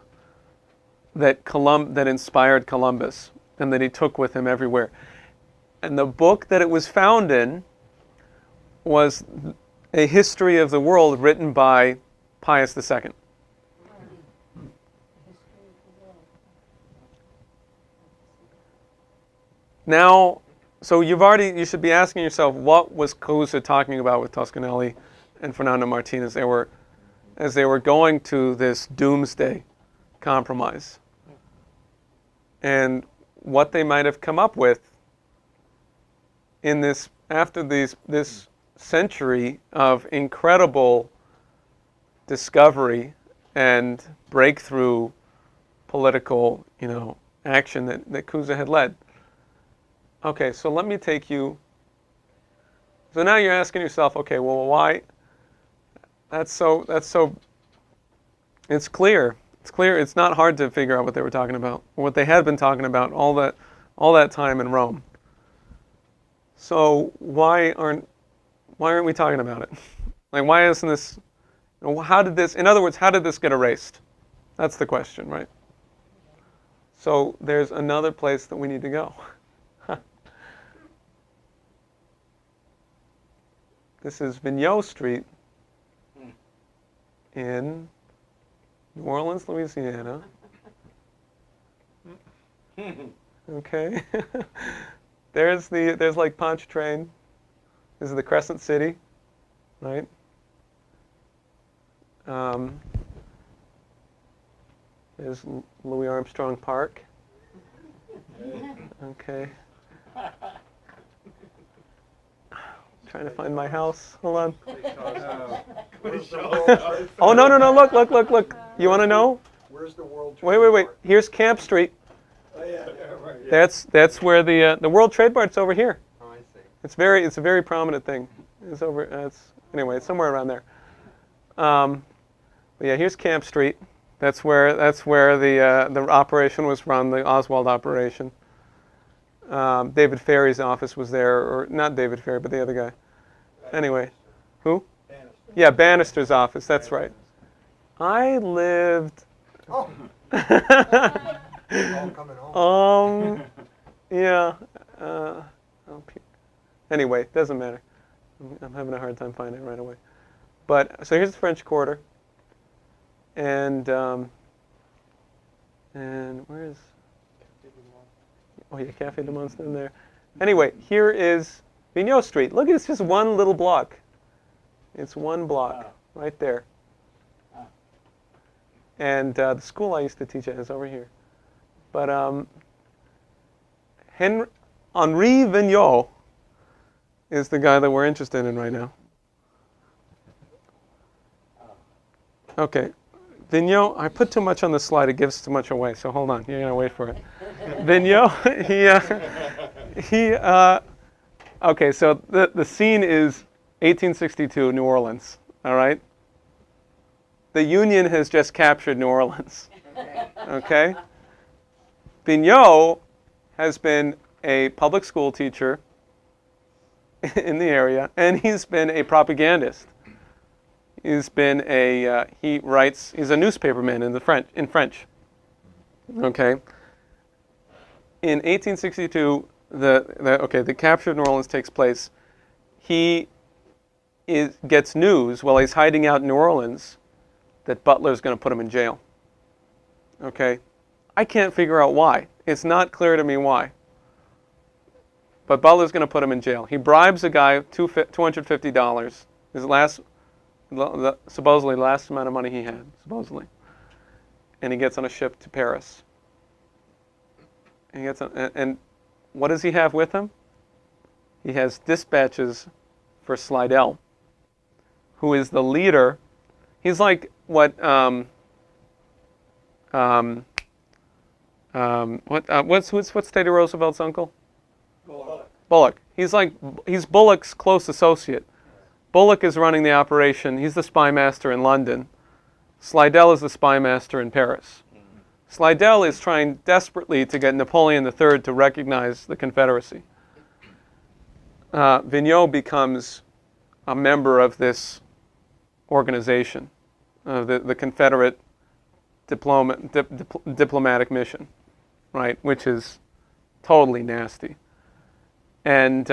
that inspired Columbus and that he took with him everywhere. And the book that it was found in was A History of the World written by Pius II. Now, so you should be asking yourself, what was Cusa talking about with Toscanelli and Fernando Martin as they were going to this doomsday compromise, and what they might have come up with in this century of incredible discovery and breakthrough political, action that Cusa had led. Okay, so let me take you. So now you're asking yourself, okay, well, why? That's so. It's clear. It's clear. It's not hard to figure out what they were talking about, or what they had been talking about all that time in Rome. So why Why aren't we talking about it? Like, why isn't this, how did this, in other words, how did this get erased? That's the question, right? So there's another place that we need to go. This is Vigneault Street in New Orleans, Louisiana. Okay. There's Lake Pontchartrain. This is the Crescent City, right? There's Louis Armstrong Park. Okay. Trying to find my house. Hold on. Oh, no, look. You want to know? Where's the World Trade Wait. Here's Camp Street. Oh, yeah, right. That's where the World Trade Mart's over here. Oh, I see. It's a very prominent thing. It's over. Anyway, it's somewhere around there. But yeah, here's Camp Street. That's where the operation was run, the Oswald operation. David Ferry's office was there, or not David Ferry, but the other guy. Anyway, who? Bannister. Yeah, Bannister's office. That's right. I lived. Oh. All coming home. Yeah. Anyway, doesn't matter. I'm having a hard time finding it right away. But so here's the French Quarter, and where's? Oh yeah, Café du Monde's in there. Anyway, here is Vigneault Street. Look, it's just one little block. It's one block right there. And the school I used to teach at is over here. But Henri Vigneault is the guy that we're interested in right now. Okay. Vigneault, I put too much on the slide. It gives too much away. So hold on. You're going to wait for it. Vigneault, okay, so the scene is 1862, New Orleans. All right? The Union has just captured New Orleans. Okay? Vigneault has been a public school teacher in the area, and he's been a propagandist. He's been he's a newspaperman in French. Okay? In 1862, the capture of New Orleans takes place. He gets news while he's hiding out in New Orleans that Butler's going to put him in jail. Okay? I can't figure out why. It's not clear to me why. But Butler's going to put him in jail. He bribes a guy $250. Supposedly the last amount of money he had, supposedly. And he gets on a ship to Paris. And what does he have with him? He has dispatches for Slidell, who is the leader. He's like what's Teddy Roosevelt's uncle? Bullock. He's Bullock's close associate. Bullock is running the operation. He's the spy master in London. Slidell is the spy master in Paris. Slidell is trying desperately to get Napoleon III to recognize the Confederacy. Vigneault becomes a member of this organization, the Confederate diplomatic mission, right? Which is totally nasty. And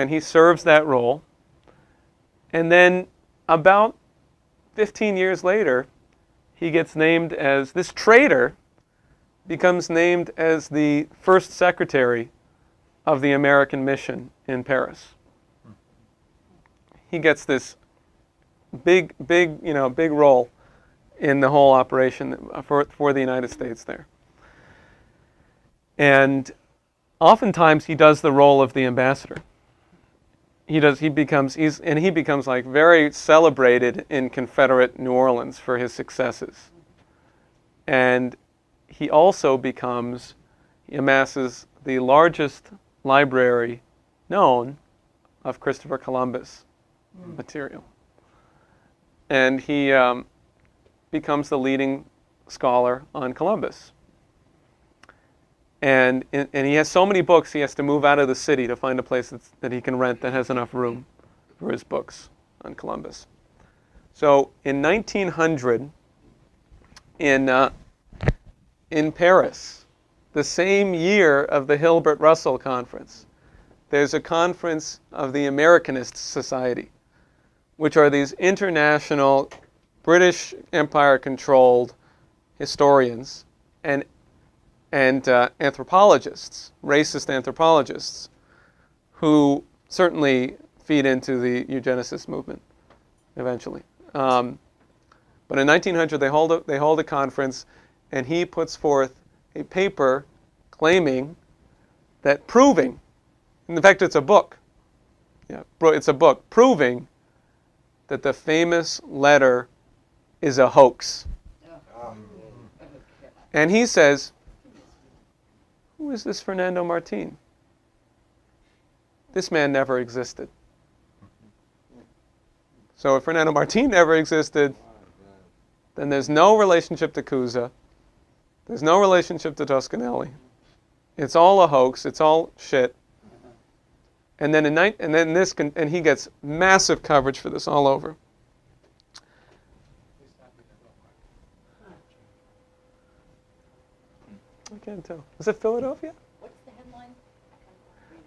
he serves that role. And then about 15 years later, he gets named as, this traitor becomes named as the first secretary of the American mission in Paris. He gets this big role in the whole operation for the United States there. And oftentimes he does the role of the ambassador. He becomes like very celebrated in Confederate New Orleans for his successes. And he also amasses the largest library known of Christopher Columbus material. And he becomes the leading scholar on Columbus. And he has so many books, he has to move out of the city to find a place that he can rent that has enough room for his books on Columbus. So in 1900, in Paris, the same year of the Hilbert-Russell Conference, there's a conference of the Americanist Society, which are these international British Empire-controlled historians and anthropologists, racist anthropologists, who certainly feed into the eugenicist movement eventually. But in 1900, they hold a conference, and he puts forth a paper claiming that proving, in fact, it's a book. Yeah, it's a book proving that the famous letter is a hoax. And he says, who is this Fernando Martin? This man never existed. So if Fernando Martin never existed, then there's no relationship to Cusa. There's no relationship to Toscanelli. It's all a hoax. It's all shit. And then and he gets massive coverage for this all over. I can't tell. Is it Philadelphia? What's the headline?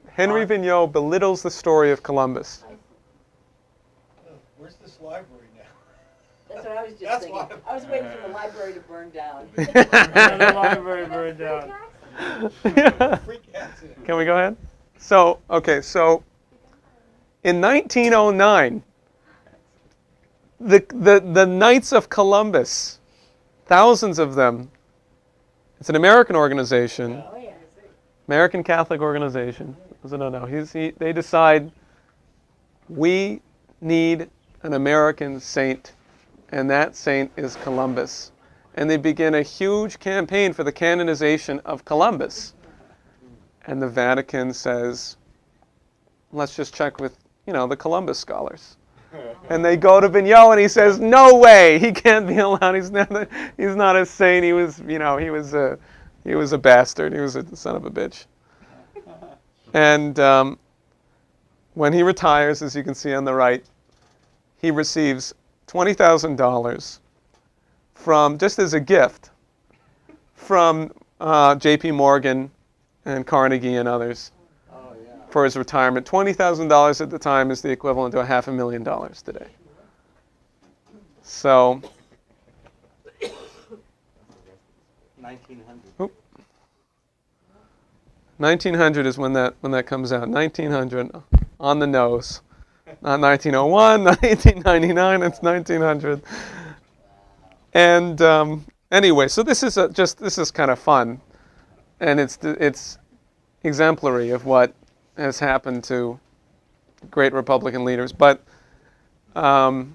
Henry Vigneault belittles the story of Columbus. Where's this library now? That's what I was just That's thinking. why- I was waiting for the library to burn down. The library burned down. Freak accident. Can we go ahead? So in 1909, the Knights of Columbus, thousands of them, it's an American organization, Oh, yeah. American Catholic organization. They decide we need an American saint, and that saint is Columbus. And they begin a huge campaign for the canonization of Columbus. And the Vatican says, let's just check with, the Columbus scholars. And they go to Vigneault, and he says, no way, he can't be allowed. He's not a saint. He was a bastard. He was a son of a bitch. And when he retires, as you can see on the right, he receives $20,000 from, just as a gift, from J.P. Morgan and Carnegie and others for his retirement. $20,000 at the time is the equivalent to $500,000 today. So, 1900. 1900 is when that comes out. 1900, on the nose. Not 1901, not 1899. It's 1900. And anyway, so this is kind of fun, and it's exemplary of what has happened to great Republican leaders. But Well,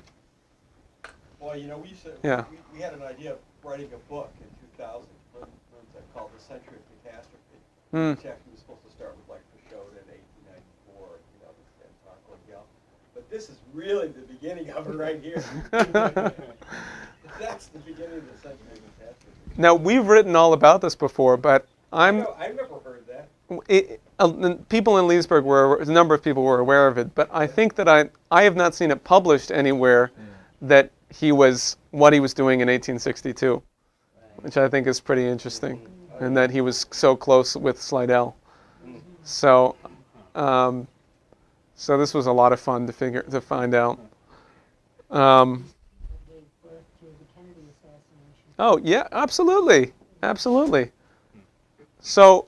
Yeah. we had an idea of writing a book in 2000, called The Century of Catastrophe, which actually was supposed to start with like Peugeot in 1894, and Tarko and Gell. But this is really the beginning of it right here. That's the beginning of the Century of Catastrophe. now we've written all about this before, but I've never heard that. People in Leesburg a number of people were aware of it, but I think that I have not seen it published anywhere that he was what he was doing in 1862, which I think is pretty interesting, and that he was so close with Slidell. So, so this was a lot of fun to find out. Gave birth to the Kennedy assassination. Oh yeah, absolutely. So,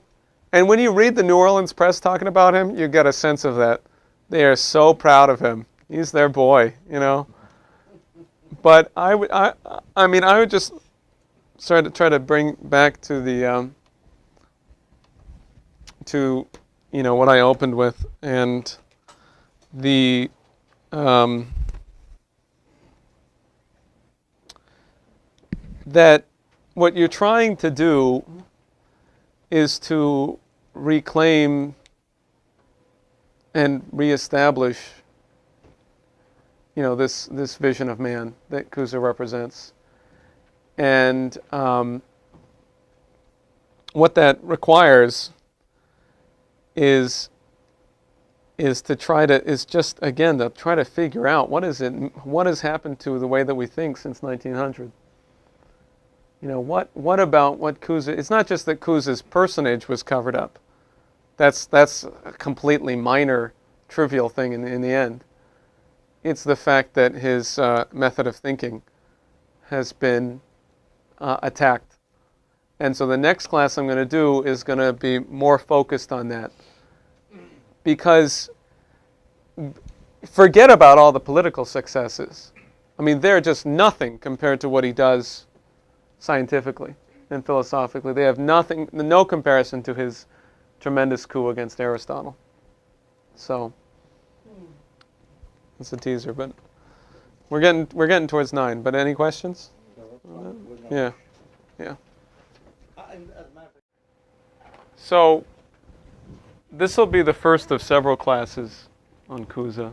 and when you read the New Orleans press talking about him, you get a sense of that. They are so proud of him. He's their boy, But I would just try to bring back to the what I opened with, and the that what you're trying to do is to reclaim and reestablish, this vision of man that Cusa represents. And what that requires is to try to figure out what has happened to the way that we think since 1900. What about what Cusa? It's not just that Cusa's personage was covered up. That's a completely minor, trivial thing in the end. It's the fact that his method of thinking has been attacked. And so the next class I'm going to do is going to be more focused on that. Because forget about all the political successes. I mean, they're just nothing compared to what he does scientifically and philosophically. They have no comparison to his tremendous coup against Aristotle. So, it's a teaser, but we're getting towards 9. But any questions? Yeah. So, this will be the first of several classes on Cusa.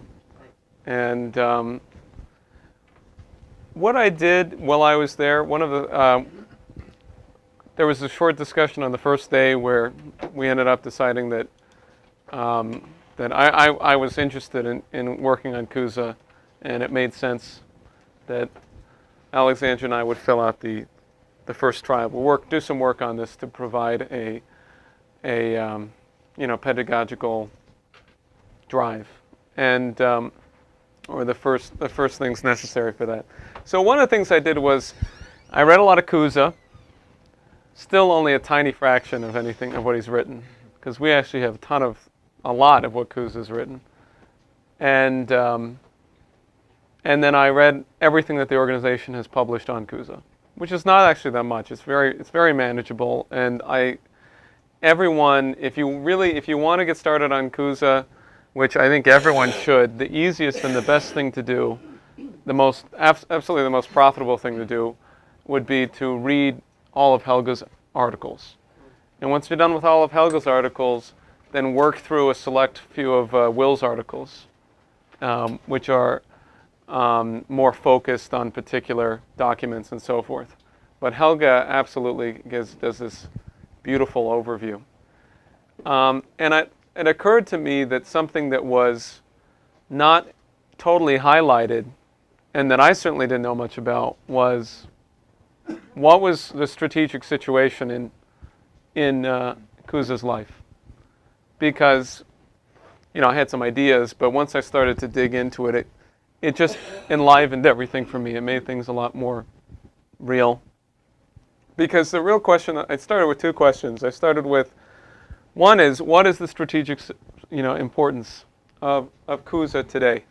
And what I did while I was there, there was a short discussion on the first day where we ended up deciding that I was interested in working on Cusa, and it made sense that Alexandra and I would fill out the first trial. We'll do some work on this to provide a pedagogical drive, and or the first things necessary for that. So one of the things I did was I read a lot of Cusa. Still only a tiny fraction of anything of what he's written, because we actually have a lot of what Cusa's written, and then I read everything that the organization has published on Cusa, which is not actually that much. It's very manageable, and everyone, if you want to get started on Cusa, which I think everyone should, the easiest and the best thing to do, absolutely the most profitable thing to do, would be to read all of Helga's articles. And once you're done with all of Helga's articles, then work through a select few of Will's articles, which are more focused on particular documents and so forth. But Helga absolutely does this beautiful overview. And it occurred to me that something that was not totally highlighted, and that I certainly didn't know much about, was what was the strategic situation in Cusa's life. Because, I had some ideas, but once I started to dig into it, it just enlivened everything for me. It made things a lot more real. Because the real question, I started with 2 questions. I started with, one is, what is the strategic, importance of Cusa today?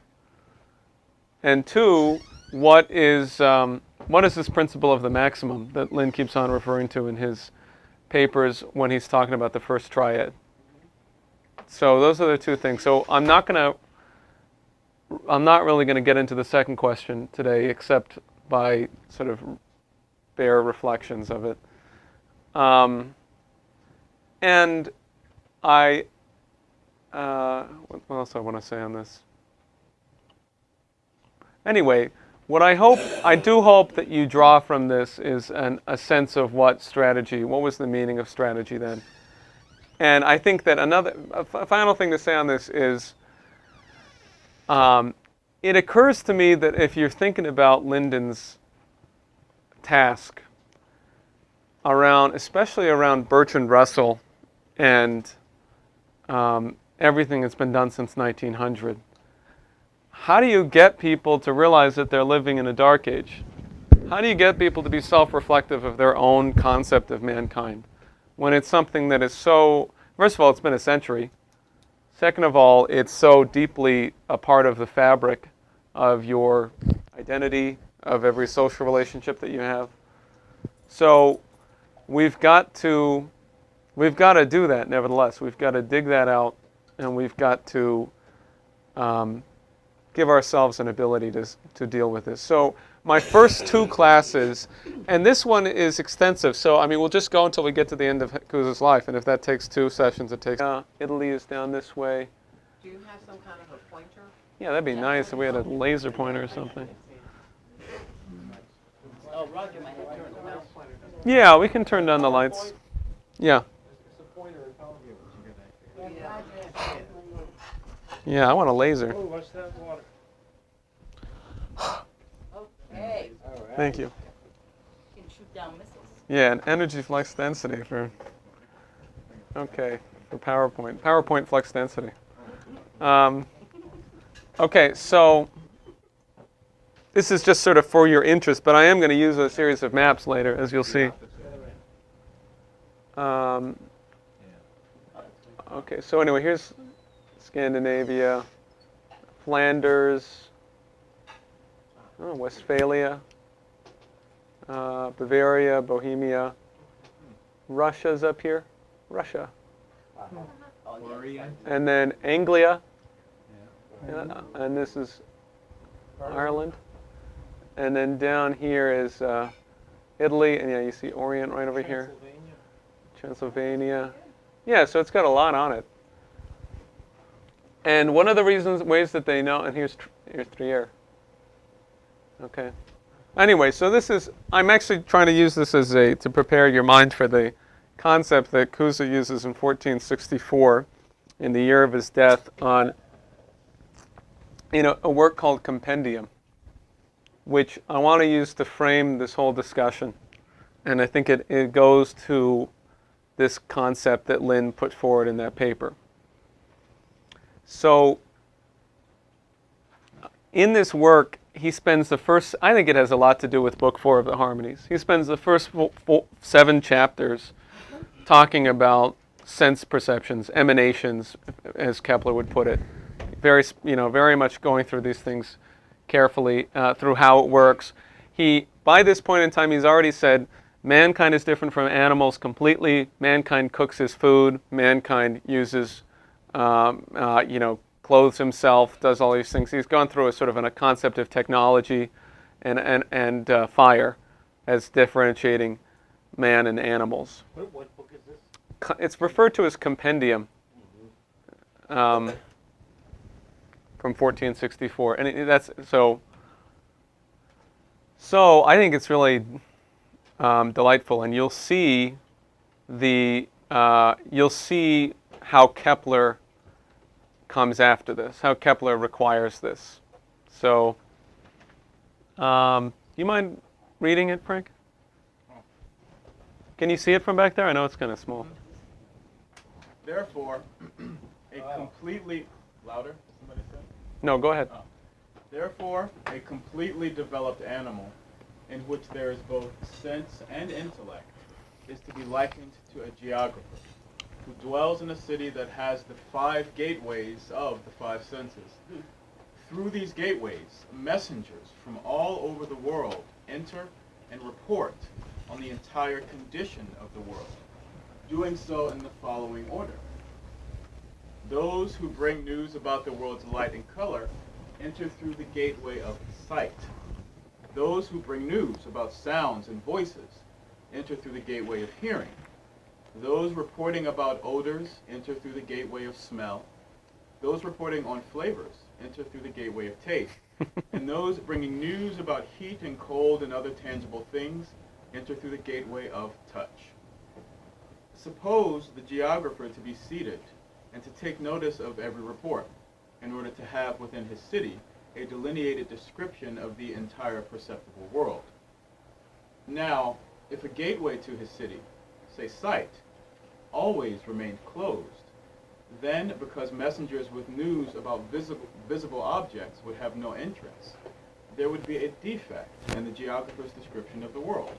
And 2, what is this principle of the maximum that Lynn keeps on referring to in his papers when he's talking about the first triad? So those are the 2 things. So I'm not really going to get into the second question today, except by sort of bare reflections of it. And what else I want to say on this? Anyway, what I do hope that you draw from this is a sense of what was the meaning of strategy then. And I think that a final thing to say on this is, it occurs to me that if you're thinking about Linden's task especially around Bertrand Russell and everything that's been done since 1900, how do you get people to realize that they're living in a dark age? How do you get people to be self-reflective of their own concept of mankind when it's something that is so, first of all, it's been a century. Second of all, it's so deeply a part of the fabric of your identity, of every social relationship that you have. So we've got to do that nevertheless. We've got to dig that out, and we've got to give ourselves an ability to deal with this. So my first 2 classes, and this one is extensive, so we'll just go until we get to the end of Cusa's life, and if that takes 2 sessions, it takes. Italy is down this way. Do you have some kind of a pointer? Yeah, that'd be nice if we had a laser pointer or something. Oh, Roger might have turned the mouse. Yeah, we can turn down the lights. Yeah. It's a pointer and power view. Yeah, Roger. Yeah, I want a laser. Oh, watch that water. Okay, Thank you. you can shoot down missiles. Yeah, and energy flux density for, okay, for PowerPoint. PowerPoint flux density. Okay, so this is just sort of for your interest, but I am going to use a series of maps later, as you'll see. Okay, so anyway, here's Scandinavia, Flanders, Westphalia, Bavaria, Bohemia, Russia's up here, Russia, Oh, yeah. and then Anglia, and this is Ireland, and then down here is Italy, and yeah, you see Orient right over here, Transylvania. Yeah, so it's got a lot on it. And one of the ways that they know, and here's Trier. Okay. Anyway, so this is, I'm actually trying to use this as to prepare your mind for the concept that Cusa uses in 1464, in the year of his death, on, a work called Compendium, which I want to use to frame this whole discussion. And I think it goes to this concept that Lynn put forward in that paper. So in this work, he spends the first, I think it has a lot to do with Book 4 of the Harmonies. He spends the first 7 chapters talking about sense perceptions, emanations, as Kepler would put it. Very much going through these things carefully, through how it works. By this point in time, he's already said, mankind is different from animals completely. Mankind cooks his food. Mankind uses, clothes himself, does all these things. He's gone through a sort of a concept of technology and fire as differentiating man and animals. What book is this? It's referred to as Compendium from 1464, and that's so. So I think it's really delightful, and you'll see how Kepler comes after this, how Kepler requires this. So, you mind reading it, Frank? Can you see it from back there? I know it's kind of small. Therefore, a completely louder. Somebody said? No, go ahead. Therefore, a completely developed animal, in which there is both sense and intellect, is to be likened to a geographer, who dwells in a city that has the 5 gateways of the 5 senses. Through these gateways, messengers from all over the world enter and report on the entire condition of the world, doing so in the following order. Those who bring news about the world's light and color enter through the gateway of sight. Those who bring news about sounds and voices enter through the gateway of hearing. Those reporting about odors enter through the gateway of smell. Those reporting on flavors enter through the gateway of taste. And those bringing news about heat and cold and other tangible things enter through the gateway of touch. Suppose the geographer to be seated and to take notice of every report, in order to have within his city a delineated description of the entire perceptible world. Now, if a gateway to his city, say sight, always remained closed, then because messengers with news about visible objects would have no entrance, there would be a defect in the geographer's description of the world.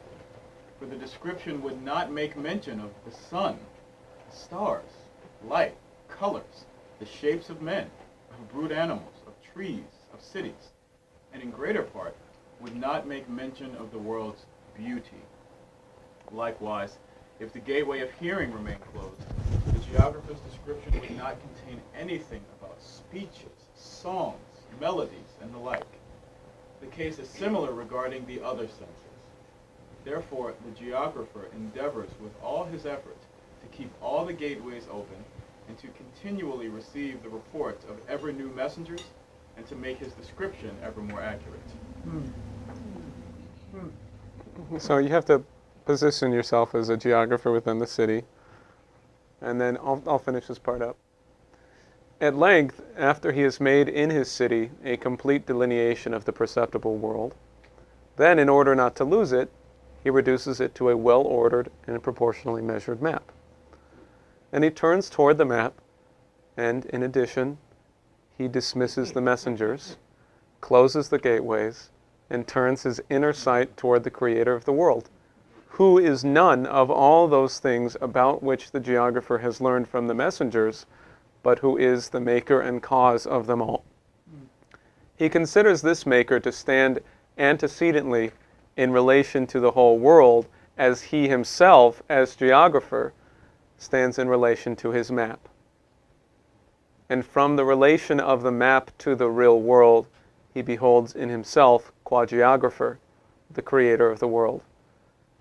For the description would not make mention of the sun, the stars, light, colors, the shapes of men, of brute animals, of trees, of cities, and in greater part would not make mention of the world's beauty. Likewise, if the gateway of hearing remained closed, the geographer's description would not contain anything about speeches, songs, melodies, and the like. The case is similar regarding the other senses. Therefore, the geographer endeavors with all his effort to keep all the gateways open and to continually receive the reports of ever new messengers and to make his description ever more accurate. So you have to position yourself as a geographer within the city. and then I'll finish this part up. At length, after he has made in his city a complete delineation of the perceptible world, then, in order not to lose it, he reduces it to a well-ordered and proportionally measured map. And he turns toward the map, and in addition, he dismisses the messengers, closes the gateways, and turns his inner sight toward the creator of the world, who is none of all those things about which the geographer has learned from the messengers, but who is the maker and cause of them all. He considers this maker to stand antecedently in relation to the whole world, as he himself, as geographer, stands in relation to his map. And from the relation of the map to the real world, he beholds in himself, qua geographer, the creator of the world.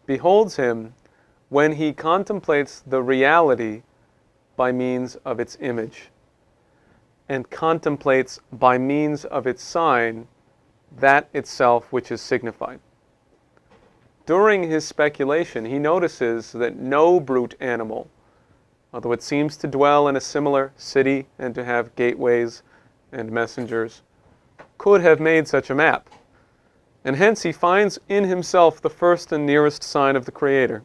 Beholds him when he contemplates the reality by means of its image, and contemplates by means of its sign that itself which is signified. During his speculation, he notices that no brute animal, although it seems to dwell in a similar city and to have gateways and messengers, could have made such a map. And hence he finds in himself the first and nearest sign of the Creator.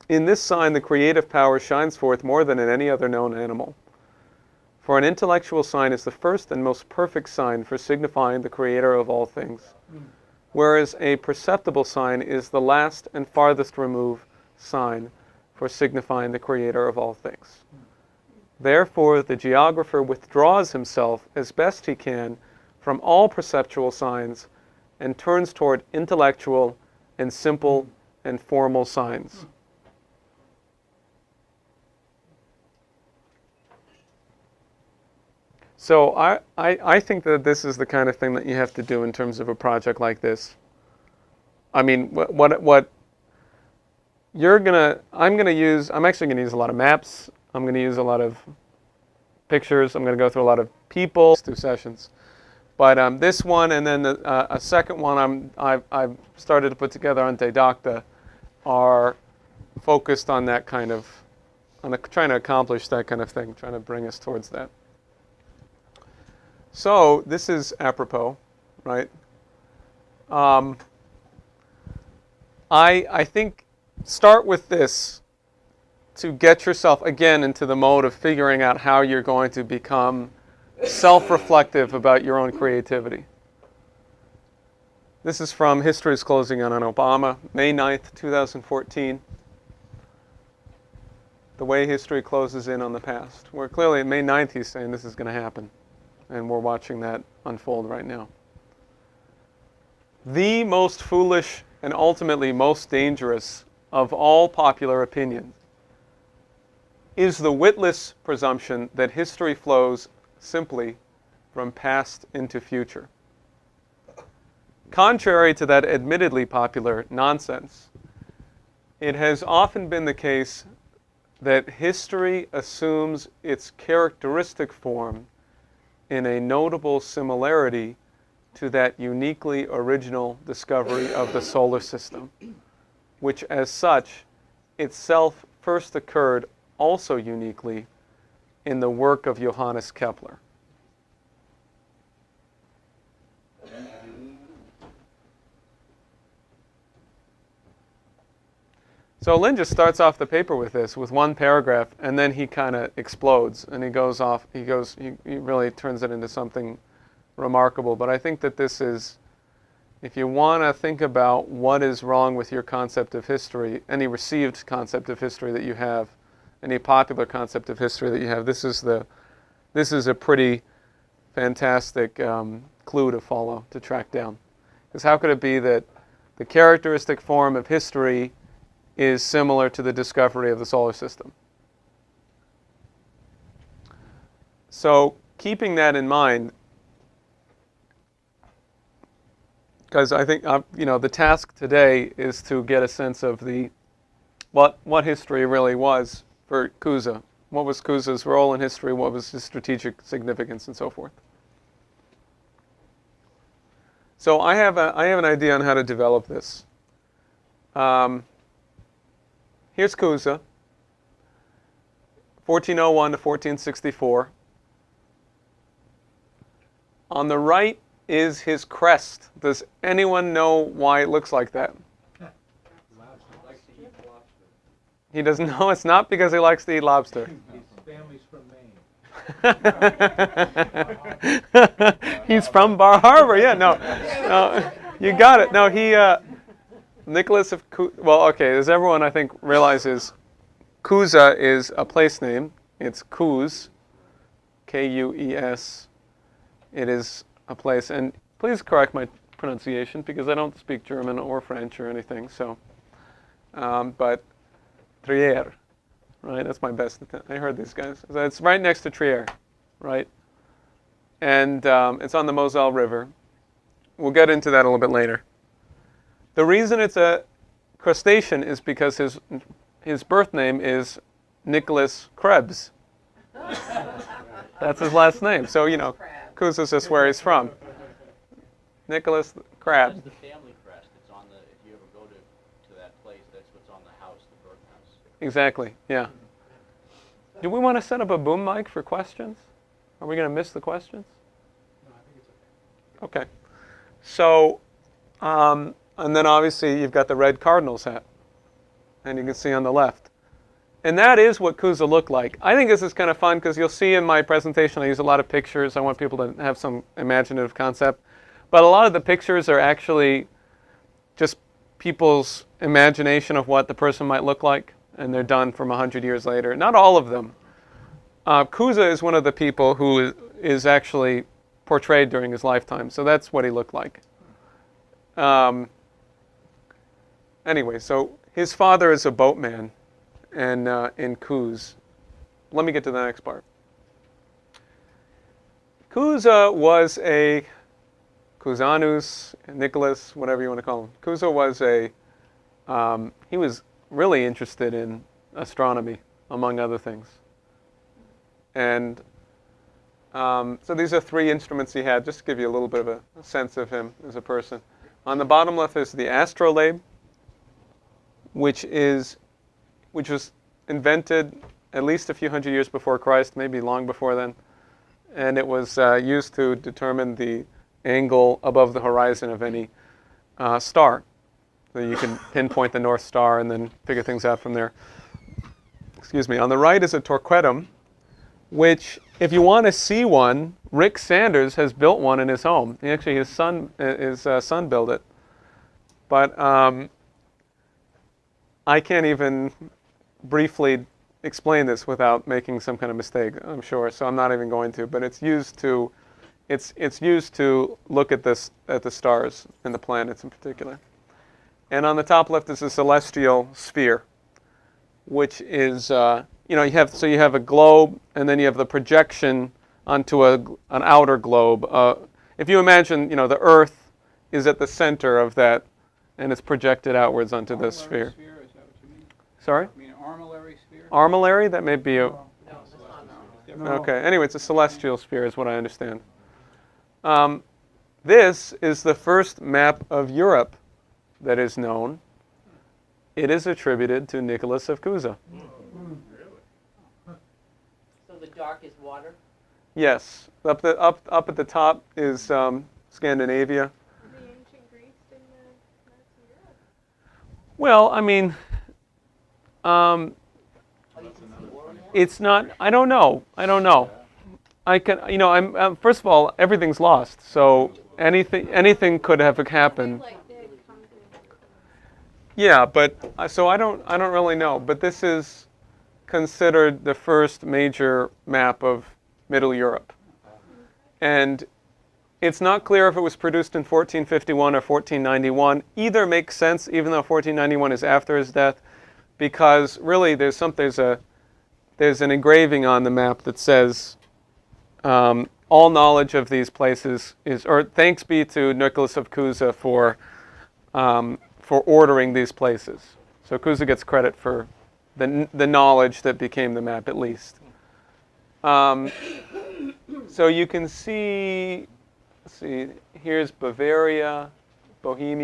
In this sign, the creative power shines forth more than in any other known animal. For an intellectual sign is the first and most perfect sign for signifying the Creator of all things, whereas a perceptible sign is the last and farthest removed sign for signifying the Creator of all things. Therefore, the geographer withdraws himself as best he can from all perceptual signs and turns toward intellectual and simple and formal signs. So I think that this is the kind of thing that you have to do in terms of a project like this. I mean, what I'm actually gonna use a lot of maps. I'm gonna use a lot of pictures. I'm gonna go through a lot of people, 2 sessions. But this one and then a second one I've started to put together on Didacta are focused on that kind of, trying to accomplish that kind of thing, trying to bring us towards that. So this is apropos, right? I think start with this to get yourself again into the mode of figuring out how you're going to become self-reflective about your own creativity. This is from History is Closing in on Obama, May 9th, 2014. The way history closes in on the past. Where clearly May 9th he's saying this is going to happen. And we're watching that unfold right now. The most foolish and ultimately most dangerous of all popular opinion is the witless presumption that history flows simply from past into future. Contrary to that admittedly popular nonsense, it has often been the case that history assumes its characteristic form in a notable similarity to that uniquely original discovery of the solar system, which as such itself first occurred also uniquely in the work of Johannes Kepler. So Lynn just starts off the paper with this, with one paragraph, and then he kind of explodes, and he really turns it into something remarkable. But I think that this is, if you want to think about what is wrong with your concept of history, any received concept of history that you have, any popular concept of history that you have, this is a pretty fantastic clue to follow, to track down. Because how could it be that the characteristic form of history is similar to the discovery of the solar system? So keeping that in mind, because I think the task today is to get a sense of what history really was for Cusa. What was Cusa's role in history? What was his strategic significance, and so forth. So I have an idea on how to develop this. Here's Cusa. 1401 to 1464. On the right is his crest. Does anyone know why it looks like that? He doesn't know. It's not because he likes to eat lobster. His family's from Maine. He's from Bar Harbor. Yeah, no, you got it. No, he, Nicholas of Cusa. Well, okay, as everyone I think realizes, Cusa is a place name. It's Cus, Kues. It is a place, and please correct my pronunciation because I don't speak German or French or anything. So, but Trier, right? That's my best attempt. I heard these guys. So it's right next to Trier, right? And it's on the Moselle River. We'll get into that a little bit later. The reason it's a crustacean is because his birth name is Nicholas Krebs. That's his last name. So, you know, Cusa's just where he's from. Nicholas Crab. That's the family crest. It's on the, if you ever go to that place, that's what's on the house, the Burke house. Exactly, yeah. Do we want to set up a boom mic for questions? Are we going to miss the questions? No, I think it's okay. Okay. So, and then obviously you've got the red Cardinals hat. And you can see on the left. And that is what Cusa looked like. I think this is kind of fun because you'll see in my presentation I use a lot of pictures. I want people to have some imaginative concept. But a lot of the pictures are actually just people's imagination of what the person might look like. And they're done from 100 years later. Not all of them. Cusa is one of the people who is actually portrayed during his lifetime. So that's what he looked like. Anyway, so his father is a boatman and in Cus. Let me get to the next part. Cusa was a Cusanus, Nicholas, whatever you want to call him. Cusa was he was really interested in astronomy, among other things. And so these are three instruments he had, just to give you a little bit of a sense of him as a person. On the bottom left is the astrolabe, which was invented at least a few hundred years before Christ, maybe long before then. And it was used to determine the angle above the horizon of any star. So you can pinpoint the North Star and then figure things out from there. Excuse me. On the right is a torquetum, which, if you want to see one, Rick Sanders has built one in his home. Actually, his son built it. But I can't even briefly explain this without making some kind of mistake, I'm sure. So I'm not even going to. But it's used to look at the stars and the planets in particular. And on the top left is a celestial sphere, which is you have a globe, and then you have the projection onto an outer globe. If you imagine, the Earth is at the center of that, and it's projected outwards onto this sphere. Sphere, is that what you mean? Sorry? You mean armillary sphere? Armillary? That may be a... No, it's not. Okay. Anyway, it's a celestial sphere, is what I understand. This is the first map of Europe that is known. It is attributed to Nicholas of Cusa. So the dark is water? Yes. Up at the top is Scandinavia. The ancient Greece didn't maps of Europe. Well, I mean, it's not. I don't know. I can. I'm first of all, everything's lost. So anything could have happened. Yeah, but so I don't really know. But this is considered the first major map of Middle Europe, and it's not clear if it was produced in 1451 or 1491. Either makes sense, even though 1491 is after his death, because really there's an engraving on the map that says all knowledge of these places is, or thanks be to Nicholas of Cusa for ordering these places. So Cusa gets credit for the knowledge that became the map, at least. So you can see, here's Bavaria, Bohemia.